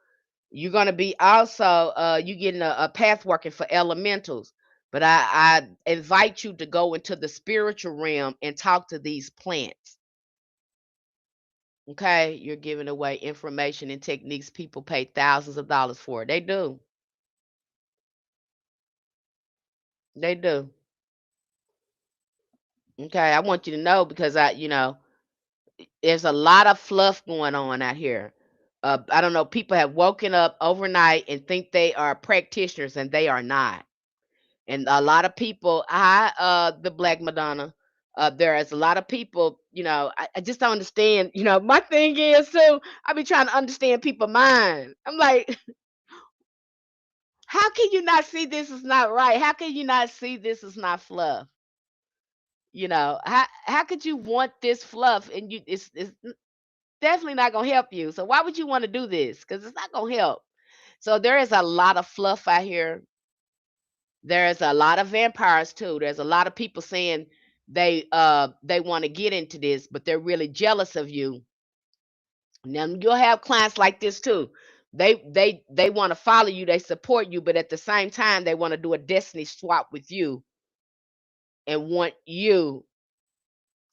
You're gonna be also you getting a path working for elementals. But I invite you to go into the spiritual realm and talk to these plants. Okay, you're giving away information and techniques people pay thousands of dollars for. They do. They do. Okay, I want you to know because there's a lot of fluff going on out here. I don't know. People have woken up overnight and think they are practitioners, and they are not. And a lot of people, the Black Madonna. There is a lot of people. I just don't understand. My thing is too. I be trying to understand people's mind. I'm like, how can you not see this is not right? How can you not see this is not fluff? How could you want this fluff and it's definitely not gonna help you. So why would you want to do this? Because it's not gonna help. So there is a lot of fluff out here. There's a lot of vampires too. There's a lot of people saying they want to get into this, but they're really jealous of you. Now you'll have clients like this too. They want to follow you, they support you, but at the same time they want to do a destiny swap with you and want you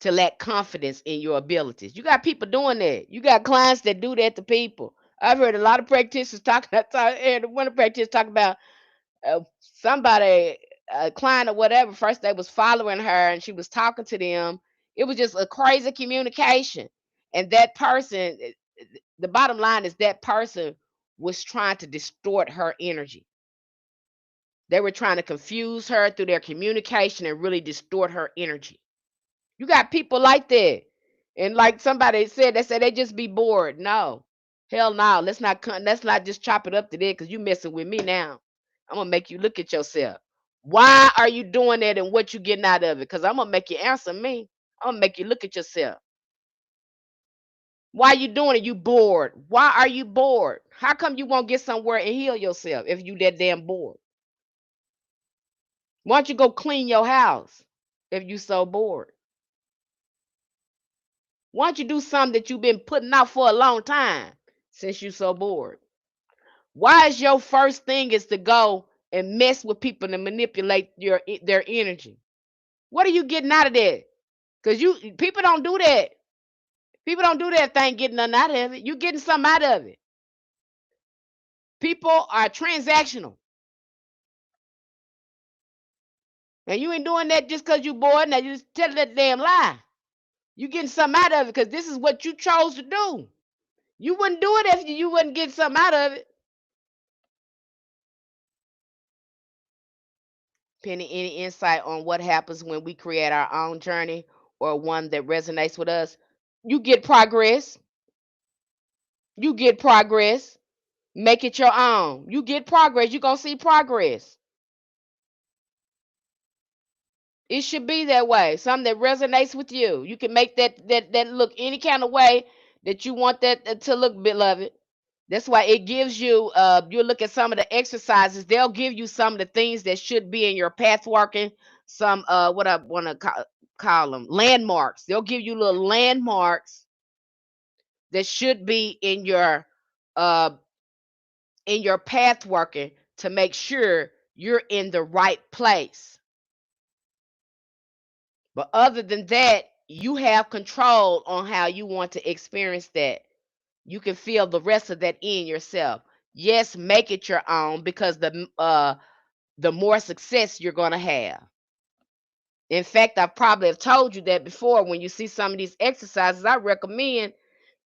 to lack confidence in your abilities. You got people doing that. You got clients that do that to people. I've heard a lot of practitioners talking. And one of the practitioners talk about somebody, a client or whatever. First, they was following her, and she was talking to them. It was just a crazy communication. And that person, the bottom line is that person was trying to distort her energy. They were trying to confuse her through their communication and really distort her energy. You got people like that. And like somebody said, they said they just be bored. No. Hell no. Let's not just chop it up to that because you messing with me now. I'm gonna make you look at yourself. Why are you doing that and what you getting out of it? Because I'm gonna make you answer me. I'm gonna make you look at yourself. Why you doing it? You bored. Why are you bored? How come you won't get somewhere and heal yourself if you that damn bored? Why don't you go clean your house if you so bored? Why don't you do something that you've been putting off for a long time since you so bored? Why is your first thing is to go and mess with people and manipulate their energy? What are you getting out of that? Because people don't do that. People don't do that thing getting nothing out of it. You getting something out of it. People are transactional. And you ain't doing that just because you bored. Now you just tell that damn lie. You getting something out of it because this is what you chose to do. You wouldn't do it if you wouldn't get something out of it. Penny, any insight on what happens when we create our own journey or one that resonates with us? You get progress. You get progress. Make it your own. You get progress. You're going to see progress. It should be that way. Something that resonates with you. You can make that look any kind of way that you want that to look, beloved. That's why it gives you you look at some of the exercises, they'll give you some of the things that should be in your path working, some what I want to call them landmarks. They'll give you little landmarks that should be uh in your path working to make sure you're in the right place. But other than that, you have control on how you want to experience that. You can feel the rest of that in yourself. Yes, make it your own because the more success you're going to have. In fact, I probably have told you that before. When you see some of these exercises, I recommend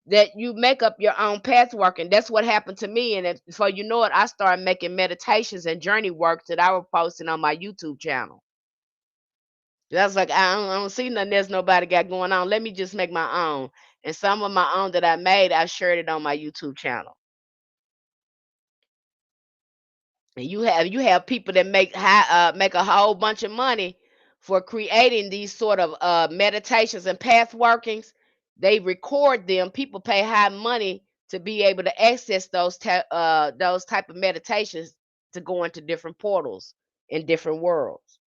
that you make up your own path work. And that's what happened to me. And before you know it, I started making meditations and journey works that I was posting on my YouTube channel. I was like, I don't see nothing else nobody got going on. Let me just make my own. And some of my own that I made, I shared it on my YouTube channel. And you have people that make a whole bunch of money for creating these sort of meditations and path workings. They record them. People pay high money to be able to access those type of meditations to go into different portals in different worlds.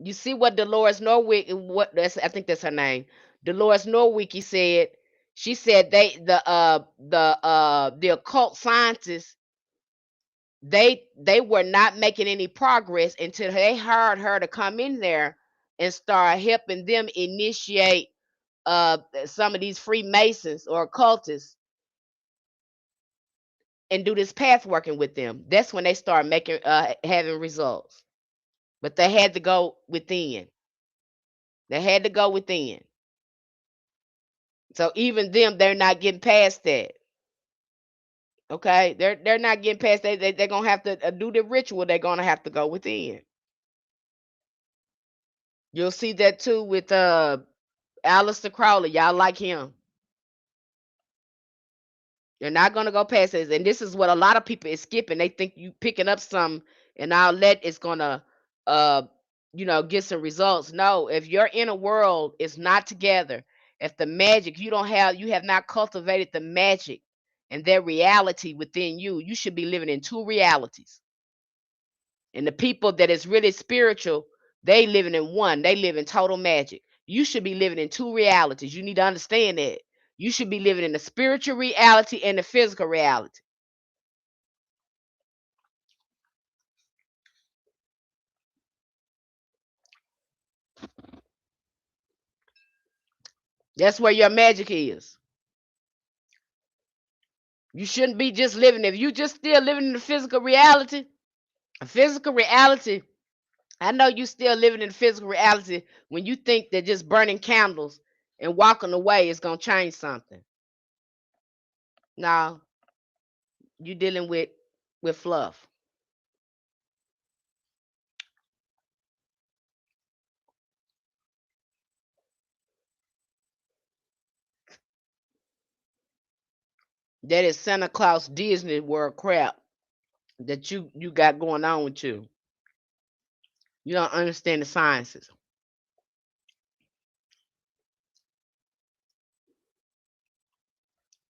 You see what Dolores Norwick, what that's I think that's her name. Dolores Norwicki said. She said the occult scientists, they were not making any progress until they hired her to come in there and start helping them initiate some of these Freemasons or occultists and do this path working with them. That's when they start making having results. But they had to go within. They had to go within. So even them, they're not getting past that. Okay, they're not getting past that. They're gonna have to do the ritual. They're gonna have to go within. You'll see that too with Aleister Crowley. Y'all like him. You're not gonna go past this. And this is what a lot of people is skipping. They think you picking up some and all that is gonna uh get some results. No, if your inner world is not together, if the magic you have not cultivated the magic and their reality within you, you should be living in two realities. And the people that is really spiritual, they living in one. They live in total magic. You should be living in two realities. You need to understand that. You should be living in the spiritual reality and the physical reality. That's where your magic is. You shouldn't be just living. If you just still living in the physical reality, I know you still living in the physical reality when you think that just burning candles and walking away is gonna change something. No, you dealing with fluff. That is Santa Claus Disney World crap that you got going on with you. You don't understand the sciences.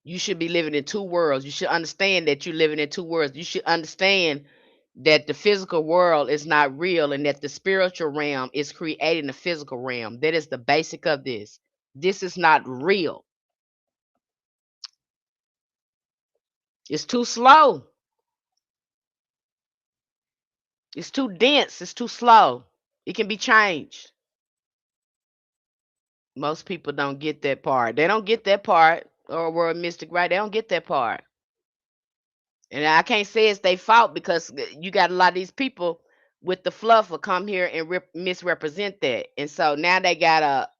You should be living in two worlds. You should understand that you're living in two worlds. You should understand that the physical world is not real and that the spiritual realm is creating the physical realm. That is the basic of this. This is not real. It's too slow. It's too dense. It's too slow. It can be changed. Most people don't get that part. They don't get that part. Or word mystic, right? They don't get that part. And I can't say it's their fault because you got a lot of these people with the fluff will come here and misrepresent that. And so now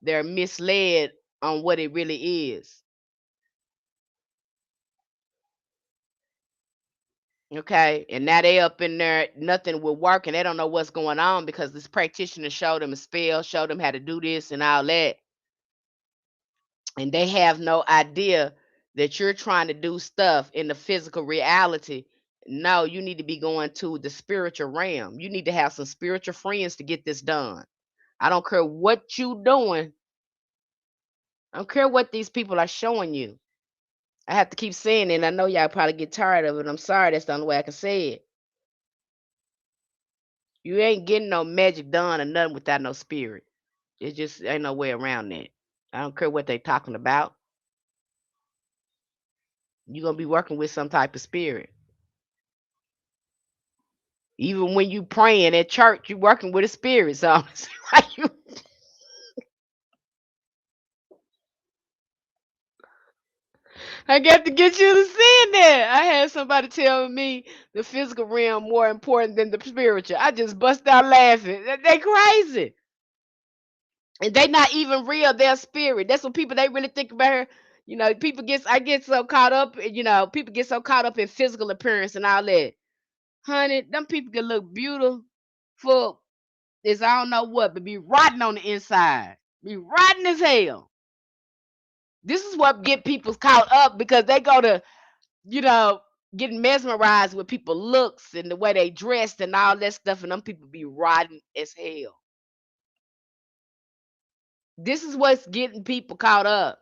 they're misled on what it really is. Okay. And now they up in there, nothing will work and they don't know what's going on because this practitioner showed them a spell, showed them how to do this and all that. and they have no idea that you're trying to do stuff in the physical reality. No, you need to be going to the spiritual realm. You need to have some spiritual friends to get this done. I don't care what you doing. I don't care what these people are showing you. I have to keep saying it. And I know y'all probably get tired of it. I'm sorry. That's the only way I can say it. You ain't getting no magic done or nothing without no spirit. It just ain't no way around that. I don't care what they talking about. You're gonna be working with some type of spirit. Even when you praying at church, you working with a spirit. So I got to get you to see that. I had somebody tell me the physical realm more important than the spiritual. I just bust out laughing. They crazy. And they not even real, they're spirit. That's what people they really think about her. People get I get so caught up, people get so caught up in physical appearance and all that. Honey, them people can look beautiful as I don't know what, but be rotten on the inside. Be rotten as hell. This is what get people caught up because they go to, you know, getting mesmerized with people looks and the way they dressed and all that stuff, and them people be rotten as hell. This is what's getting people caught up.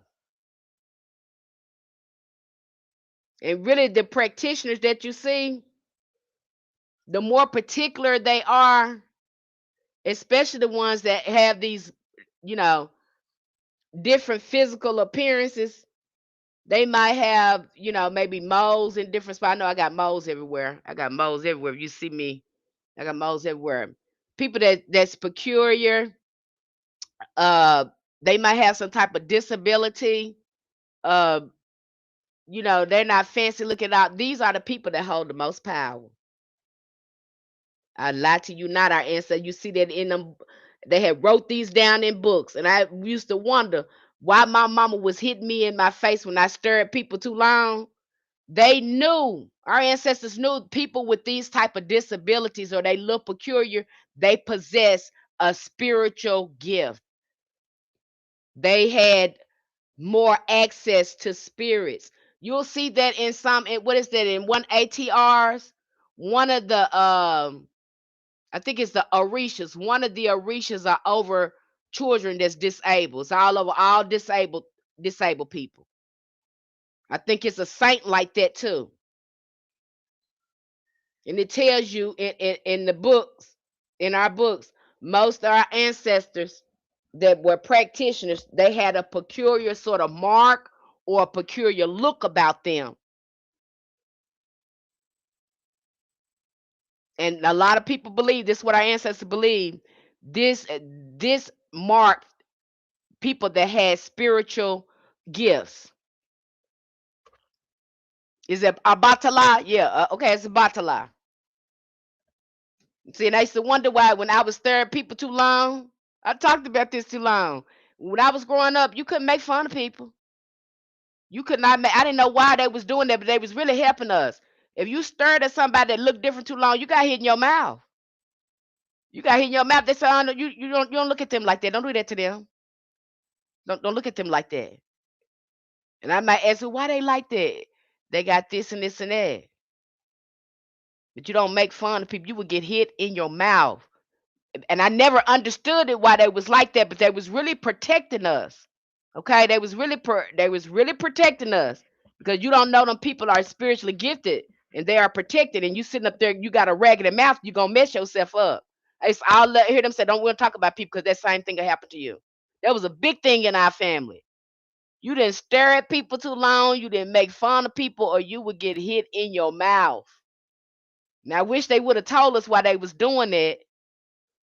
And really the practitioners that you see, the more particular they are, especially the ones that have these, you know, different physical appearances. They might have, maybe moles in different spots. I know I got moles everywhere. I got moles everywhere. You see me, I got moles everywhere. People that's peculiar, uh, they might have some type of disability. Uh, they're not fancy looking out. These are the people that hold the most power. I lie to you not, our ancestors. You see that in them. They had wrote these down in books, and I used to wonder why my mama was hitting me in my face when I stirred people too long. They knew, our ancestors knew people with these type of disabilities or they look peculiar, they possess a spiritual gift. They had more access to spirits. You'll see that in what is that in one ATRs? One of the I think it's the Orishas. One of the Orishas are over children that's disabled. It's all over all disabled people. I think it's a saint like that too. And it tells you in the books, in our books, most of our ancestors that were practitioners, they had a peculiar sort of mark or a peculiar look about them. And a lot of people believe this is what our ancestors believe. This marked people that had spiritual gifts. Is it Abatala? Yeah, okay, it's Abatala. See, and I used to wonder why when I was staring at people too long. I talked about this too long. When I was growing up, you couldn't make fun of people. You could not make. I didn't know why they was doing that, but they was really helping us. If you stared at somebody that looked different too long, you got hit in your mouth. You got hit in your mouth. They say, "Oh, no, you don't look at them like that. Don't do that to them. Don't look at them like that." And I might ask, "Well, why they like that? They got this and this and that." But you don't make fun of people. You would get hit in your mouth. And I never understood it why they was like that, but they was really protecting us. Okay, they was really protecting us because you don't know them people are spiritually gifted and they are protected, and you sitting up there, you got a raggedy mouth, you gonna mess yourself up. I'll hear them say, "Don't want to talk about people because that same thing will happen to you." That was a big thing in our family. You didn't stare at people too long, you didn't make fun of people, or you would get hit in your mouth. Now I wish they would have told us why they was doing that.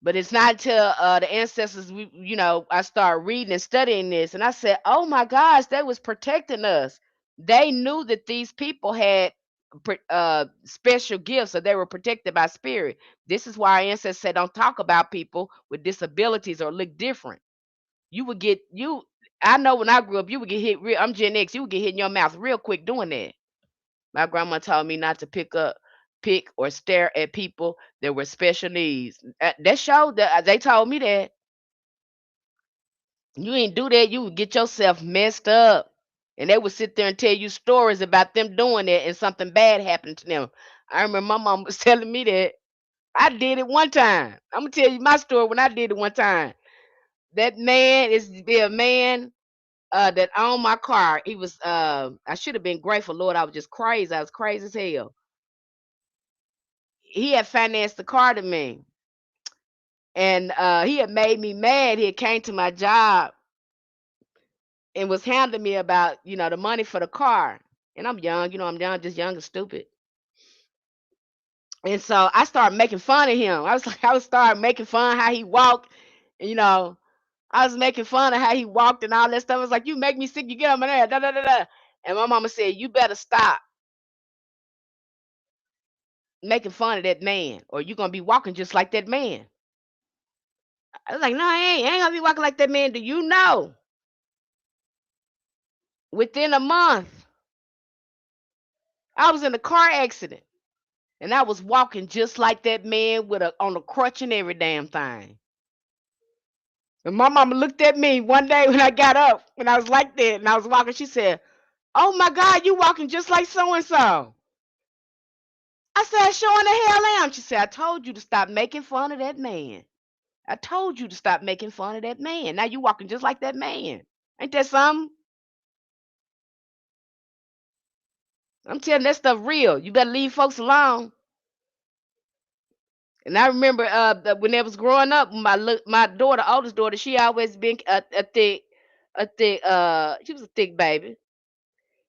But it's not till the ancestors, I started reading and studying this, and I said, "Oh my gosh, they was protecting us." They knew that these people had special gifts, so they were protected by spirit. This is why our ancestors said, "Don't talk about people with disabilities or look different." You would get you. I know when I grew up, you would get hit. I'm Gen X. You would get hit in your mouth real quick doing that. My grandma told me not to pick or stare at people that were special needs. That showed that they told me that. You ain't do that, you would get yourself messed up. And they would sit there and tell you stories about them doing that and something bad happened to them. I remember my mom was telling me that. I did it one time. I'm gonna tell you my story when I did it one time. That man is be a man that owned my car. He was I should have been grateful, Lord. I was just crazy. I was crazy as hell. He had financed the car to me. And he had made me mad. He had came to my job and was hounding me about, the money for the car. And I'm young, I'm young, just young and stupid. And so I started making fun of him. I was like, I was started making fun how he walked. And, I was making fun of how he walked and all that stuff. I was like, you make me sick, you get on my nerves, da da da da. And my mama said, you better stop making fun of that man, or you're gonna be walking just like that man. I was like, no, I ain't gonna be walking like that man. Do you know? Within a month, I was in a car accident. And I was walking just like that man with a on a crutch and every damn thing. And my mama looked at me one day when I got up, when I was like that, and I was walking. She said, "Oh my God, you walking just like so and so." I said, "Showing the hell am." She said, "I told you to stop making fun of that man. I told you to stop making fun of that man. Now you walking just like that man. Ain't that something?" I'm telling that stuff real. You better leave folks alone. And I remember when I was growing up, my daughter, oldest daughter, she always been she was a thick baby,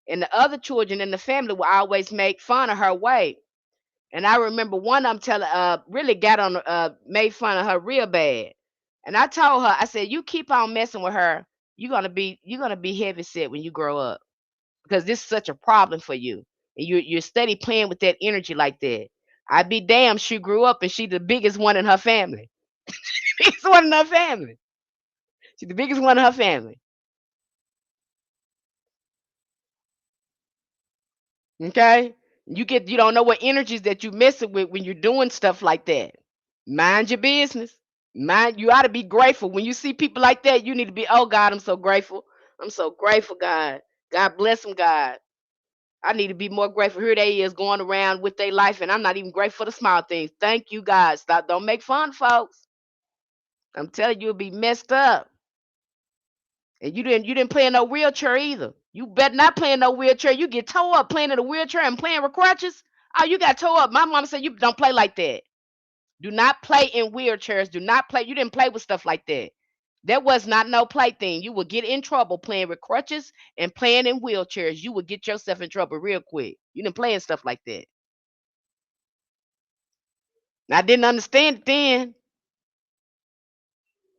and the other children in the family would always make fun of her weight. And I remember one of them really got on made fun of her real bad. And I told her, I said, you keep on messing with her, you're gonna be heavy set when you grow up because this is such a problem for you, and you're steady playing with that energy like that. I'd be damned she grew up and she the biggest one in her family. Biggest one in her family. She's the biggest one in her family. Okay? You don't know what energies that you messing with when you're doing stuff like that. Mind your business. Mind you ought to be grateful. When you see people like that, you need to be, oh God, I'm so grateful. I'm so grateful, God. God bless them, God. I need to be more grateful. Here they is going around with their life, and I'm not even grateful for the small things. Thank you, God. Stop. Don't make fun, folks. I'm telling you, you'll be messed up. And you didn't play in no wheelchair either. You better not play in no wheelchair. You get tore up playing in a wheelchair and playing with crutches. Oh, you got tore up. My mom said you don't play like that. Do not play in wheelchairs. Do not play. You didn't play with stuff like that. That was not no plaything. You would get in trouble playing with crutches and playing in wheelchairs. You would get yourself in trouble real quick. You didn't play in stuff like that. I didn't understand it then.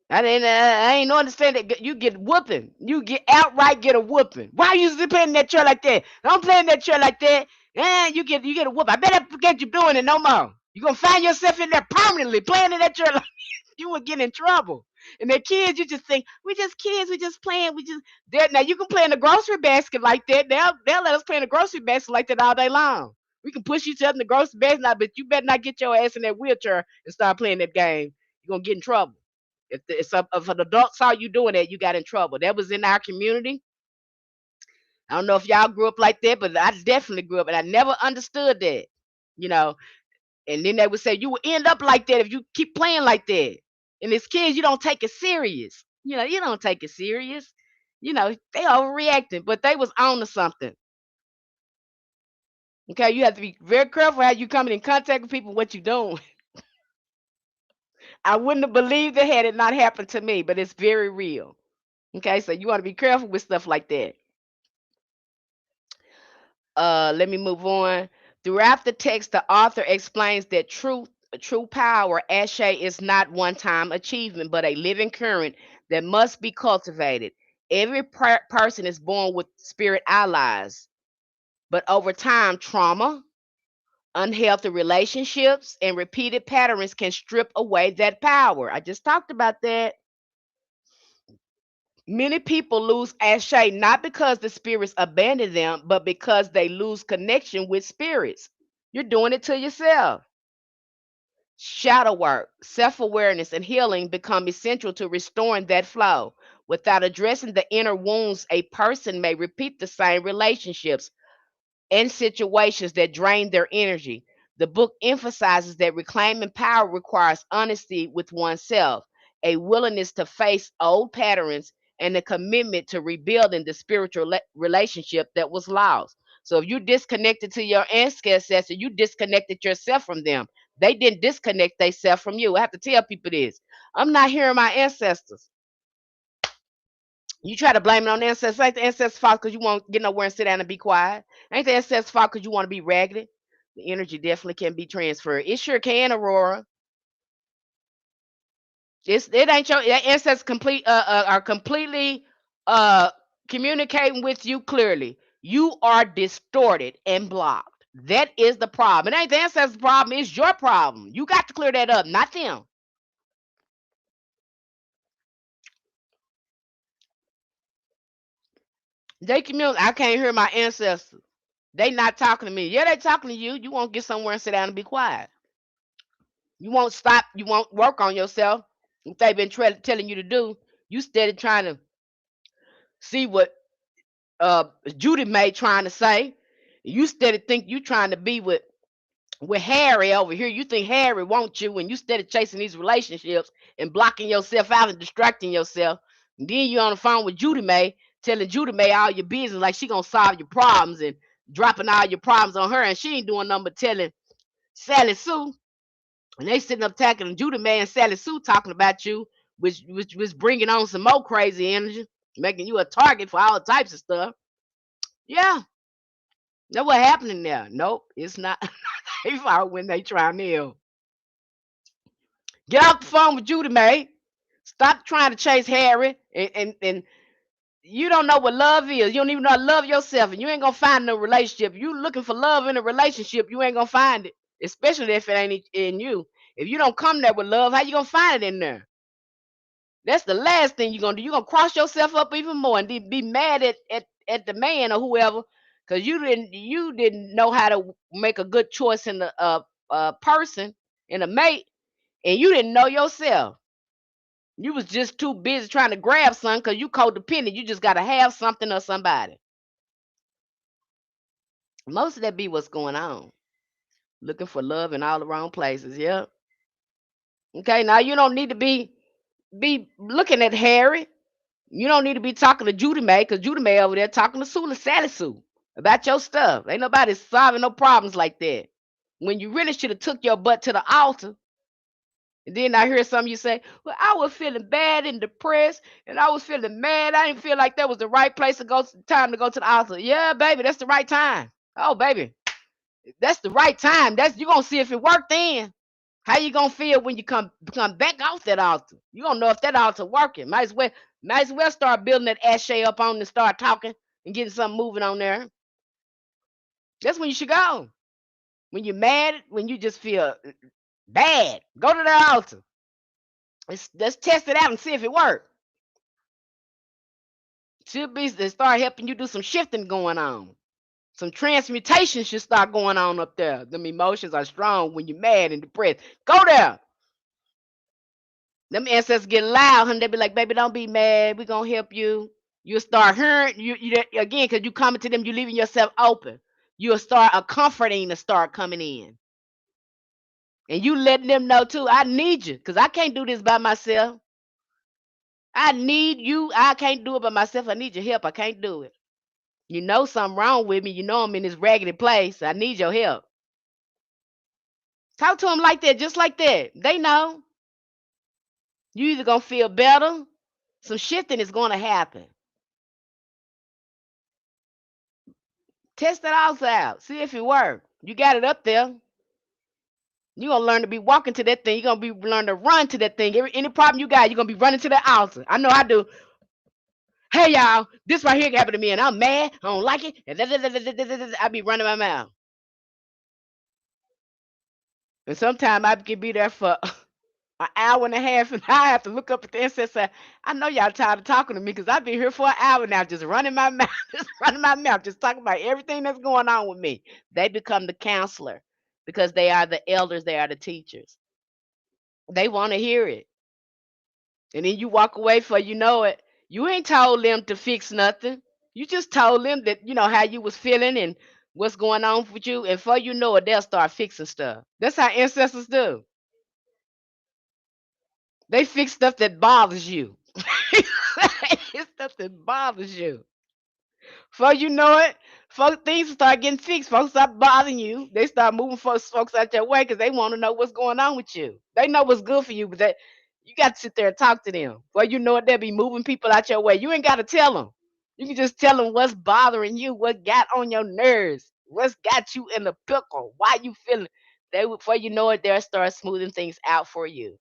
I ain't no understand that you get whooping. You get outright get a whooping. Why you still playing in that chair like that? Don't play in that chair like that. And you get a whoop. I better forget you doing it no more. You're gonna find yourself in there permanently playing in that chair like you will get in trouble. And the kids, you just think, we just kids, we just playing, we just there now you can play in the grocery basket like that. They'll let us play in the grocery basket like that all day long. We can push each other in the grocery basket now, but you better not get your ass in that wheelchair and start playing that game. You're gonna get in trouble. If an adult saw you doing that, you got in trouble. That was in our community. I don't know if y'all grew up like that, but I definitely grew up, and I never understood that. You know, and then they would say you will end up like that if you keep playing like that. And as kids, you don't take it serious. You don't take it serious. They overreacting, but they was on to something. Okay, you have to be very careful how you coming in contact with people, what you doing. I wouldn't have believed it had it not happened to me, but it's very real. Okay, so you want to be careful with stuff like that. Let me move on. Throughout the text, the author explains that true power, ashe, is not one-time achievement, but a living current that must be cultivated. Every person is born with spirit allies, but over time, trauma, unhealthy relationships, and repeated patterns can strip away that power. I just talked about that. Many people lose ashe not because the spirits abandon them, but because they lose connection with spirits. You're doing it to yourself. Shadow work, self awareness, and healing become essential to restoring that flow. Without addressing the inner wounds, a person may repeat the same relationships and situations that drain their energy. The book emphasizes that reclaiming power requires honesty with oneself, a willingness to face old patterns, and a commitment to rebuilding the spiritual relationship that was lost. So if you disconnected to your ancestors, you disconnected yourself from them. They didn't disconnect themselves from you. I have to tell people this. I'm not hearing my ancestors. You try to blame it on the ancestors. Ain't the ancestors' fault because you won't get nowhere and sit down and be quiet. Ain't the ancestors' fault because you want to be raggedy. The energy definitely can be transferred. It sure can, Aurora. It ain't your ancestors are completely uh communicating with you clearly. You are distorted and blocked. That is the problem. It ain't the ancestors' problem. It's your problem. You got to clear that up, not them. They communicate. I can't hear my ancestors. They not talking to me. Yeah, they talking to you. You won't get somewhere and sit down and be quiet. You won't stop. You won't work on yourself. What they've been telling you to do, you steady trying to see what Judy May trying to say. You steady think you trying to be with Harry over here. You think Harry wants you, and you steady chasing these relationships and blocking yourself out and distracting yourself. And then you on the phone with Judy May, telling Judy May all your business like she gonna solve your problems and dropping all your problems on her, and she ain't doing nothing but telling Sally Sue. And they sitting up talking Judy May and Sally Sue talking about you, which was bringing on some more crazy energy, making you a target for all types of stuff. Yeah, that's what happening there. Nope, it's not. They fault when they try to get off the phone with Judy May. Stop trying to chase Harry, and you don't know what love is. You don't even know how to love yourself, and you ain't gonna find no relationship. You looking for love in a relationship, you ain't gonna find it, especially if it ain't in you. If you don't come there with love, how you gonna find it in there? That's the last thing you're gonna do. You're gonna cross yourself up even more and be mad at the man or whoever because you didn't know how to make a good choice in the person in a mate, and you didn't know yourself. You was just too busy trying to grab something because you codependent. You just gotta have something or somebody. Most of that be what's going on. Looking for love in all the wrong places. Yeah. Okay. Now you don't need to be looking at Harry. You don't need to be talking to Judy May because Judy May over there talking to Sue and Sally Sue about your stuff. Ain't nobody solving no problems like that. When you really should have took your butt to the altar. And then I hear some of you say, well, I was feeling bad and depressed and I was feeling mad. I didn't feel like that was the right place to go, time to go to the altar. Yeah, baby, that's the right time. Oh, baby, that's the right time. That's you gonna see if it worked then. How you gonna feel when you come back off that altar? You gonna know if that altar working. Might as well start building that ashtray up on and start talking and getting something moving on there. That's when you should go. When you're mad, when you just feel bad, go to the altar. Let's test it out and see if it works. Should be they start helping you do some shifting going on. Some transmutation should start going on up there. Them emotions are strong when you're mad and depressed. Go there. Them ancestors get loud, and they be like, "Baby, don't be mad. We gonna help you." You'll start hearing you again because you coming to them. You leaving yourself open. You'll start a comforting to start coming in, and you letting them know too. I need you because I can't do this by myself. I need you. I can't do it by myself. I need your help. I can't do it. You know something wrong with me. You know I'm in this raggedy place. I need your help. Talk to them like that, just like that. They know. You either gonna feel better, some shifting is gonna happen. Test it also out. See if it works. You got it up there. You're gonna learn to be walking to that thing. You're gonna be learn to run to that thing. Any problem you got, you're gonna be running to the altar. I know I do. Hey y'all, this right here happened to me, and I'm mad. I don't like it. And I be running my mouth. And sometimes I can be there for an hour and a half, and I have to look up at the incense and say, I know y'all tired of talking to me because I've been here for an hour now, just running my mouth, just running my mouth, just talking about everything that's going on with me. They become the counselor because they are the elders, they are the teachers. They want to hear it. And then you walk away for you know it. You ain't told them to fix nothing. You just told them that how you was feeling and what's going on with you, and before you know it, they'll start fixing stuff. That's how ancestors do. They fix stuff that bothers you. It's stuff that bothers you. Before you know it, things start getting fixed. Folks stop bothering you. They start moving folks out your way because they want to know what's going on with you. They know what's good for you, but you got to sit there and talk to them. Well, you know it, they'll be moving people out your way. You ain't got to tell them. You can just tell them what's bothering you, what got on your nerves, what's got you in the pickle, why you feeling. Before you know it, they'll start smoothing things out for you.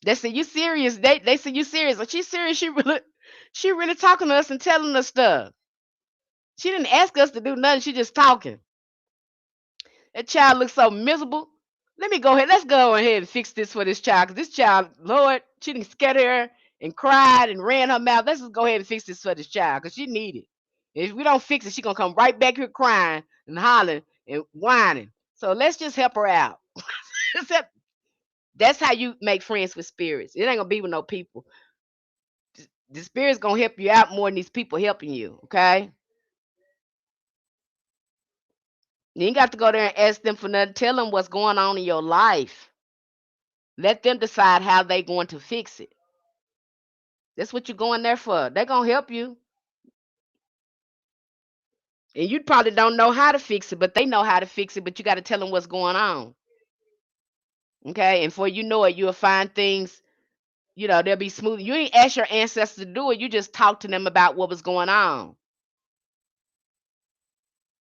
They say you serious. They say you serious. But she's serious. She really talking to us and telling us stuff. She didn't ask us to do nothing. She just talking. That child looks so miserable. Let me go ahead. Let's go ahead and fix this for this child. Cause this child, Lord, she didn't scared her and cried and ran her mouth. Let's just go ahead and fix this for this child. Cause she need it. If we don't fix it, she gonna come right back here crying and hollering and whining. So let's just help her out. That's how you make friends with spirits. It ain't gonna be with no people. The spirit's gonna help you out more than these people helping you. Okay. You ain't got to go there and ask them for nothing. Tell them what's going on in your life. Let them decide how they going to fix it. That's what you're going there for. They're gonna help you. And you probably don't know how to fix it, but they know how to fix it, but you got to tell them what's going on. Okay. And before you know it, you'll find things, they'll be smooth. You ain't ask your ancestors to do it. You just talk to them about what was going on.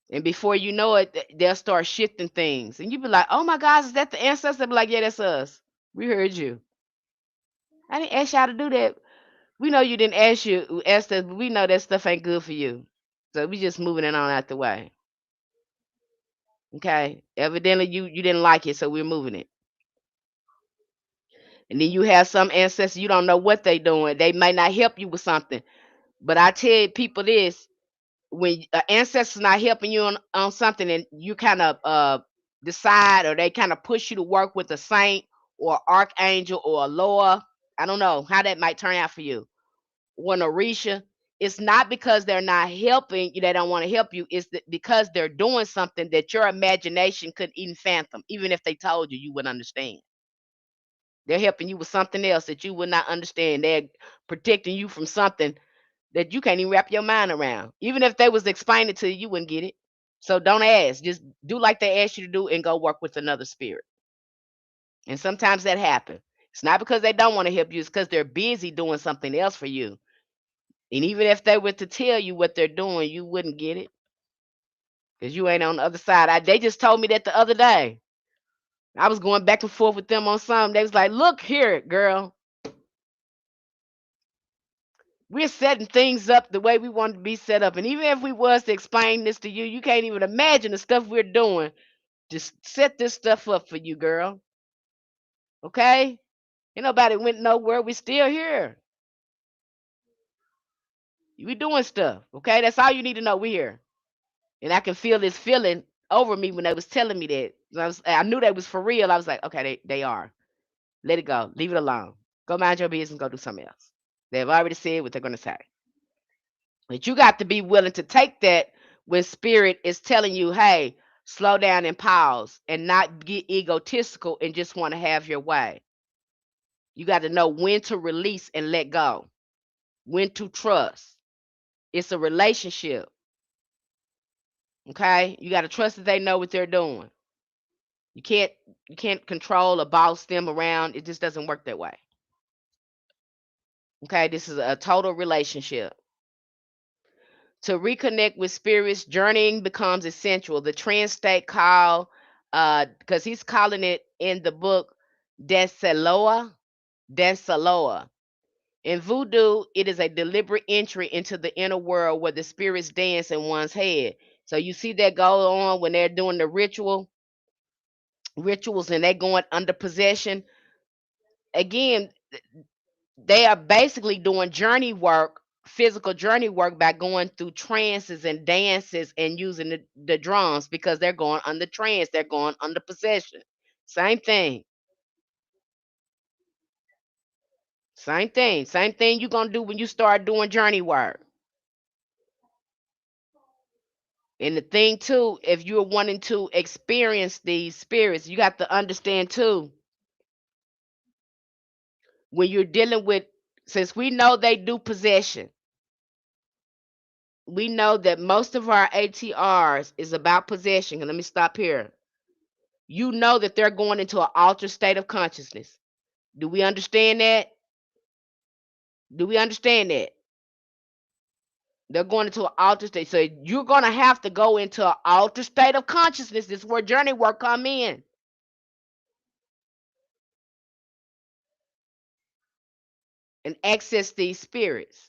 And before you know it, they'll start shifting things. And you be like, oh my gosh, is that the ancestor? They'll be like, yeah, that's us. We heard you. I didn't ask y'all to do that. We know you didn't ask us, but we know that stuff ain't good for you. So we just moving it on out the way. Okay. Evidently you didn't like it, so we're moving it. And then you have some ancestors, you don't know what they doing. They may not help you with something. But I tell people this, when ancestors not helping you on something and you kind of decide, or they kind of push you to work with a saint or archangel or a lower, I don't know how that might turn out for you. When Orisha, it's not because they're not helping you, they don't want to help you. It's because they're doing something that your imagination couldn't even fathom. Even if they told you, you wouldn't understand. They're helping you with something else that you would not understand. They're protecting you from something that you can't even wrap your mind around. Even if they was explaining it to you, you wouldn't get it. So don't ask. Just do like they asked you to do and go work with another spirit. And sometimes that happens. It's not because they don't want to help you, it's because they're busy doing something else for you. And even if they were to tell you what they're doing, you wouldn't get it because you ain't on the other side. They just told me that the other day. I was going back and forth with them on something. They was like, look here, girl. We're setting things up the way we want to be set up. And even if we was to explain this to you, you can't even imagine the stuff we're doing. Just set this stuff up for you, girl. Okay? Ain't nobody went nowhere. We still here. We doing stuff. Okay? That's all you need to know. We here. And I can feel this feeling over me when they was telling me that. I knew that was for real. I was like, okay, they are. Let it go. Leave it alone. Go mind your business. Go do something else. They've already said what they're going to say. But you got to be willing to take that when spirit is telling you, hey, slow down and pause and not get egotistical and just want to have your way. You got to know when to release and let go, when to trust. It's a relationship. Okay? You got to trust that they know what they're doing. You can't control or boss them around. It just doesn't work that way. Okay? This is a total relationship. To reconnect with spirits, journeying becomes essential. The trance state called, because he's calling it in the book Deseloa. Deseloa. In voodoo, it is a deliberate entry into the inner world where the spirits dance in one's head. So you see that go on when they're doing the rituals and they're going under possession. Again, they are basically doing journey work, physical journey work by going through trances and dances and using the drums because they're going under trance, they're going under possession. Same thing. Same thing. Same thing you're gonna do when you start doing journey work. And the thing too, if you're wanting to experience these spirits, you got to understand too, when you're dealing with, since we know they do possession, we know that most of our ATRs is about possession. And let me stop here. You know that they're going into an altered state of consciousness. Do we understand that? Do we understand that? They're going into an altered state. So you're going to have to go into an altered state of consciousness. This is where journey work come in. And access these spirits,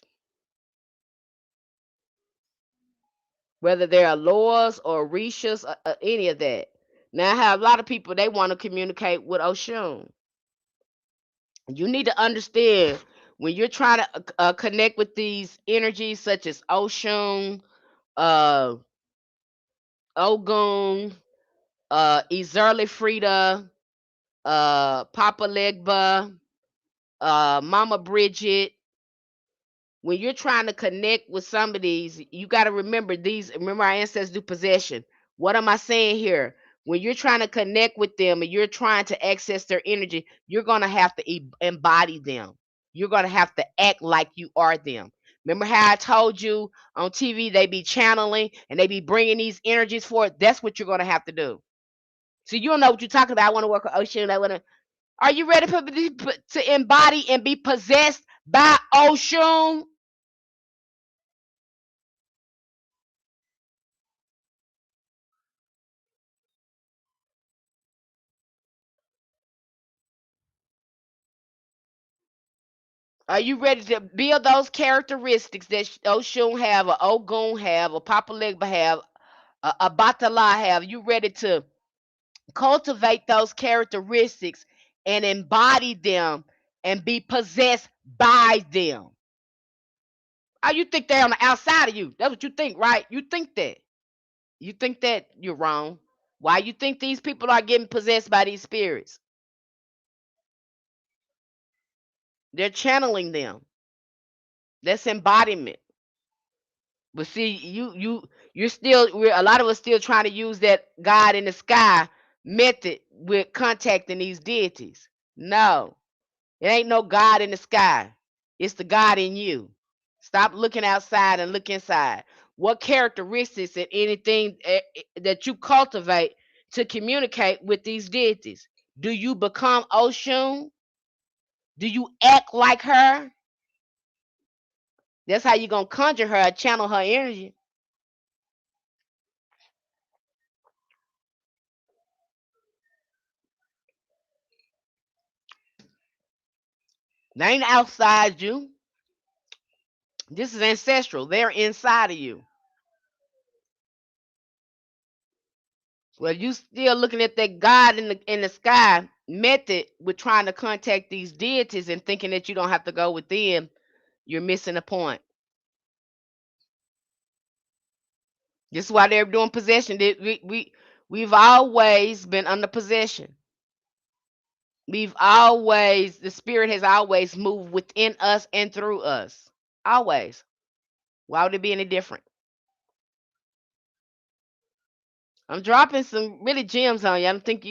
whether they're Loas or Rishas or any of that. Now, I have a lot of people, they want to communicate with Oshun. You need to understand when you're trying to connect with these energies such as Oshun, uh, Ogun, Izerli Frida, Papa Legba, Mama Bridget. When you're trying to connect with some of these, you got to remember these. Remember, our ancestors do possession. What am I saying here? When you're trying to connect with them and you're trying to access their energy, you're going to have to embody them. You're going to have to act like you are them. Remember how I told you on TV they be channeling and they be bringing these energies forth? That's what you're going to have to do. So you don't know what you're talking about. I want to work with Ocean. I want to. Are you ready to embody and be possessed by Oshun? Are you ready to build those characteristics that Oshun have, or Ogun have, or Papa Legba have, a Batala have? You ready to cultivate those characteristics and embody them and be possessed by them? Oh, you think they're on the outside of you? That's what you think, right? You think that. You think that you're wrong. Why you think these people are getting possessed by these spirits? They're channeling them. That's embodiment. But see, you're still, a lot of us still trying to use that God in the sky method with contacting these deities. No, it ain't no God in the sky. It's the God in you. Stop looking outside and look inside. What characteristics and anything that you cultivate to communicate with these deities? Do you become Oshun? Do you act like her? That's how you gonna conjure her, channel her energy. They ain't outside you. This is ancestral. They're inside of you. Well, you still looking at that God in the sky method with trying to contact these deities and thinking that you don't have to go within. You're missing the point. This is why they're doing possession. We've always been under possession. The spirit has always moved within us and through us. Always. Why would it be any different? I'm dropping some really gems on you. I don't think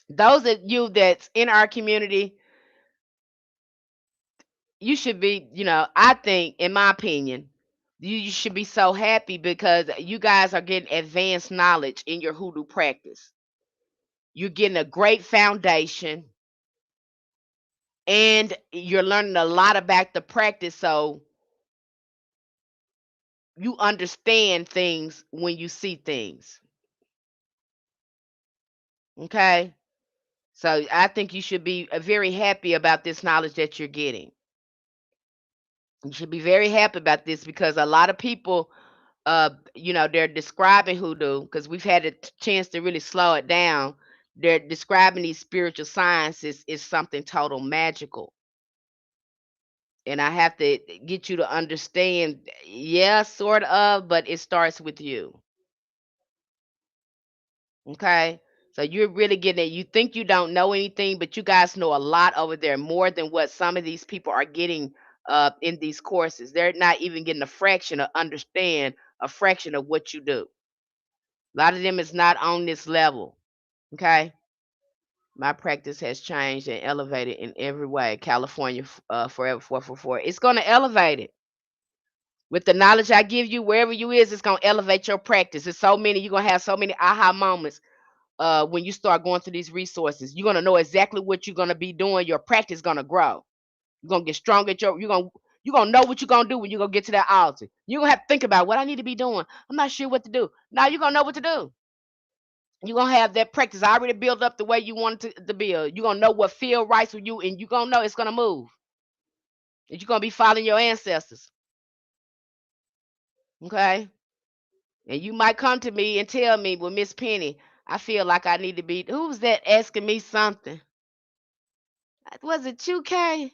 those of you that's in our community, you should be, I think, in my opinion, you should be so happy because you guys are getting advanced knowledge in your hoodoo practice. You're getting a great foundation and you're learning a lot about the practice. So you understand things when you see things. Okay. So I think you should be very happy about this knowledge that you're getting. You should be very happy about this because a lot of people, they're describing hoodoo because we've had a chance to really slow it down. They're describing these spiritual sciences is something total magical. And I have to get you to understand, yeah, sort of, but it starts with you. Okay. So you're really getting it. You think you don't know anything, but you guys know a lot over there, more than what some of these people are getting in these courses. They're not even getting a fraction of understand a fraction of what you do. A lot of them is not on this level. Okay. My practice has changed and elevated in every way. California, forever 444. It's going to elevate it. With the knowledge I give you, wherever you is, it's going to elevate your practice. It's so many. You're going to have so many aha moments when you start going through these resources. You're going to know exactly what you're going to be doing. Your practice is going to grow. You're going to get stronger at you're gonna know what you're gonna do when you're gonna get to that altar. You're gonna have to think about what I need to be doing. I'm not sure what to do. Now you're gonna know what to do. You're gonna have that practice already built up the way you want it to build. You're gonna know what feel right with you, and you're gonna know it's gonna move. And you're gonna be following your ancestors. Okay? And you might come to me and tell me, well, Miss Penny, I feel like I need to be who's that asking me something? Was it you, Kay?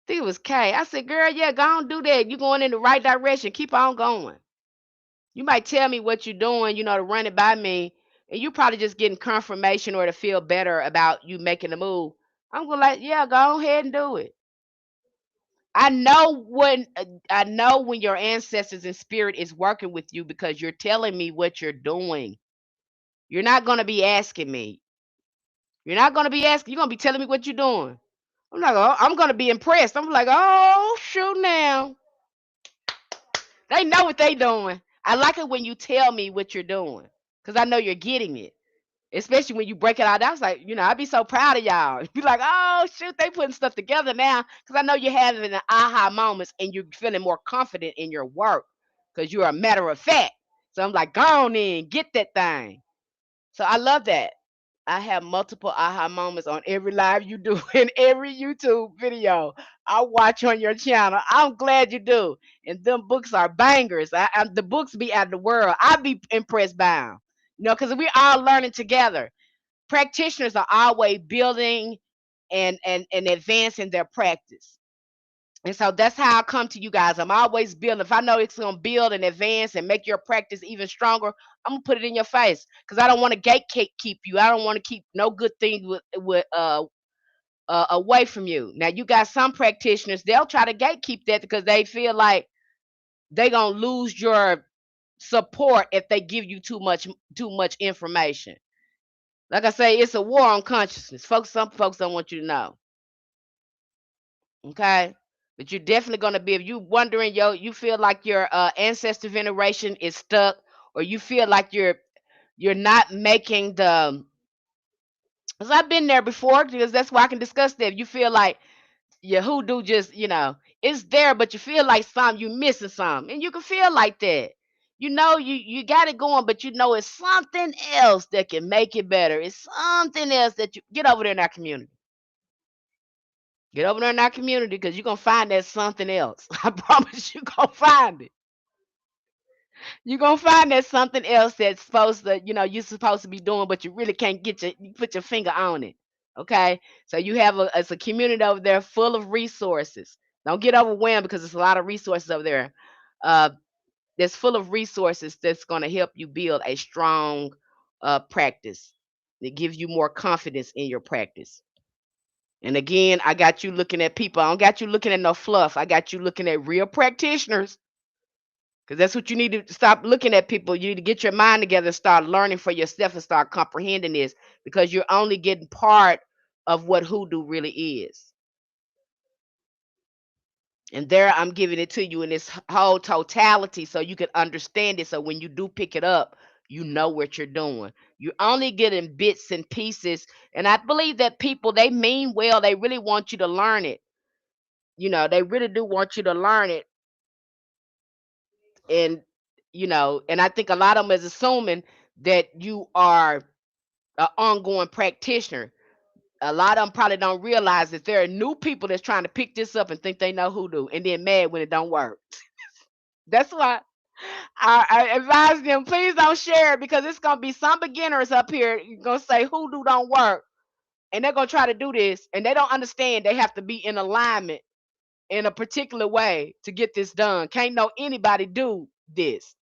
I think it was Kay. I said, girl, yeah, go on do that. You're going in the right direction. Keep on going. You might tell me what you're doing, to run it by me, and you probably just getting confirmation or to feel better about you making the move. I'm going like, yeah, go ahead and do it. I know when your ancestors in spirit is working with you because you're telling me what you're doing. You're not gonna be asking me. You're not gonna be asking. You're gonna be telling me what you're doing. I'm like, oh, I'm gonna be impressed. I'm like, oh shoot now. They know what they doing. I like it when you tell me what you're doing, cause I know you're getting it. Especially when you break it out. I was like, I'd be so proud of y'all. Be like, oh shoot, they putting stuff together now. Cause I know you're having an aha moments and you're feeling more confident in your work. Cause you're a matter of fact. So I'm like, go on in, get that thing. So I love that. I have multiple aha moments on every live you do in every YouTube video I watch on your channel. I'm glad you do. And them books are bangers. The books be out of the world. I be impressed by them. Because we all learning together. Practitioners are always building and advancing their practice. And so that's how I come to you guys. I'm always building. If I know it's going to build and advance and make your practice even stronger, I'm going to put it in your face because I don't want to keep you. I don't want to keep no good thing away from you. Now, you got some practitioners, they'll try to gatekeep that because they feel like they're going to lose your support if they give you too much information. Like I say, it's a war on consciousness. Some folks don't want you to know. Okay. But you're definitely gonna be if you wondering, you feel like your ancestor veneration is stuck, or you feel like you're not making the because I've been there before because that's why I can discuss that. If you feel like your hoodoo just, it's there, but you feel like you missing some. And you can feel like that. You got it going, but it's something else that can make it better. It's something else that you get over there in our community. Get over there in our community because you're gonna find that something else. I promise you're gonna find it. You're gonna find that something else that's supposed to, you're supposed to be doing, but you really can't you put your finger on it. Okay. So you have it's a community over there full of resources. Don't get overwhelmed because there's a lot of resources over there. Uh that's full of resources that's gonna help you build a strong practice. That gives you more confidence in your practice. And again, I got you looking at people. I don't got you looking at no fluff. I got you looking at real practitioners. Because that's what you need to stop looking at people. You need to get your mind together and start learning for yourself and start comprehending this because you're only getting part of what hoodoo really is. And there I'm giving it to you in this whole totality so you can understand it. So when you do pick it up, you know what you're doing. You're only getting bits and pieces. And I believe that people, they mean well. They really want you to learn it. They really do want you to learn it. And I think a lot of them is assuming that you are an ongoing practitioner. A lot of them probably don't realize that there are new people that's trying to pick this up and think they know hoodoo and then mad when it don't work. That's why I advise them, please don't share it because it's gonna be some beginners up here gonna say hoodoo don't work, and they're gonna try to do this, and they don't understand they have to be in alignment in a particular way to get this done. Can't know anybody do this.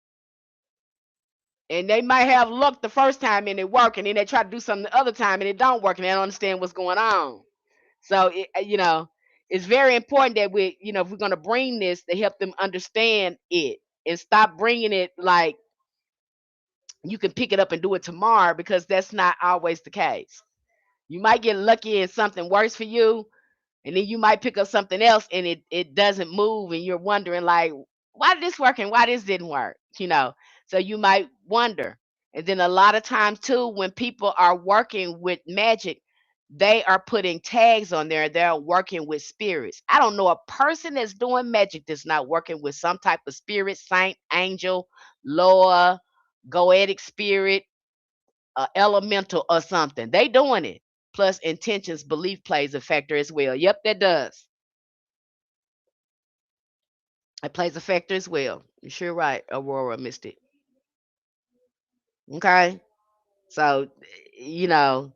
And they might have luck the first time and it work, and then they try to do something the other time and it don't work, and they don't understand what's going on. So it's very important that if we're gonna bring this to help them understand it and stop bringing it like you can pick it up and do it tomorrow, because that's not always the case. You might get lucky and something works for you, and then you might pick up something else and it doesn't move, and you're wondering like, why did this work and why this didn't work. So you might wonder. And then a lot of times too, when people are working with magic, they are putting tags on there. They're working with spirits. I don't know a person that's doing magic that's not working with some type of spirit, saint, angel, loa, goetic spirit, elemental or something. They doing it. Plus intentions, belief plays a factor as well. Yep, that does. It plays a factor as well. You're sure right, Aurora Mystic. Okay. So, you know,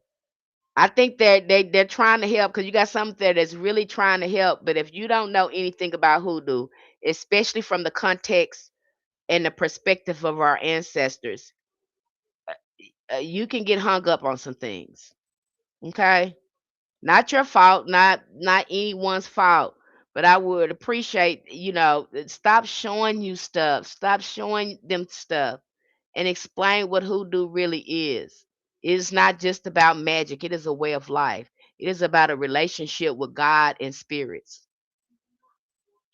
I think they're trying to help, because you got something there that's really trying to help. But if you don't know anything about hoodoo, especially from the context and the perspective of our ancestors, you can get hung up on some things. Okay. Not your fault, not anyone's fault, but I would appreciate, stop showing you stuff, stop showing them stuff, and explain what hoodoo really is. It is not just about magic, it is a way of life. It is about a relationship with God and spirits.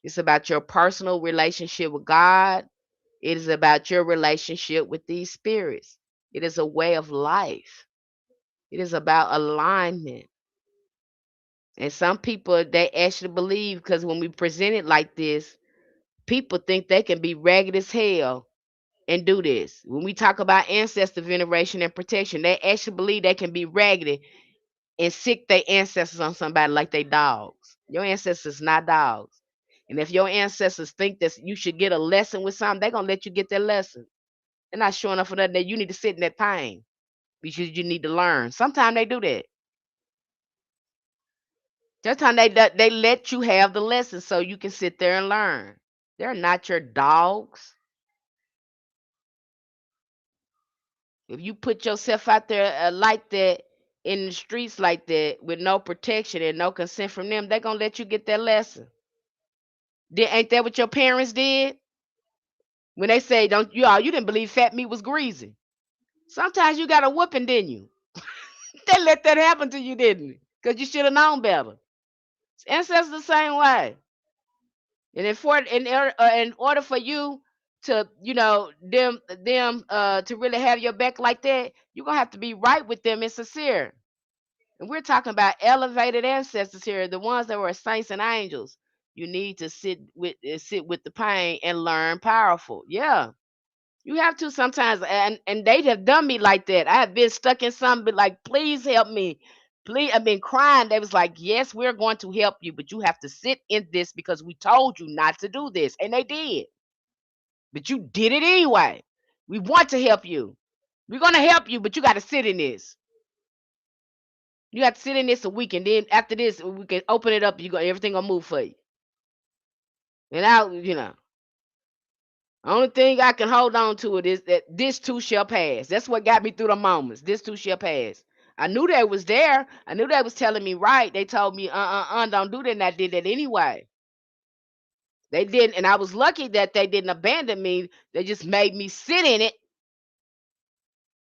It's about your personal relationship with God. It is about your relationship with these spirits. It is a way of life. It is about alignment. And some people, they actually believe, because when we present it like this, people think they can be ragged as hell and do this. When we talk about ancestor veneration and protection, they actually believe they can be raggedy and sick their ancestors on somebody like they dogs. Your ancestors not dogs. And if your ancestors think that you should get a lesson with something, they're gonna let you get that lesson. They're not showing up for nothing. That you need to sit in that pain because you need to learn. Sometimes they do that. Sometimes they let you have the lesson so you can sit there and learn. They're not your dogs. If you put yourself out there like that in the streets like that with no protection and no consent from them, they're gonna let you get that lesson. Ain't that what your parents did? When they say, "Don't you all you didn't believe fat meat was greasy." Sometimes you got a whooping, didn't you? They let that happen to you, didn't it? Because you should have known better. Ancestors the same way. And in order for you to, them to really have your back like that, you're gonna have to be right with them and sincere. And we're talking about elevated ancestors here, the ones that were saints and angels. You need to sit with the pain and learn powerful. Yeah. You have to sometimes, and they have done me like that. I have been stuck in something, but like, please help me. Please, I've been crying. They was like, yes, we're going to help you, but you have to sit in this because we told you not to do this. And they did. But you did it anyway. We want to help you. We're gonna help you, but you gotta sit in this. You have to sit in this a week, and then after this, we can open it up. Everything gonna move for you. And only thing I can hold on to it is that this too shall pass. That's what got me through the moments. This too shall pass. I knew they was there. I knew they was telling me right. They told me, don't do that, and I did that anyway. They didn't, and I was lucky that they didn't abandon me. They just made me sit in it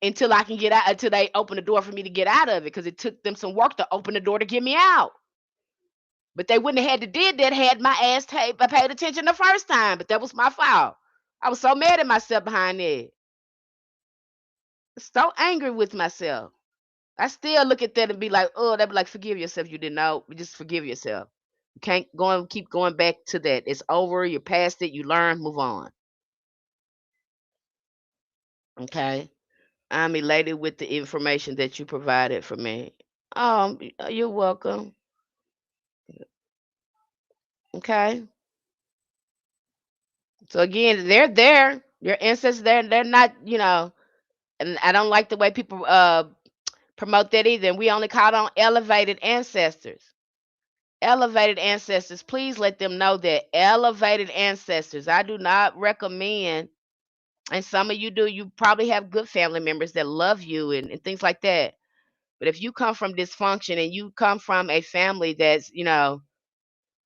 until I can get out, until they open the door for me to get out of it, because it took them some work to open the door to get me out. But they wouldn't have had to did that had my ass I paid attention the first time. But that was my fault. I was so mad at myself behind it. So angry with myself. I still look at that and be like, oh, they'd be like, forgive yourself. You didn't know. Just forgive yourself. You can't go and keep going back to that. It's over. You're past it. You learn. Move on. Okay. I'm elated with the information that you provided for me. You're welcome. Okay. So again, they're there. Your ancestors there. They're not, and I don't like the way people promote that either. And we only call on elevated ancestors. Elevated ancestors, please let them know that elevated ancestors. I do not recommend And some of you do. You probably have good family members that love you and things like that. But if you come from dysfunction and you come from a family that's,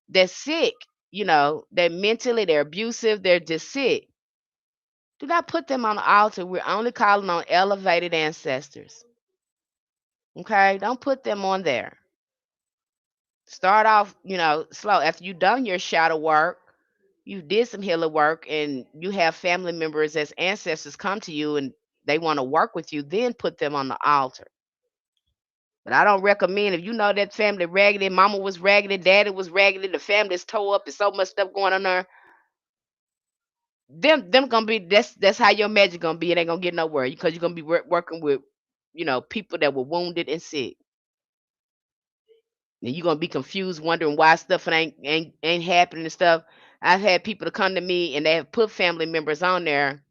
that's sick, they're mentally, they're abusive, they're just sick, do not put them on the altar. We're only calling on elevated ancestors. Okay? Don't put them on there. Start off, slow. After you've done your shadow work, you did some healer work, and you have family members as ancestors come to you and they want to work with you, then put them on the altar. But I don't recommend, if you know that family raggedy, mama was raggedy, daddy was raggedy, the family's tore up, there's so much stuff going on there. Them gonna be, that's how your magic gonna be. It ain't gonna get nowhere because you're gonna be working with, people that were wounded and sick, and you're gonna be confused, wondering why stuff ain't happening and stuff. I've had people to come to me and they have put family members on there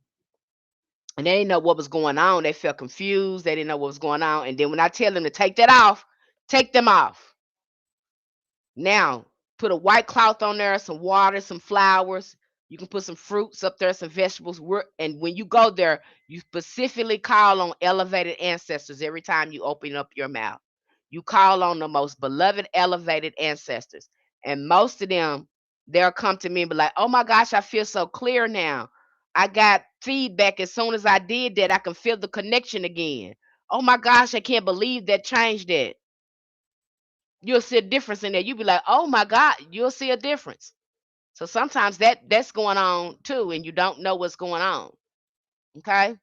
and they didn't know what was going on. They felt confused. They didn't know what was going on. And then when I tell them to take that off, take them off. Now, put a white cloth on there, some water, some flowers. You can put some fruits up there, some vegetables. And when you go there, you specifically call on elevated ancestors every time you open up your mouth. You call on the most beloved, elevated ancestors. And most of them, they'll come to me and be like, oh my gosh, I feel so clear now. I got feedback as soon as I did that. I can feel the connection again. Oh my gosh, I can't believe that changed it. You'll see a difference in there. You'll be like, oh my God, you'll see a difference. So sometimes that's going on too, and you don't know what's going on. Okay.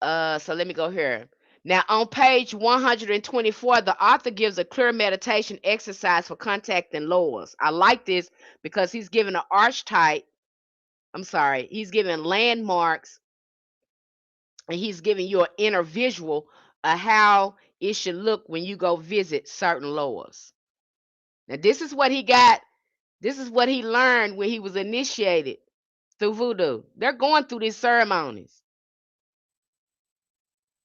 So let me go here. Now on page 124, the author gives a clear meditation exercise for contacting lowers. I like this because he's giving an archetype. I'm sorry, he's giving landmarks and he's giving you an inner visual of how it should look when you go visit certain lowers. Now this is what he got. This is what he learned when he was initiated through voodoo. They're going through these ceremonies.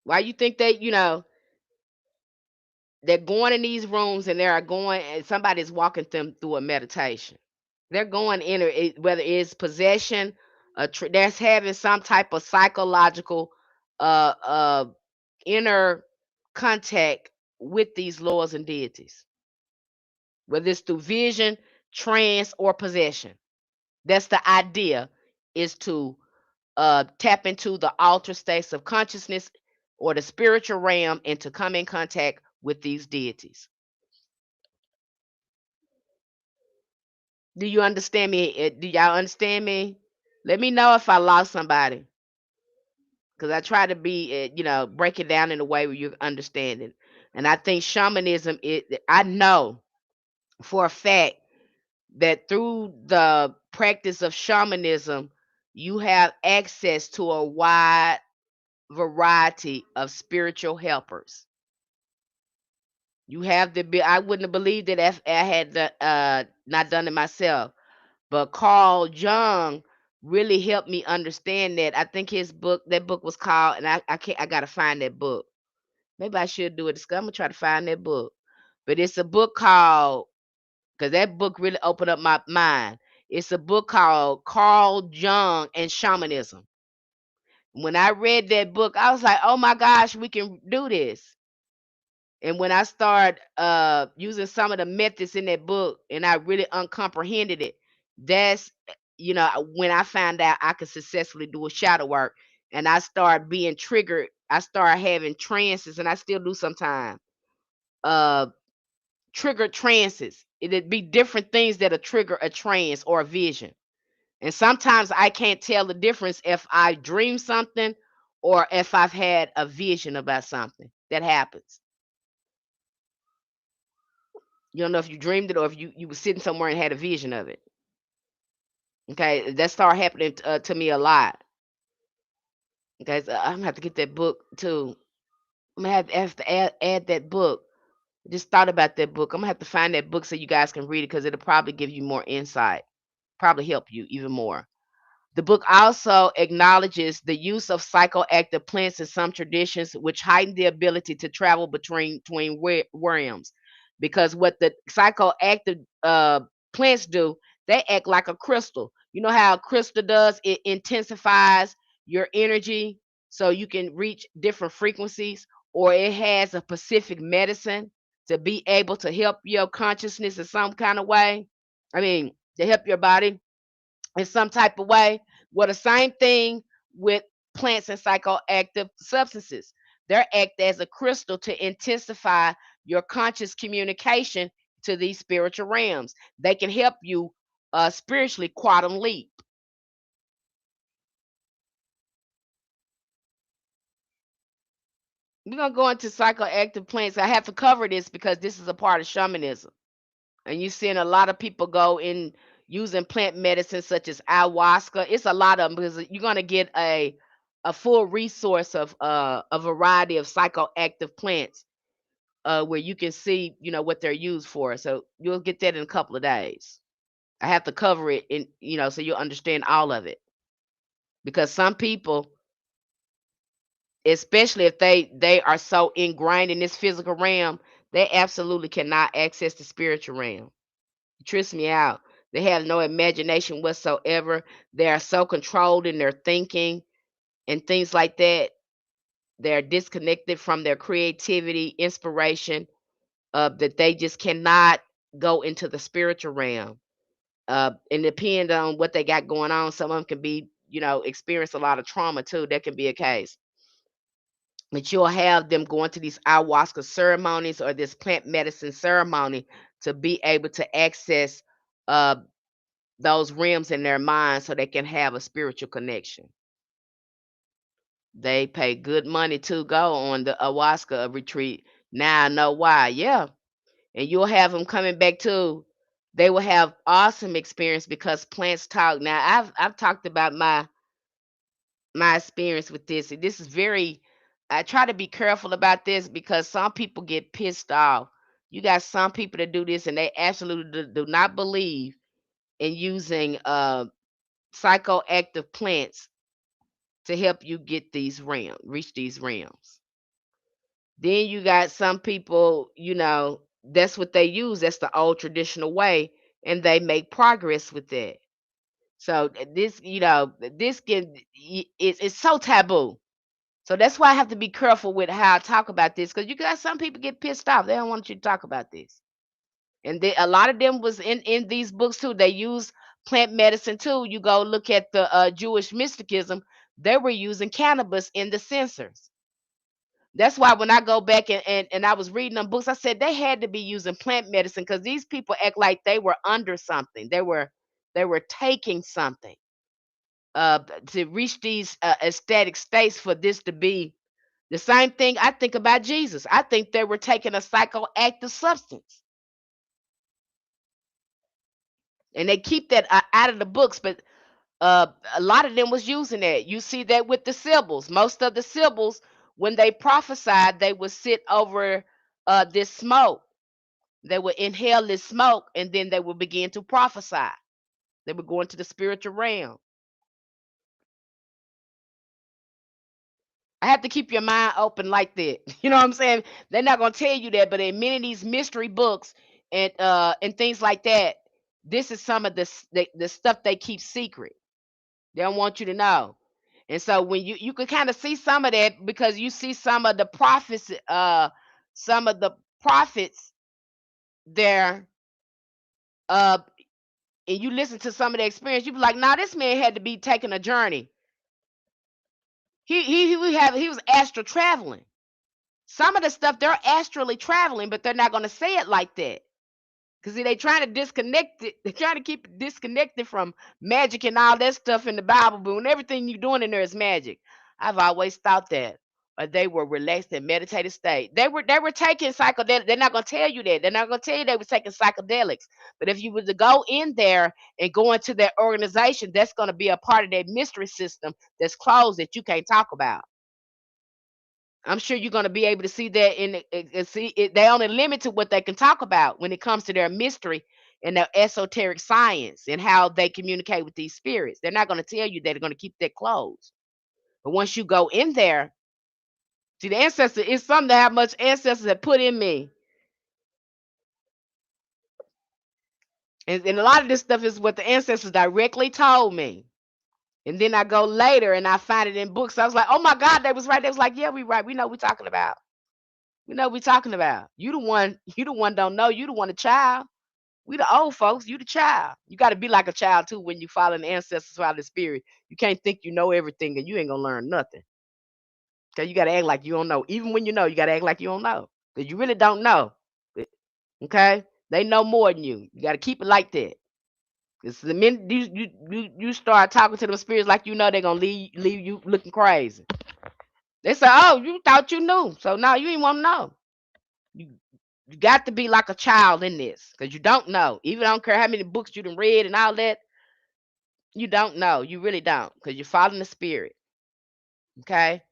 Why you think they're going in these rooms and they're going and somebody's walking them through a meditation. They're going in whether it's possession, that's having some type of psychological uh uh inner contact with these lords and deities, whether it's through vision, trance, or possession. That's the idea, is to tap into the altered states of consciousness or the spiritual realm and to come in contact with these deities. Do you understand me? Do y'all understand me? Let me know if I lost somebody, because I try to be, break it down in a way where you understand it. And I think shamanism, I know for a fact that through the practice of shamanism, you have access to a wide variety of spiritual helpers. You have the I wouldn't have believed it if I had not done it myself. But Carl Jung really helped me understand that. I think that book was called, and I can't, I gotta find that book. Maybe I should do it. I'm gonna try to find that book. But it's a book called, because that book really opened up my mind. It's a book called Carl Jung and Shamanism. When I read that book, I was like, oh my gosh, we can do this. And when I started using some of the methods in that book and I really uncomprehended it, that's, when I found out I could successfully do a shadow work and I started being triggered. I started having trances, and I still do sometimes. Uh, Triggered trances. It'd be different things that'll trigger a trance or a vision. And sometimes I can't tell the difference if I dream something or if I've had a vision about something that happens. You don't know if you dreamed it or if you were sitting somewhere and had a vision of it. Okay, that started happening to me a lot. Okay, so I'm gonna have to get that book too. I'm gonna have to add that book. I just thought about that book. I'm gonna have to find that book so you guys can read it because it'll probably give you more insight. Probably help you even more. The book also acknowledges the use of psychoactive plants in some traditions, which heighten the ability to travel between realms. Because what the psychoactive plants do, they act like a crystal. You know how crystal does? It intensifies your energy so you can reach different frequencies, or it has a specific medicine to be able to help your consciousness in some kind of way. I mean, to help your body in some type of way. Well, the same thing with plants and psychoactive substances. They act as a crystal to intensify your conscious communication to these spiritual realms. They can help you spiritually quantum leap. We're gonna go into psychoactive plants. I have to cover this because this is a part of shamanism, and you're seeing a lot of people go in using plant medicine such as ayahuasca. It's a lot of them because you're gonna get a full resource of a variety of psychoactive plants where you can see what they're used for. So you'll get that in a couple of days. I have to cover it in so you'll understand all of it because some people, especially if they are so ingrained in this physical realm, they absolutely cannot access the spiritual realm. It trips me out. They have no imagination whatsoever. They are so controlled in their thinking and things like that. They're disconnected from their creativity, inspiration, that they just cannot go into the spiritual realm. And depend on what they got going on, some of them can be, experience a lot of trauma too. That can be a case. But you'll have them going to these ayahuasca ceremonies or this plant medicine ceremony to be able to access uh, those realms in their mind so they can have a spiritual connection. They pay good money to go on the ayahuasca retreat. Now I know why. Yeah. And you'll have them coming back too. They will have awesome experience because plants talk. Now I've talked about my experience with this. And this is very, I try to be careful about this because some people get pissed off. You got some people that do this and they absolutely do not believe in using psychoactive plants to help you get these realms, reach these realms. Then you got some people, that's what they use. That's the old traditional way, and they make progress with that. So this, this it's so taboo. So that's why I have to be careful with how I talk about this because you got some people get pissed off. They don't want you to talk about this. And a lot of them was in these books too. They use plant medicine too. You go look at the Jewish mysticism. They were using cannabis in the censors. That's why when I go back and I was reading them books, I said they had to be using plant medicine because these people act like they were under something. They were taking something uh, to reach these ecstatic states for this to be the same thing. I think about Jesus. I think they were taking a psychoactive substance, and they keep that out of the books. But a lot of them was using that. You see that with the Sibyls. Most of the Sibyls, when they prophesied, they would sit over this smoke. They would inhale this smoke, and then they would begin to prophesy. They would go into the spiritual realm. I have to keep your mind open like that. You know what I'm saying? They're not gonna tell you that, but in many of these mystery books and things like that, this is some of the stuff they keep secret. They don't want you to know. And so when you can kind of see some of that because you see some of the prophets there, uh, and you listen to some of the experience, you be like, nah, this man had to be taking a journey. He was astral traveling. Some of the stuff they're astrally traveling, but they're not going to say it like that. Because they trying to disconnect it. They're trying to keep it disconnected from magic and all that stuff in the Bible. But when everything you're doing in there is magic, I've always thought that. Or they were relaxed in meditative state. They were taking psychedelics. They're not going to tell you that. They're not going to tell you they were taking psychedelics. But if you were to go in there and go into their organization, that's going to be a part of their mystery system that's closed that you can't talk about. I'm sure you're going to be able to see that see it, they only limit to what they can talk about when it comes to their mystery and their esoteric science and how they communicate with these spirits. They're not going to tell you that they're going to keep that closed. But once you go in there, see the ancestor is something that how much ancestors have put in me. And a lot of this stuff is what the ancestors directly told me. And then I go later and I find it in books. I was like, oh my God, they was right. They was like, yeah, we right. We know what we talking about. We know what we talking about. You the one don't know. You the one a child. We the old folks. You the child. You got to be like a child too when you follow the ancestors, follow the spirit. You can't think you know everything and you ain't gonna learn nothing. Okay, you got to act like you don't know. Even when you know, you got to act like you don't know because you really don't know. Okay, they know more than you. You got to keep it like that. Because the minute you start talking to them spirits like you know, they're gonna leave you looking crazy. They say, "Oh, you thought you knew, so now you ain't want to know." You you got to be like a child in this because you don't know. Even I don't care how many books you done read and all that, you don't know. You really don't because you're following the spirit. Okay,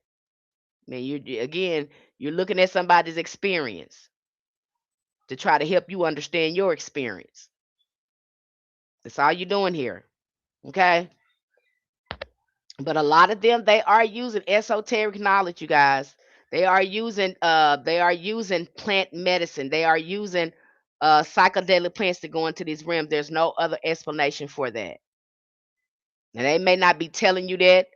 I mean, again, you're looking at somebody's experience to try to help you understand your experience. That's all you're doing here. Okay. But a lot of them, they are using esoteric knowledge, you guys. They are using plant medicine. They are using psychedelic plants to go into these realms. There's no other explanation for that. And they may not be telling you that,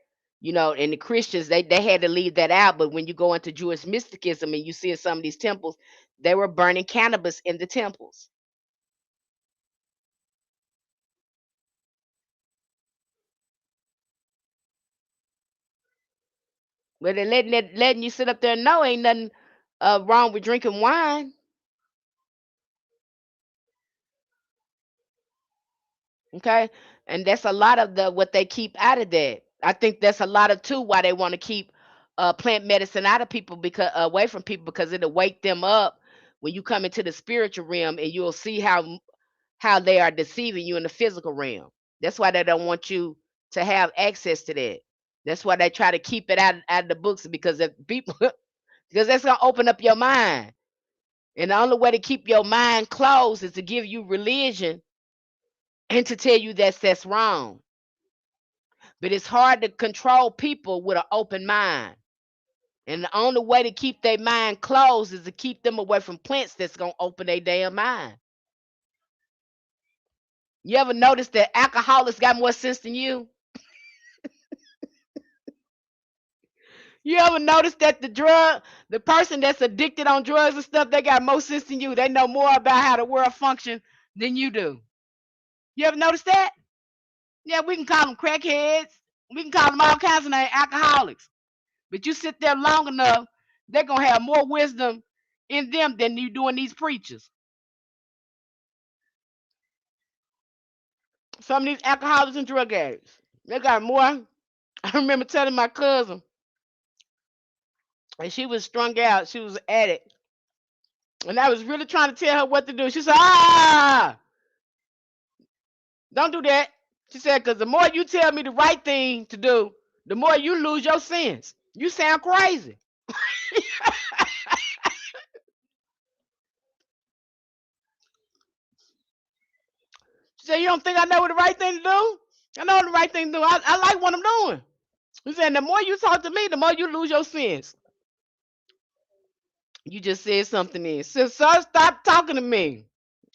and the Christians, they had to leave that out. But when you go into Jewish mysticism and you see in some of these temples, they were burning cannabis in the temples. But they're letting you sit up there and know ain't nothing wrong with drinking wine. Okay. And that's a lot of the what they keep out of that. I think that's a lot of too why they want to keep plant medicine out of people because away from people because it'll wake them up when you come into the spiritual realm and you'll see how they are deceiving you in the physical realm. That's why they don't want you to have access to that. That's why they try to keep it out of the books because if people because that's gonna open up your mind. And the only way to keep your mind closed is to give you religion and to tell you that's wrong. But it's hard to control people with an open mind. And the only way to keep their mind closed is to keep them away from plants that's gonna open their damn mind. You ever notice that alcoholics got more sense than you? You ever notice that the person that's addicted on drugs and stuff, they got more sense than you. They know more about how the world functions than you do. You ever notice that? Yeah, we can call them crackheads. We can call them all kinds of names, alcoholics. But you sit there long enough, they're gonna have more wisdom in them than you doing these preachers. Some of these alcoholics and drug addicts, they got more. I remember telling my cousin, and she was strung out. She was an addict, and I was really trying to tell her what to do. She said, "Ah, don't do that." She said, "Because the more you tell me the right thing to do, the more you lose your sense. You sound crazy." She said, "You don't think I know what the right thing to do? I know the right thing to do. I like what I'm doing." He said, "The more you talk to me, the more you lose your sense." You just said something then. So stop talking to me.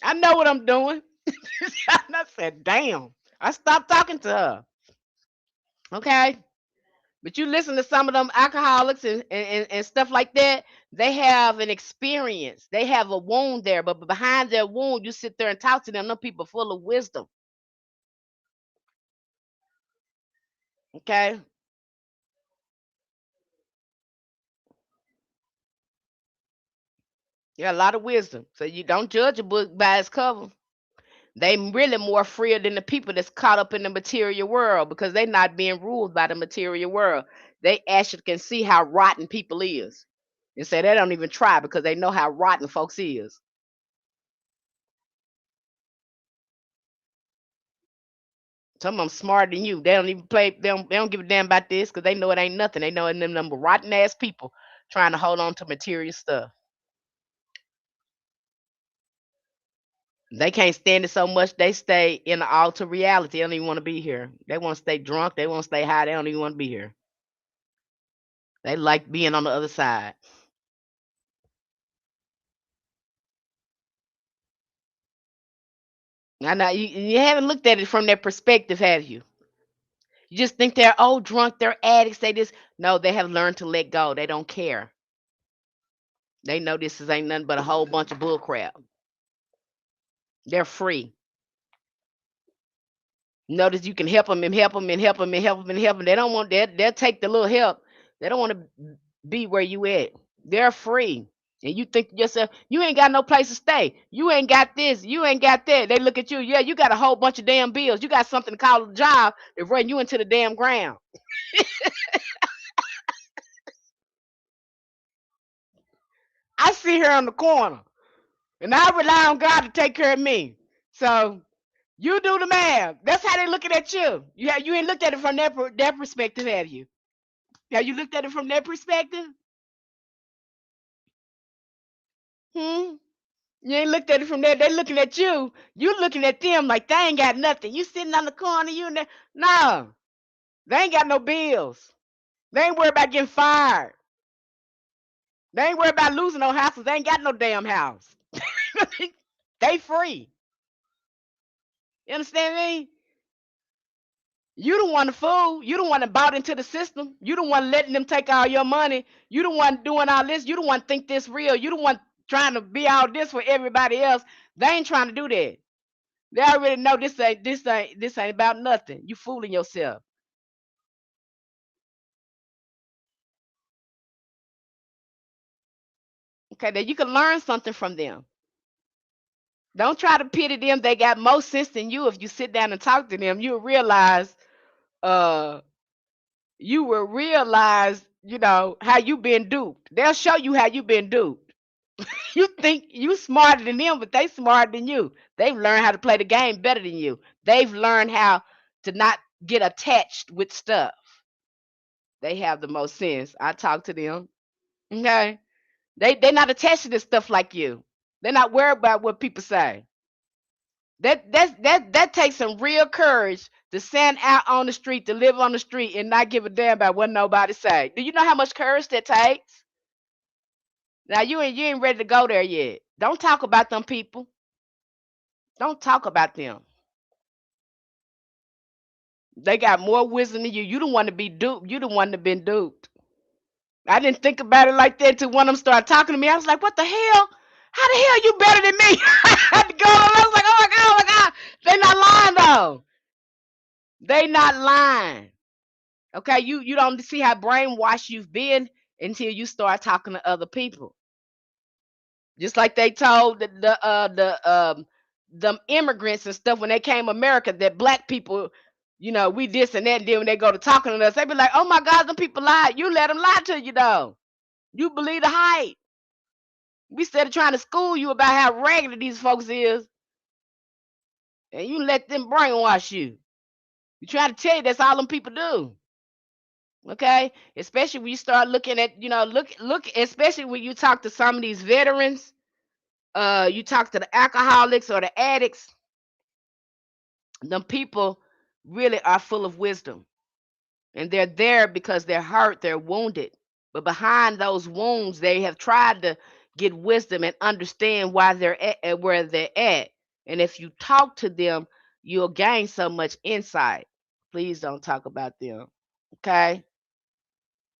I know what I'm doing. And I said, damn. I stopped talking to her. Okay. But you listen to some of them alcoholics and stuff like that, they have an experience. They have a wound there, but behind their wound, you sit there and talk to them. Them people full of wisdom. Okay. Yeah, a lot of wisdom. So you don't judge a book by its cover. They really more freer than the people that's caught up in the material world because they not being ruled by the material world. They actually can see how rotten people is. And say they don't even try because they know how rotten folks is. Some of them smarter than you. They don't even play. They don't give a damn about this because they know it ain't nothing. They know it them number rotten ass people trying to hold on to material stuff. They can't stand it so much. They stay in the alter reality. They don't even want to be here. They want to stay drunk. They want to stay high. They don't even want to be here. They like being on the other side. I know you haven't looked at it from their perspective, have you? You just think they're drunk, they're addicts, they just no, they have learned to let go. They don't care. They know this is ain't nothing but a whole bunch of bull crap. They're free. Notice you can help them and help them and help them and help them and help them. They don't want that. They'll take the little help. They don't want to be where you at. They're free. And you think to yourself, you ain't got no place to stay. You ain't got this. You ain't got that. They look at you. Yeah, you got a whole bunch of damn bills. You got something to call a job to run you into the damn ground. I sit here on the corner and I rely on God to take care of me. So you do the math. That's how they looking at you. You ain't looked at it from their perspective, have you? Have you looked at it from their perspective? Hmm? You ain't looked at it from there. They looking at you. You looking at them like they ain't got nothing. You sitting on the corner. You in there. No, they ain't got no bills. They ain't worried about getting fired. They ain't worried about losing no houses. They ain't got no damn house. They free. You understand me? You don't want to fool. You don't want to bought into the system. You don't want letting them take all your money. You don't want doing all this. You don't want think this real. You don't want trying to be all this for everybody else. They ain't trying to do that. They already know this ain't about nothing. You fooling yourself. Okay, that you can learn something from them. Don't try to pity them. They got more sense than you. If you sit down and talk to them, uh you will realize, how you been duped. They'll show you how you been duped. You think you smarter than them, but they smarter than you. They've learned how to play the game better than you. They've learned how to not get attached with stuff. They have the most sense. I talk to them. Okay. They're not attached to this stuff like you. They're not worried about what people say. That takes some real courage to stand out on the street, to live on the street, and not give a damn about what nobody say. Do you know how much courage that takes? Now you ain't ready to go there yet. Don't talk about them people. Don't talk about them. They got more wisdom than you. You don't want to be duped. You the one that been duped. I didn't think about it like that till one of them started talking to me. I was like, what the hell? How the hell you better than me? I had to go. I was like, oh my god, oh my god. They not lying though. They not lying. Okay, you don't see how brainwashed you've been until you start talking to other people. Just like they told the immigrants and stuff when they came to America that black people, we this and that. And then when they go to talking to us, they be like, "Oh my God, them people lied. You let them lie to you though. You believe the hype. We started trying to school you about how raggedy these folks is, and you let them brainwash you. You try to tell you that's all them people do." Okay, especially when you start looking at, look, especially when you talk to some of these veterans, you talk to the alcoholics or the addicts, them people really are full of wisdom, and they're there because they're hurt, they're wounded, but behind those wounds they have tried to get wisdom and understand why they're at where they're at. And if you talk to them, you'll gain so much insight. Please don't talk about them. Okay,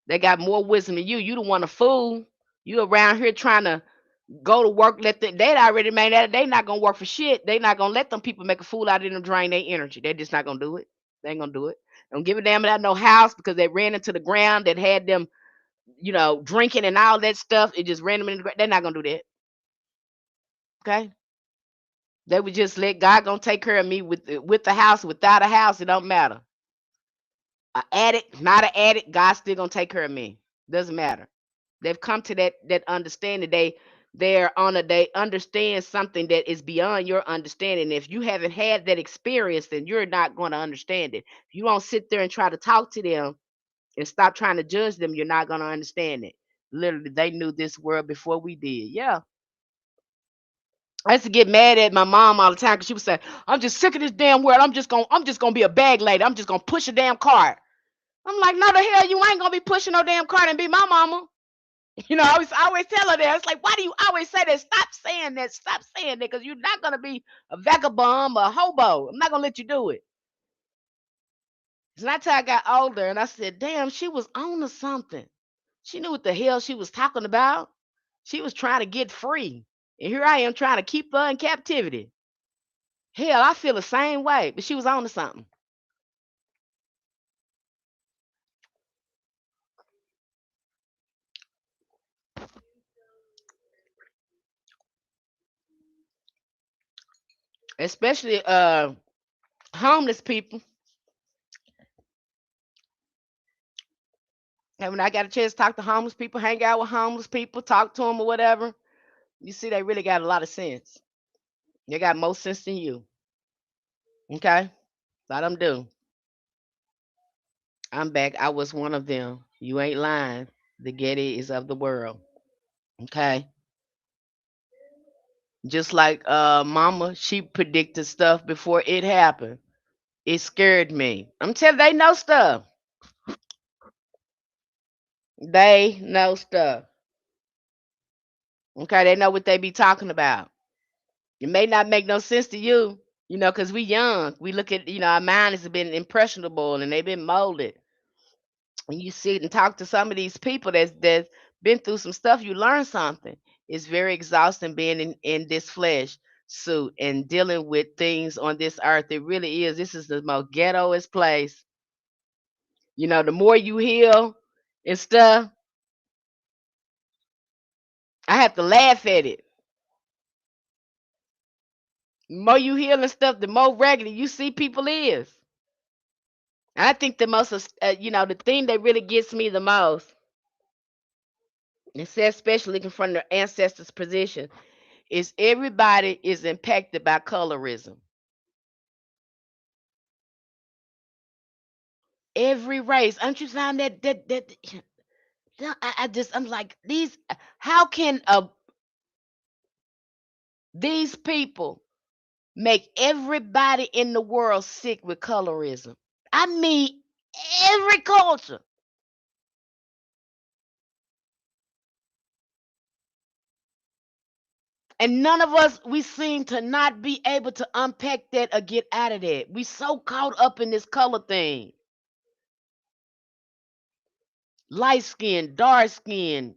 they got more wisdom than you. You don't want to fool. You around here trying to go to work. They already made that they not gonna work for shit. They not gonna let them people make a fool out of them, drain their energy. They just not gonna do it. They ain't gonna do it. Don't give a damn about no house because they ran into the ground that had them, drinking and all that stuff. It just ran them in the ground. They're not gonna do that. Okay. They would just let God gonna take care of me with the house, without a house. It don't matter. A addict, not an addict, God still gonna take care of me. Doesn't matter. They've come to that understanding. They understand something that is beyond your understanding. If you haven't had that experience, then you're not going to understand it. If you don't sit there and try to talk to them and stop trying to judge them, you're not going to understand it. Literally, they knew this world before we did. Yeah. I used to get mad at my mom all the time because she would say, "I'm just sick of this damn world. I'm just gonna be a bag lady. I'm just gonna push a damn cart." I'm like, "No, the hell you ain't gonna be pushing no damn cart and be my mama." I always tell her that. It's like, why do you always say that? Stop saying that. Stop saying that, because you're not gonna be a vagabond or a hobo. I'm not gonna let you do it. So that's how I got older, and I said, damn, she was on to something. She knew what the hell she was talking about. She was trying to get free. And here I am trying to keep her in captivity. Hell, I feel the same way, but she was on to something. Especially homeless people. And when I got a chance to talk to homeless people, hang out with homeless people, talk to them or whatever, you see they really got a lot of sense. They got more sense than you. Okay? Let them do. I'm back. I was one of them. You ain't lying. The Getty is of the world. Okay? Just like mama, she predicted stuff before it happened. It scared me. I'm telling you, they know stuff. They know stuff. Okay, they know what they be talking about. It may not make no sense to you, because we young. We look at, our mind has been impressionable and they've been molded. When you sit and talk to some of these people that's been through some stuff, you learn something. It's very exhausting being in this flesh suit and dealing with things on this earth. It really is. This is the most ghettoest place. The more you heal and stuff, I have to laugh at it. The more you heal and stuff, the more regular you see people is. And I think the most, the thing that really gets me the most, and says especially looking from the ancestors' position, is everybody is impacted by colorism. Every race. Aren't you find that I'm like, these, how can these people make everybody in the world sick with colorism? I mean, every culture. And none of us, we seem to not be able to unpack that or get out of that. We so caught up in this color thing. Light skin, dark skin,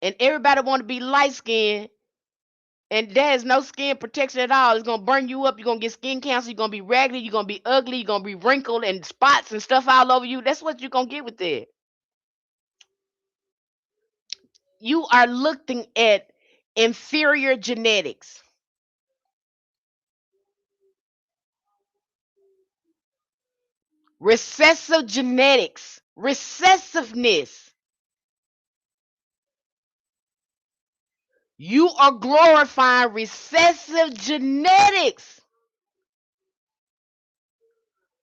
and everybody want to be light skinned, and there's no skin protection at all. It's gonna burn you up. You're gonna get skin cancer. You're gonna be raggedy. You're gonna be ugly. You're gonna be wrinkled and spots and stuff all over you. That's what you're gonna get with it. You are looking at inferior genetics, recessive genetics, recessiveness. You are glorifying recessive genetics.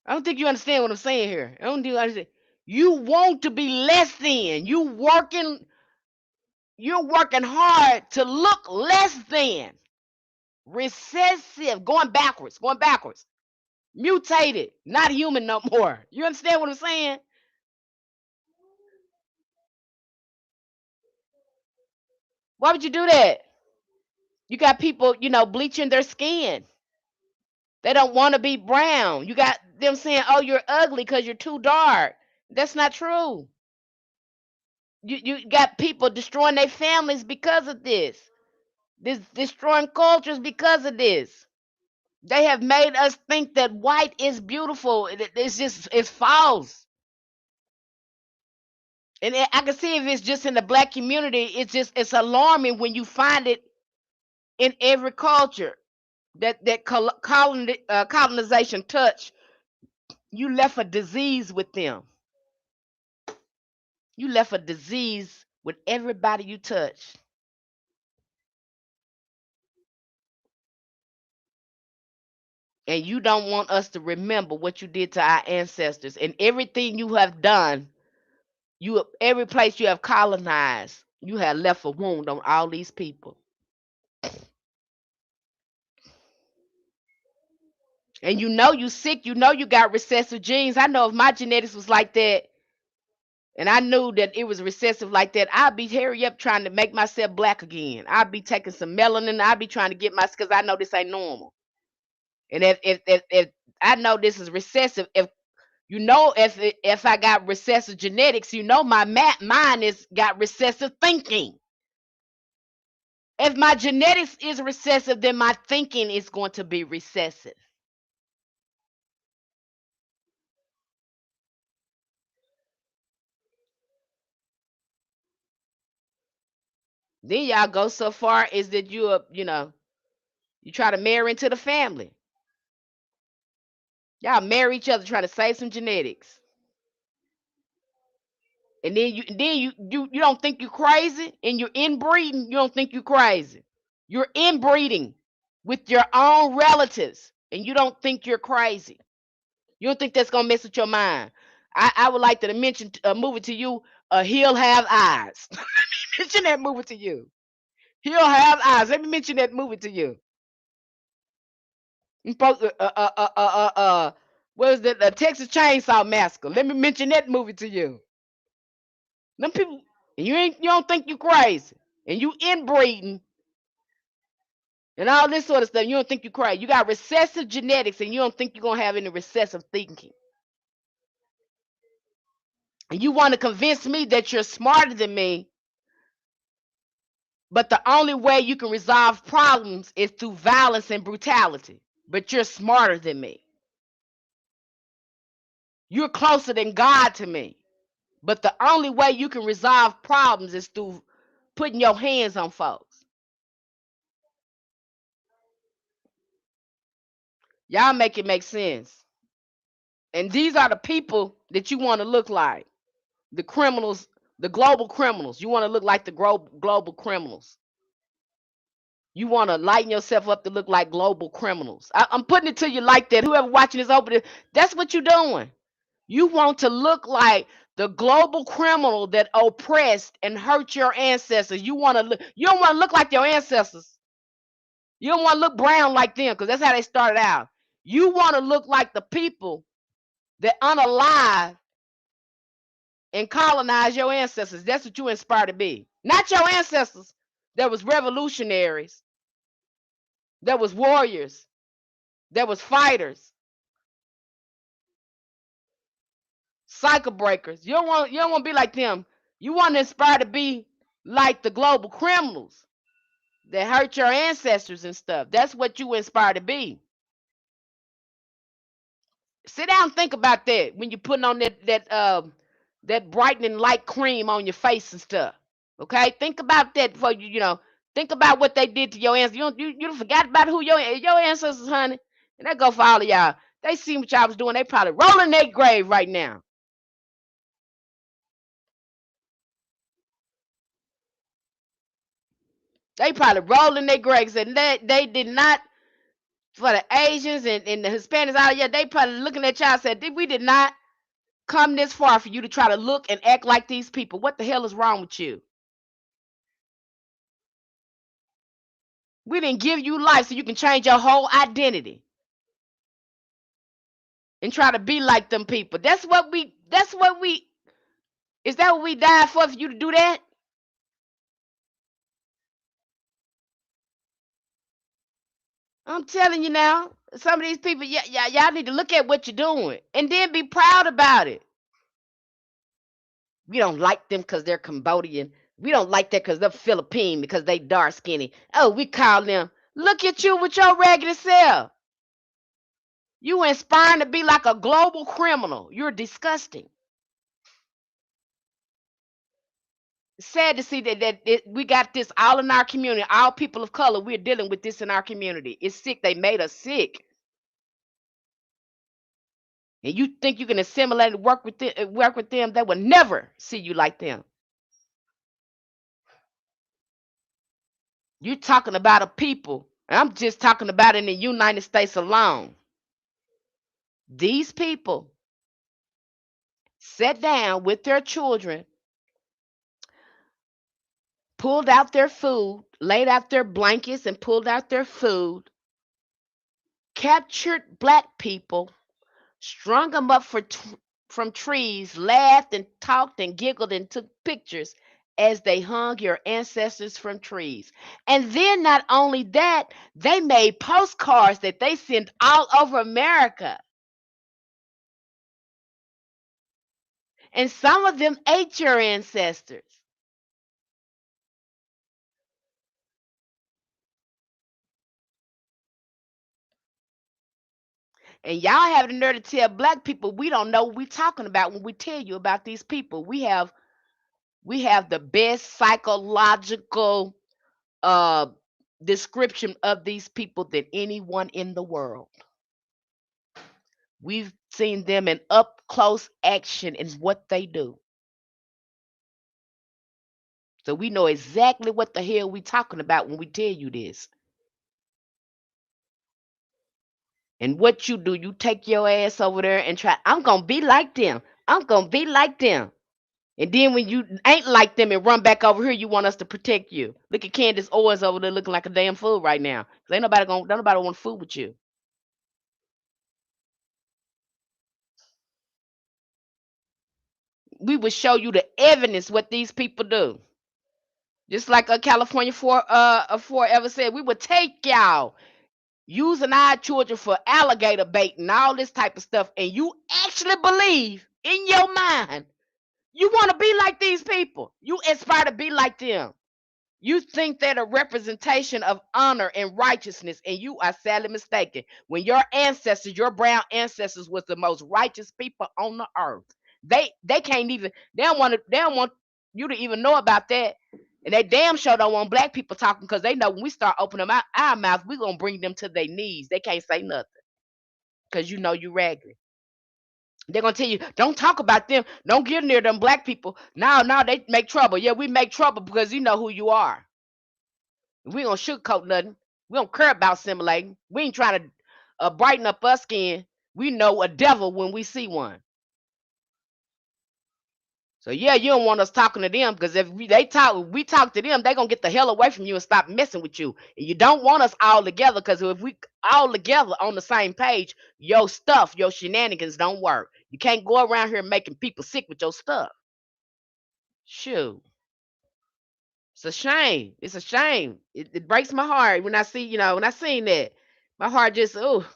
I don't think you understand what I'm saying here. I don't think you understand. You want to be less than. You're working hard to look less than. Recessive, going backwards, going backwards. Mutated, not human no more. You understand what I'm saying? Why would you do that? You got people, bleaching their skin. They don't want to be brown. You got them saying, "Oh, you're ugly because you're too dark." That's not true. You got people destroying their families because of this. This destroying cultures because of this. They have made us think that white is beautiful. It's false. And I can see if it's just in the black community, it's alarming when you find it in every culture that colonization touch. You left a disease with them. You left a disease with everybody you touch. And you don't want us to remember what you did to our ancestors and everything you have done. Every place you have colonized, you have left a wound on all these people. And you sick, you got recessive genes. I know if my genetics was like that, and I knew that it was recessive like that, I'd be hurry up trying to make myself black again. I'd be taking some melanin. I'd be trying to get my, because I know this ain't normal. And if I know this is recessive, if I got recessive genetics, my mind is got recessive thinking. If my genetics is recessive, then my thinking is going to be recessive. Then y'all go so far is that you try to marry into the family. Y'all marry each other trying to save some genetics. And then you don't think you're crazy, and you're inbreeding. You don't think you're crazy. You're inbreeding with your own relatives, and you don't think you're crazy. You don't think that's gonna mess with your mind. I would like to mention a movie to you. He'll have eyes. Mention that movie to you. He'll have eyes. Let me mention that movie to you. What is it? The Texas Chainsaw Massacre. Let me mention that movie to you. Them people, you don't think you crazy, and you inbreeding and all this sort of stuff. You don't think you crazy. You got recessive genetics, and you don't think you're gonna have any recessive thinking. And you want to convince me that you're smarter than me, but the only way you can resolve problems is through violence and brutality. But you're smarter than me. You're closer than God to me. But the only way you can resolve problems is through putting your hands on folks. Y'all make it make sense. And these are the people that you want to look like. The criminals, the global criminals. You want to look like the global criminals. You want to lighten yourself up to look like global criminals. I'm putting it to you like that. Whoever watching this over there, that's what you're doing. You want to look like the global criminal that oppressed and hurt your ancestors. You want to look. You don't want to look like your ancestors. You don't want to look brown like them, because that's how they started out. You want to look like the people that unalive and colonize your ancestors. That's what you inspire to be. Not your ancestors. There was revolutionaries. There was warriors. There was fighters. Cycle breakers. You don't want to be like them. You want to inspire to be like the global criminals that hurt your ancestors and stuff. That's what you inspire to be. Sit down and think about that when you're putting on that brightening light cream on your face and stuff. Okay, think about that before think about what they did to your ancestors. You forgot about who your ancestors, honey. And that go for all of y'all. They seen what y'all was doing. They probably rolling their grave right now. They probably rolling their graves, and they did not, for the Asians and the Hispanics out here. They probably looking at y'all and said, we did not come this far for you to try to look and act like these people. What the hell is wrong with you? We didn't give you life so you can change your whole identity and try to be like them people. Is that what we died for you to do that? I'm telling you now, some of these people, yeah, y'all need to look at what you're doing and then be proud about it. We don't like them because they're Cambodian. We don't like that because they're Philippine, because they dark skinny. Oh, we call them. Look at you with your raggedy self. You inspiring to be like a global criminal. You're disgusting. Sad to see that we got this all in our community. All people of color, we're dealing with this in our community. It's sick. They made us sick. And you think you can assimilate and work with them? They will never see you like them. You're talking about a people. I'm just talking about in the United States alone. These people sat down with their children, pulled out their food, laid out their blankets and pulled out their food, captured black people, strung them up for from trees laughed and talked and giggled and took pictures as they hung your ancestors from trees. And then not only that, they made postcards that they sent all over America. And some of them ate your ancestors. And y'all have the nerve to tell black people we don't know what we're talking about when we tell you about these people. We have the best psychological uh description of these people than anyone in the world. We've seen them in up close action in what they do. So we know exactly what the hell we talking about when we tell you this. And what you do, you take your ass over there and try, I'm gonna be like them. I'm gonna be like them. And then when you ain't like them and run back over here, you want us to protect you. Look at Candace Owens over there looking like a damn fool right now. 'Cause don't nobody want to fool with you. We will show you the evidence what these people do. Just like a California forever said, we would take y'all using our children for alligator bait and all this type of stuff, and you actually believe in your mind you want to be like these people. You aspire to be like them. You think they're a representation of honor and righteousness, and you are sadly mistaken. When your ancestors, your brown ancestors, was the most righteous people on the earth, they can't even they don't want you to even know about that, and they damn sure don't want black people talking because they know when we start opening our mouth, we're gonna bring them to their knees. They can't say nothing because you know you raggedy. They're gonna tell you, don't talk about them, don't get near them black people. Now they make trouble. Yeah, we make trouble because you know who you are. We don't sugarcoat nothing. We don't care about assimilating. We ain't trying to brighten up our skin. We know a devil when we see one. So yeah, you don't want us talking to them because we talk to them, they gonna get the hell away from you and stop messing with you. And you don't want us all together because if we all together on the same page, your stuff, your shenanigans don't work. You can't go around here making people sick with your stuff. Shoot. It's a shame. It's a shame. It breaks my heart when I see, when I seen that. My heart just, oh,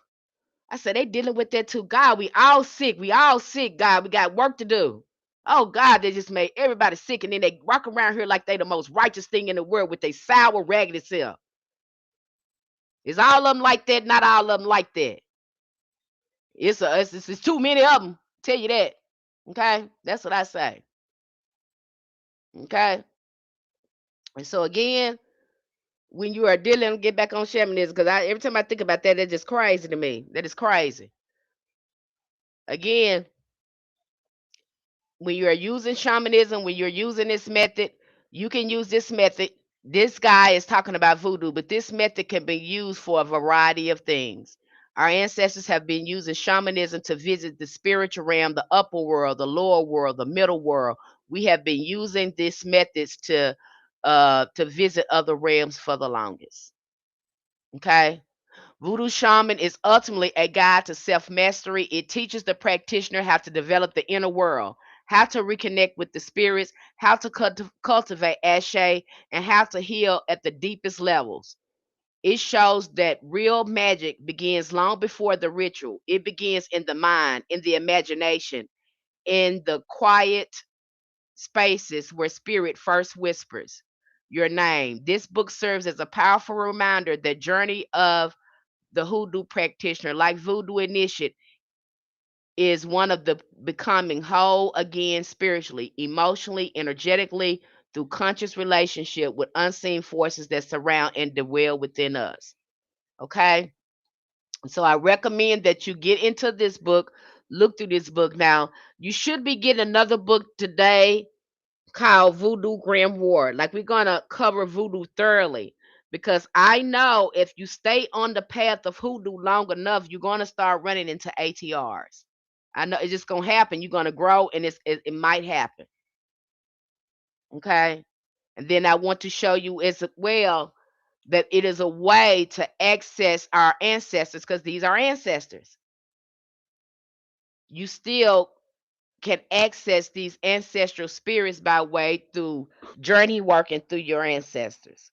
I said, they dealing with that too. God, we all sick. We all sick, God. We got work to do. Oh, God, they just made everybody sick. And then they walk around here like they the most righteous thing in the world with their sour, raggedy self. Is all of them like that? Not all of them like that. It's too many of them. Tell you that. Okay? That's what I say. Okay? And so, again, when you are dealing, get back on shamanism because every time I think about that, that's just crazy to me. That is crazy. Again, when you're using shamanism, when you're using this method, you can use this method. This guy is talking about voodoo, but this method can be used for a variety of things. Our ancestors have been using shamanism to visit the spiritual realm, the upper world, the lower world, the middle world. We have been using these methods to visit other realms for the longest. Okay. Voodoo shaman is ultimately a guide to self mastery. It teaches the practitioner how to develop the inner world, how to reconnect with the spirits, how to cultivate ashe, and how to heal at the deepest levels. It shows that real magic begins long before the ritual. It begins in the mind, in the imagination, in the quiet spaces where spirit first whispers your name. This book serves as a powerful reminder that journey of the hoodoo practitioner, like voodoo initiate, is one of the becoming whole again spiritually, emotionally, energetically, through conscious relationship with unseen forces that surround and dwell within us. Okay? So I recommend that you get into this book, look through this book. Now, you should be getting another book today called Voodoo Grimoire. Like we're gonna cover voodoo thoroughly because I know if you stay on the path of hoodoo long enough, you're gonna start running into ATRs. I know it's just gonna happen. You're gonna grow, and it might happen. Okay, and then I want to show you as well that it is a way to access our ancestors because these are ancestors. You still can access these ancestral spirits by way through journey working through your ancestors.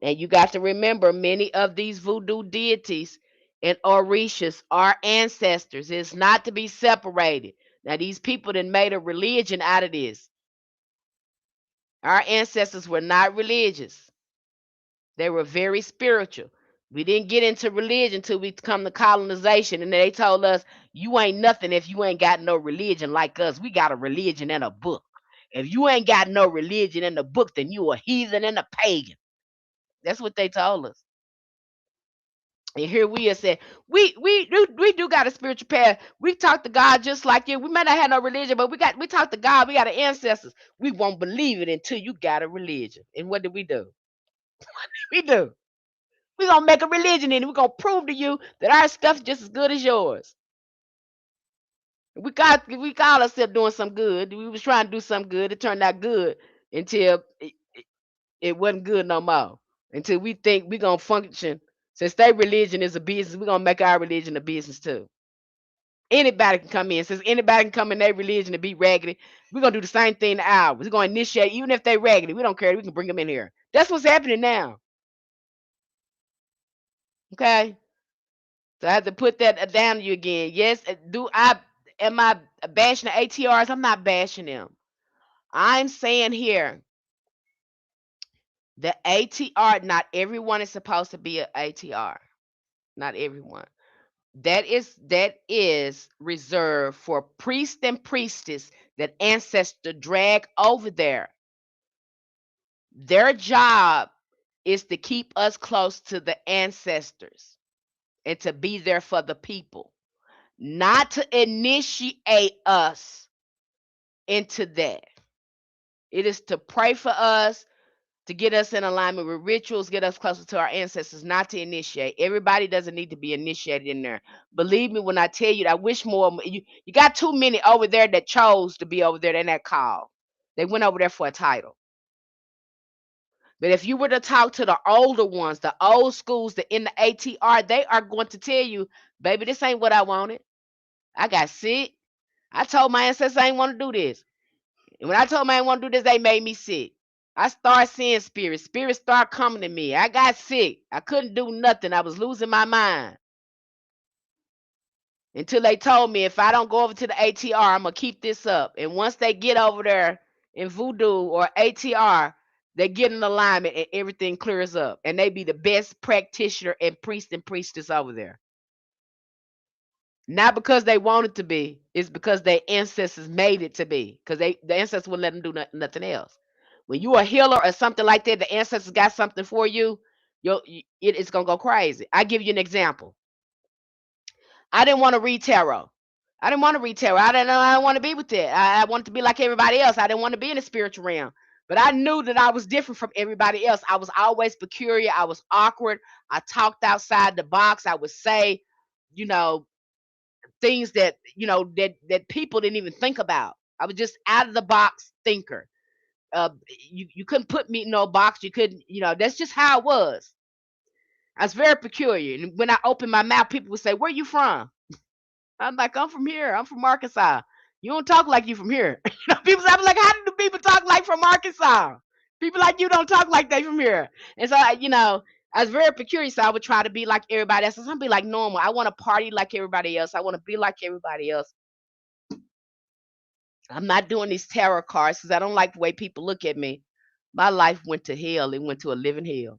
And you got to remember, many of these voodoo deities and orishas are ancestors. It's not to be separated. Now, these people that made a religion out of this. Our ancestors were not religious. They were very spiritual. We didn't get into religion until we come to colonization, and they told us, you ain't nothing if you ain't got no religion like us. We got a religion and a book. If you ain't got no religion in the book, then you a heathen and a pagan. That's what they told us. And here we are saying, we do got a spiritual path. We talk to God just like you. We may not have no religion, but we talk to God. We got our ancestors. We won't believe it until you got a religion. And what do? We do. We're gonna make a religion and we're gonna prove to you that our stuff's just as good as yours. We call ourselves doing some good. We was trying to do some good. It turned out good until it wasn't good no more. Until we think we're gonna function. Since their religion is a business, we're gonna make our religion a business too. Anybody can come in. Since anybody can come in their religion and be raggedy, we're gonna do the same thing to ours. We're gonna initiate, even if they raggedy. We don't care. We can bring them in here. That's what's happening now. Okay. So I have to put that down to you again. Yes, do I am I bashing the ATRs? I'm not bashing them. I'm saying here the ATR, not everyone is supposed to be an ATR. Not everyone. That is reserved for priest and priestess that ancestor drag over there. Their job is to keep us close to the ancestors and to be there for the people, not to initiate us into that. It is to pray for us, to get us in alignment with rituals, get us closer to our ancestors, not to initiate. Everybody doesn't need to be initiated in there. Believe me when I tell you, I wish more. You got too many over there that chose to be over there in that call. They went over there for a title. But if you were to talk to the older ones, the old schools, the in the ATR, they are going to tell you, baby, this ain't what I wanted. I got sick. I told my ancestors I ain't want to do this. And when I told them I didn't want to do this, they made me sick. I started seeing spirits. Spirits started coming to me. I got sick. I couldn't do nothing. I was losing my mind. Until they told me if I don't go over to the ATR, I'm going to keep this up. And once they get over there in Voodoo or ATR, they get in alignment and everything clears up. And they be the best practitioner and priest and priestess over there. Not because they wanted to be, it's because their ancestors made it to be. Because the ancestors wouldn't let them do nothing else. When you a healer or something like that, the ancestors got something for you, it's gonna go crazy. I give you an example. I didn't want to read tarot. I didn't want to read tarot. I didn't know I didn't want to be with it. I wanted to be like everybody else. I didn't want to be in the spiritual realm. But I knew that I was different from everybody else. I was always peculiar. I was awkward. I talked outside the box. I would say, you know, things that that people didn't even think about. I was just out of the box thinker. You couldn't put me in no box. You couldn't, that's just how it was. I was very peculiar. And when I opened my mouth, people would say, "Where you from?" I'm like, "I'm from here. I'm from Arkansas." "You don't talk like you from here." People say, I'm like, "How do people talk like from Arkansas? People like you don't talk like they from here." And so, I was very peculiar. So I would try to be like everybody else. I want to be like normal. I want to party like everybody else. I want to be like everybody else. I'm not doing these tarot cards because I don't like the way people look at me. My life went to hell. It went to a living hell.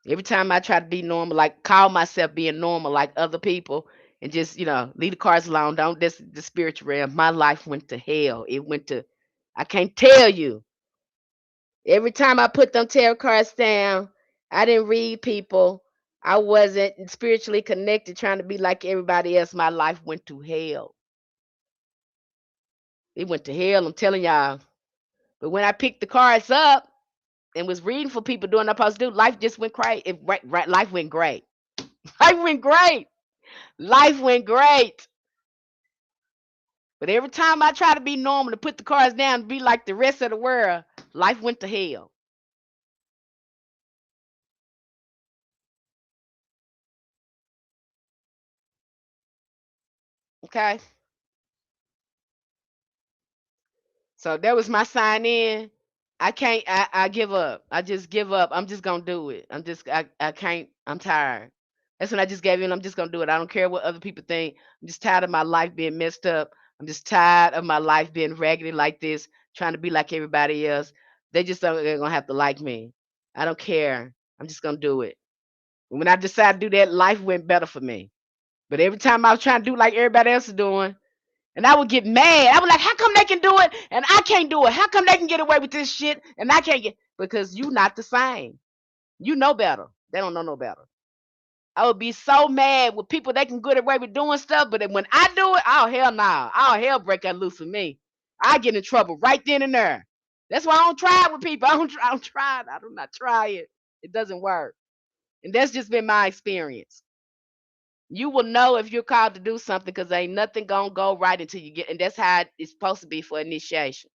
Every time I try to be normal, like call myself being normal like other people, and just, leave the cards alone. Don't this the spiritual realm. My life went to hell. It went to I can't tell you. Every time I put them tarot cards down, I didn't read people. I wasn't spiritually connected, trying to be like everybody else. My life went to hell. It went to hell. I'm telling y'all. But when I picked the cards up and was reading for people doing what I'm supposed to do, life just went great. Life went great. Life went great. Life went great. But every time I try to be normal, to put the cards down and be like the rest of the world, life went to hell. Okay? So that was my sign in. I can't. I give up. I just give up. I'm just gonna do it. I can't. I'm tired. That's when I just gave in. I'm just gonna do it. I don't care what other people think. I'm just tired of my life being messed up. I'm just tired of my life being raggedy like this, trying to be like everybody else. They just don't. They're gonna have to like me. I don't care. I'm just gonna do it. When I decided to do that, life went better for me. But every time I was trying to do like everybody else is doing, and I would get mad. I was like, how come they can do it and I can't do it? How come they can get away with this shit and I can't get? Because you not the same. You know better. They don't know no better. I would be so mad with people they can get away with doing stuff, but then when I do it, oh hell no. Nah. Oh hell break out loose with me. I get in trouble right then and there. That's why I don't try it with people. I don't try it. I do not try it. It doesn't work. And that's just been my experience. You will know if you're called to do something because ain't nothing gonna go right until you get, and that's how it's supposed to be for initiation.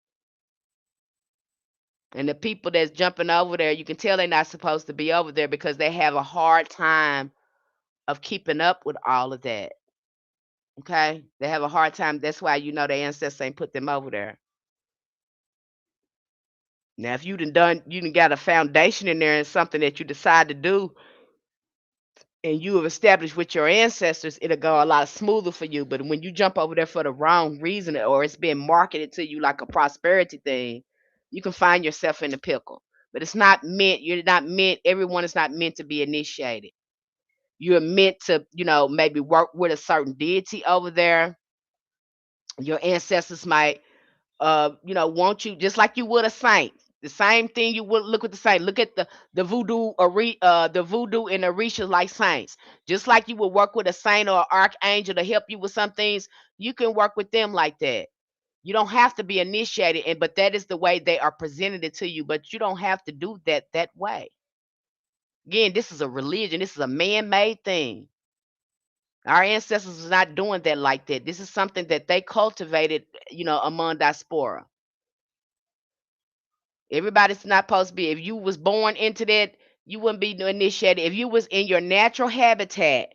And the people that's jumping over there, you can tell they're not supposed to be over there because they have a hard time of keeping up with all of that. Okay, they have a hard time. That's why you know their ancestors ain't put them over there. Now, if you done got a foundation in there and something that you decide to do, and you have established with your ancestors, it'll go a lot smoother for you. But when you jump over there for the wrong reason or it's being marketed to you like a prosperity thing, you can find yourself in a pickle. But it's not meant, you're not meant, everyone is not meant to be initiated. You're meant to, maybe work with a certain deity over there. Your ancestors might want you just like you would a saint. The same thing you would look with the saint. Look at the voodoo and Orisha like saints. Just like you would work with a saint or an archangel to help you with some things, you can work with them like that. You don't have to be initiated, and but that is the way they are presented it to you. But you don't have to do that way. Again, this is a religion. This is a man-made thing. Our ancestors was not doing that like that. This is something that they cultivated, among diaspora. Everybody's not supposed to be. If you was born into that, you wouldn't be initiated. If you was in your natural habitat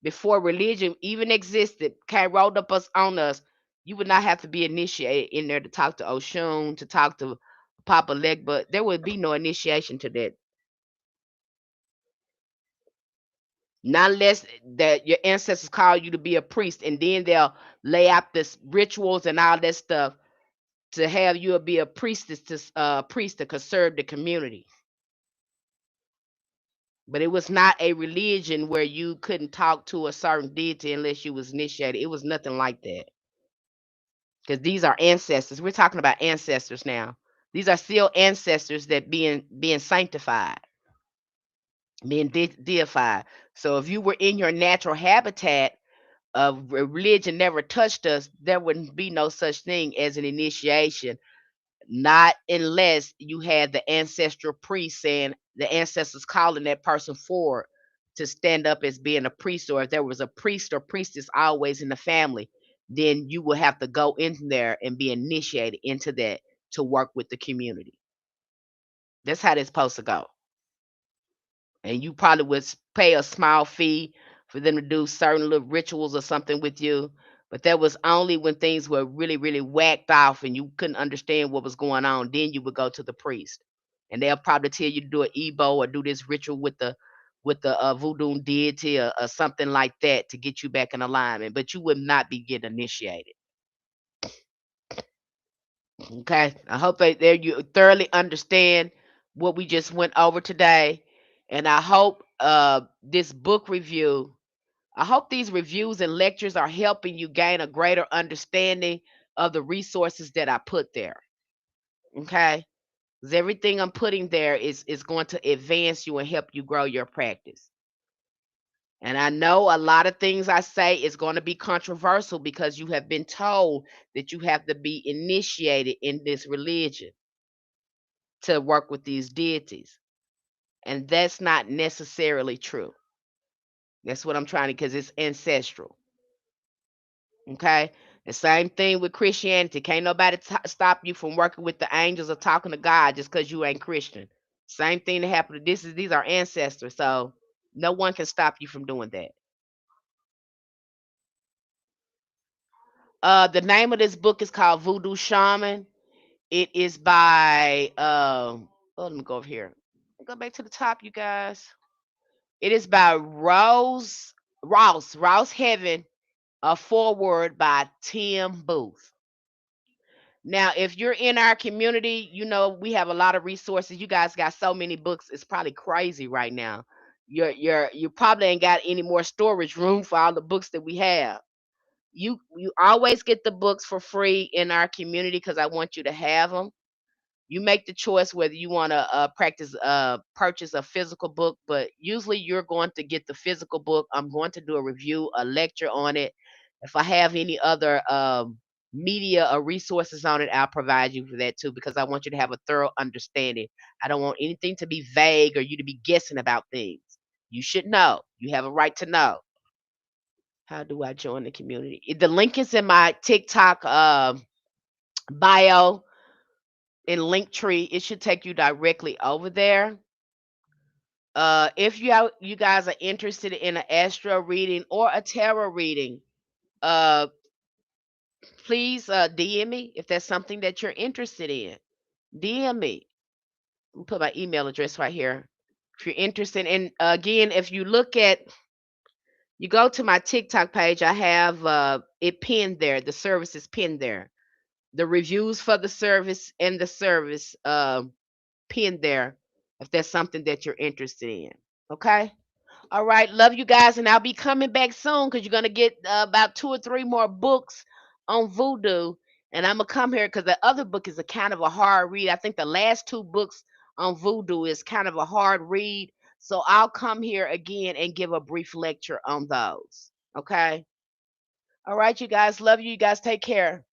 before religion even existed, came rolled up us on us, you would not have to be initiated in there to talk to Oshun, to talk to Papa Leg, but there would be no initiation to that. Not unless that your ancestors call you to be a priest, and then they'll lay out this rituals and all that stuff to have you be a priestess to priest to conserve the community. But it was not a religion where you couldn't talk to a certain deity unless you was initiated. It was nothing like that. Because these are ancestors. We're talking about ancestors now. These are still ancestors that being sanctified, being deified. So if you were in your natural habitat of religion never touched us, there wouldn't be no such thing as an initiation. Not unless you had the ancestral priest saying the ancestors calling that person forward to stand up as being a priest, or if there was a priest or priestess always in the family, then you will have to go in there and be initiated into that to work with the community. That's how it's supposed to go. And you probably would pay a small fee for them to do certain little rituals or something with you. But that was only when things were really, really whacked off and you couldn't understand what was going on. Then you would go to the priest, and they'll probably tell you to do an Ebo or do this ritual with the voodoo deity or something like that to get you back in alignment. But you would not be getting initiated. Okay, I hope that there you thoroughly understand what we just went over today, and I hope this book review. I hope these reviews and lectures are helping you gain a greater understanding of the resources that I put there. Okay, because everything I'm putting there is going to advance you and help you grow your practice. And I know a lot of things I say is going to be controversial because you have been told that you have to be initiated in this religion to work with these deities. And that's not necessarily true. That's what I'm trying to, because it's ancestral. Okay. The same thing with Christianity. Can't nobody stop you from working with the angels or talking to God just because you ain't Christian. Same thing that happened. These are ancestors, so no one can stop you from doing that. The name of this book is called Voodoo Shaman. It is by oh, let me go over here. Go back to the top, you guys. It is by Rouse Heaven, a foreword by Tim Booth. Now, if you're in our community, you know we have a lot of resources. You guys got so many books; it's probably crazy right now. You probably ain't got any more storage room for all the books that we have. You always get the books for free in our community because I want you to have them. You make the choice whether you want to purchase a physical book, but usually you're going to get the physical book. I'm going to do a review, a lecture on it. If I have any other media or resources on it, I'll provide you for that too, because I want you to have a thorough understanding. I don't want anything to be vague or you to be guessing about things. You should know. You have a right to know. How do I join the community? The link is in my TikTok bio in Linktree. It should take you directly over there. If you guys are interested in an astro reading or a tarot reading, uh, please DM me if that's something that you're interested in. DM me. Let me put my email address right here. If you're interested, and again, if you look at, you go to my TikTok page, I have it pinned there. The service is pinned there. The reviews for the service and the service pinned there. If that's something that you're interested in, okay. All right, love you guys, and I'll be coming back soon because you're gonna get about 2 or 3 more books on voodoo, and I'm gonna come here because the other book is a kind of a hard read. I think the last 2 books on voodoo is kind of a hard read, so I'll come here again and give a brief lecture on those. Okay. All right, you guys, love you. You guys take care.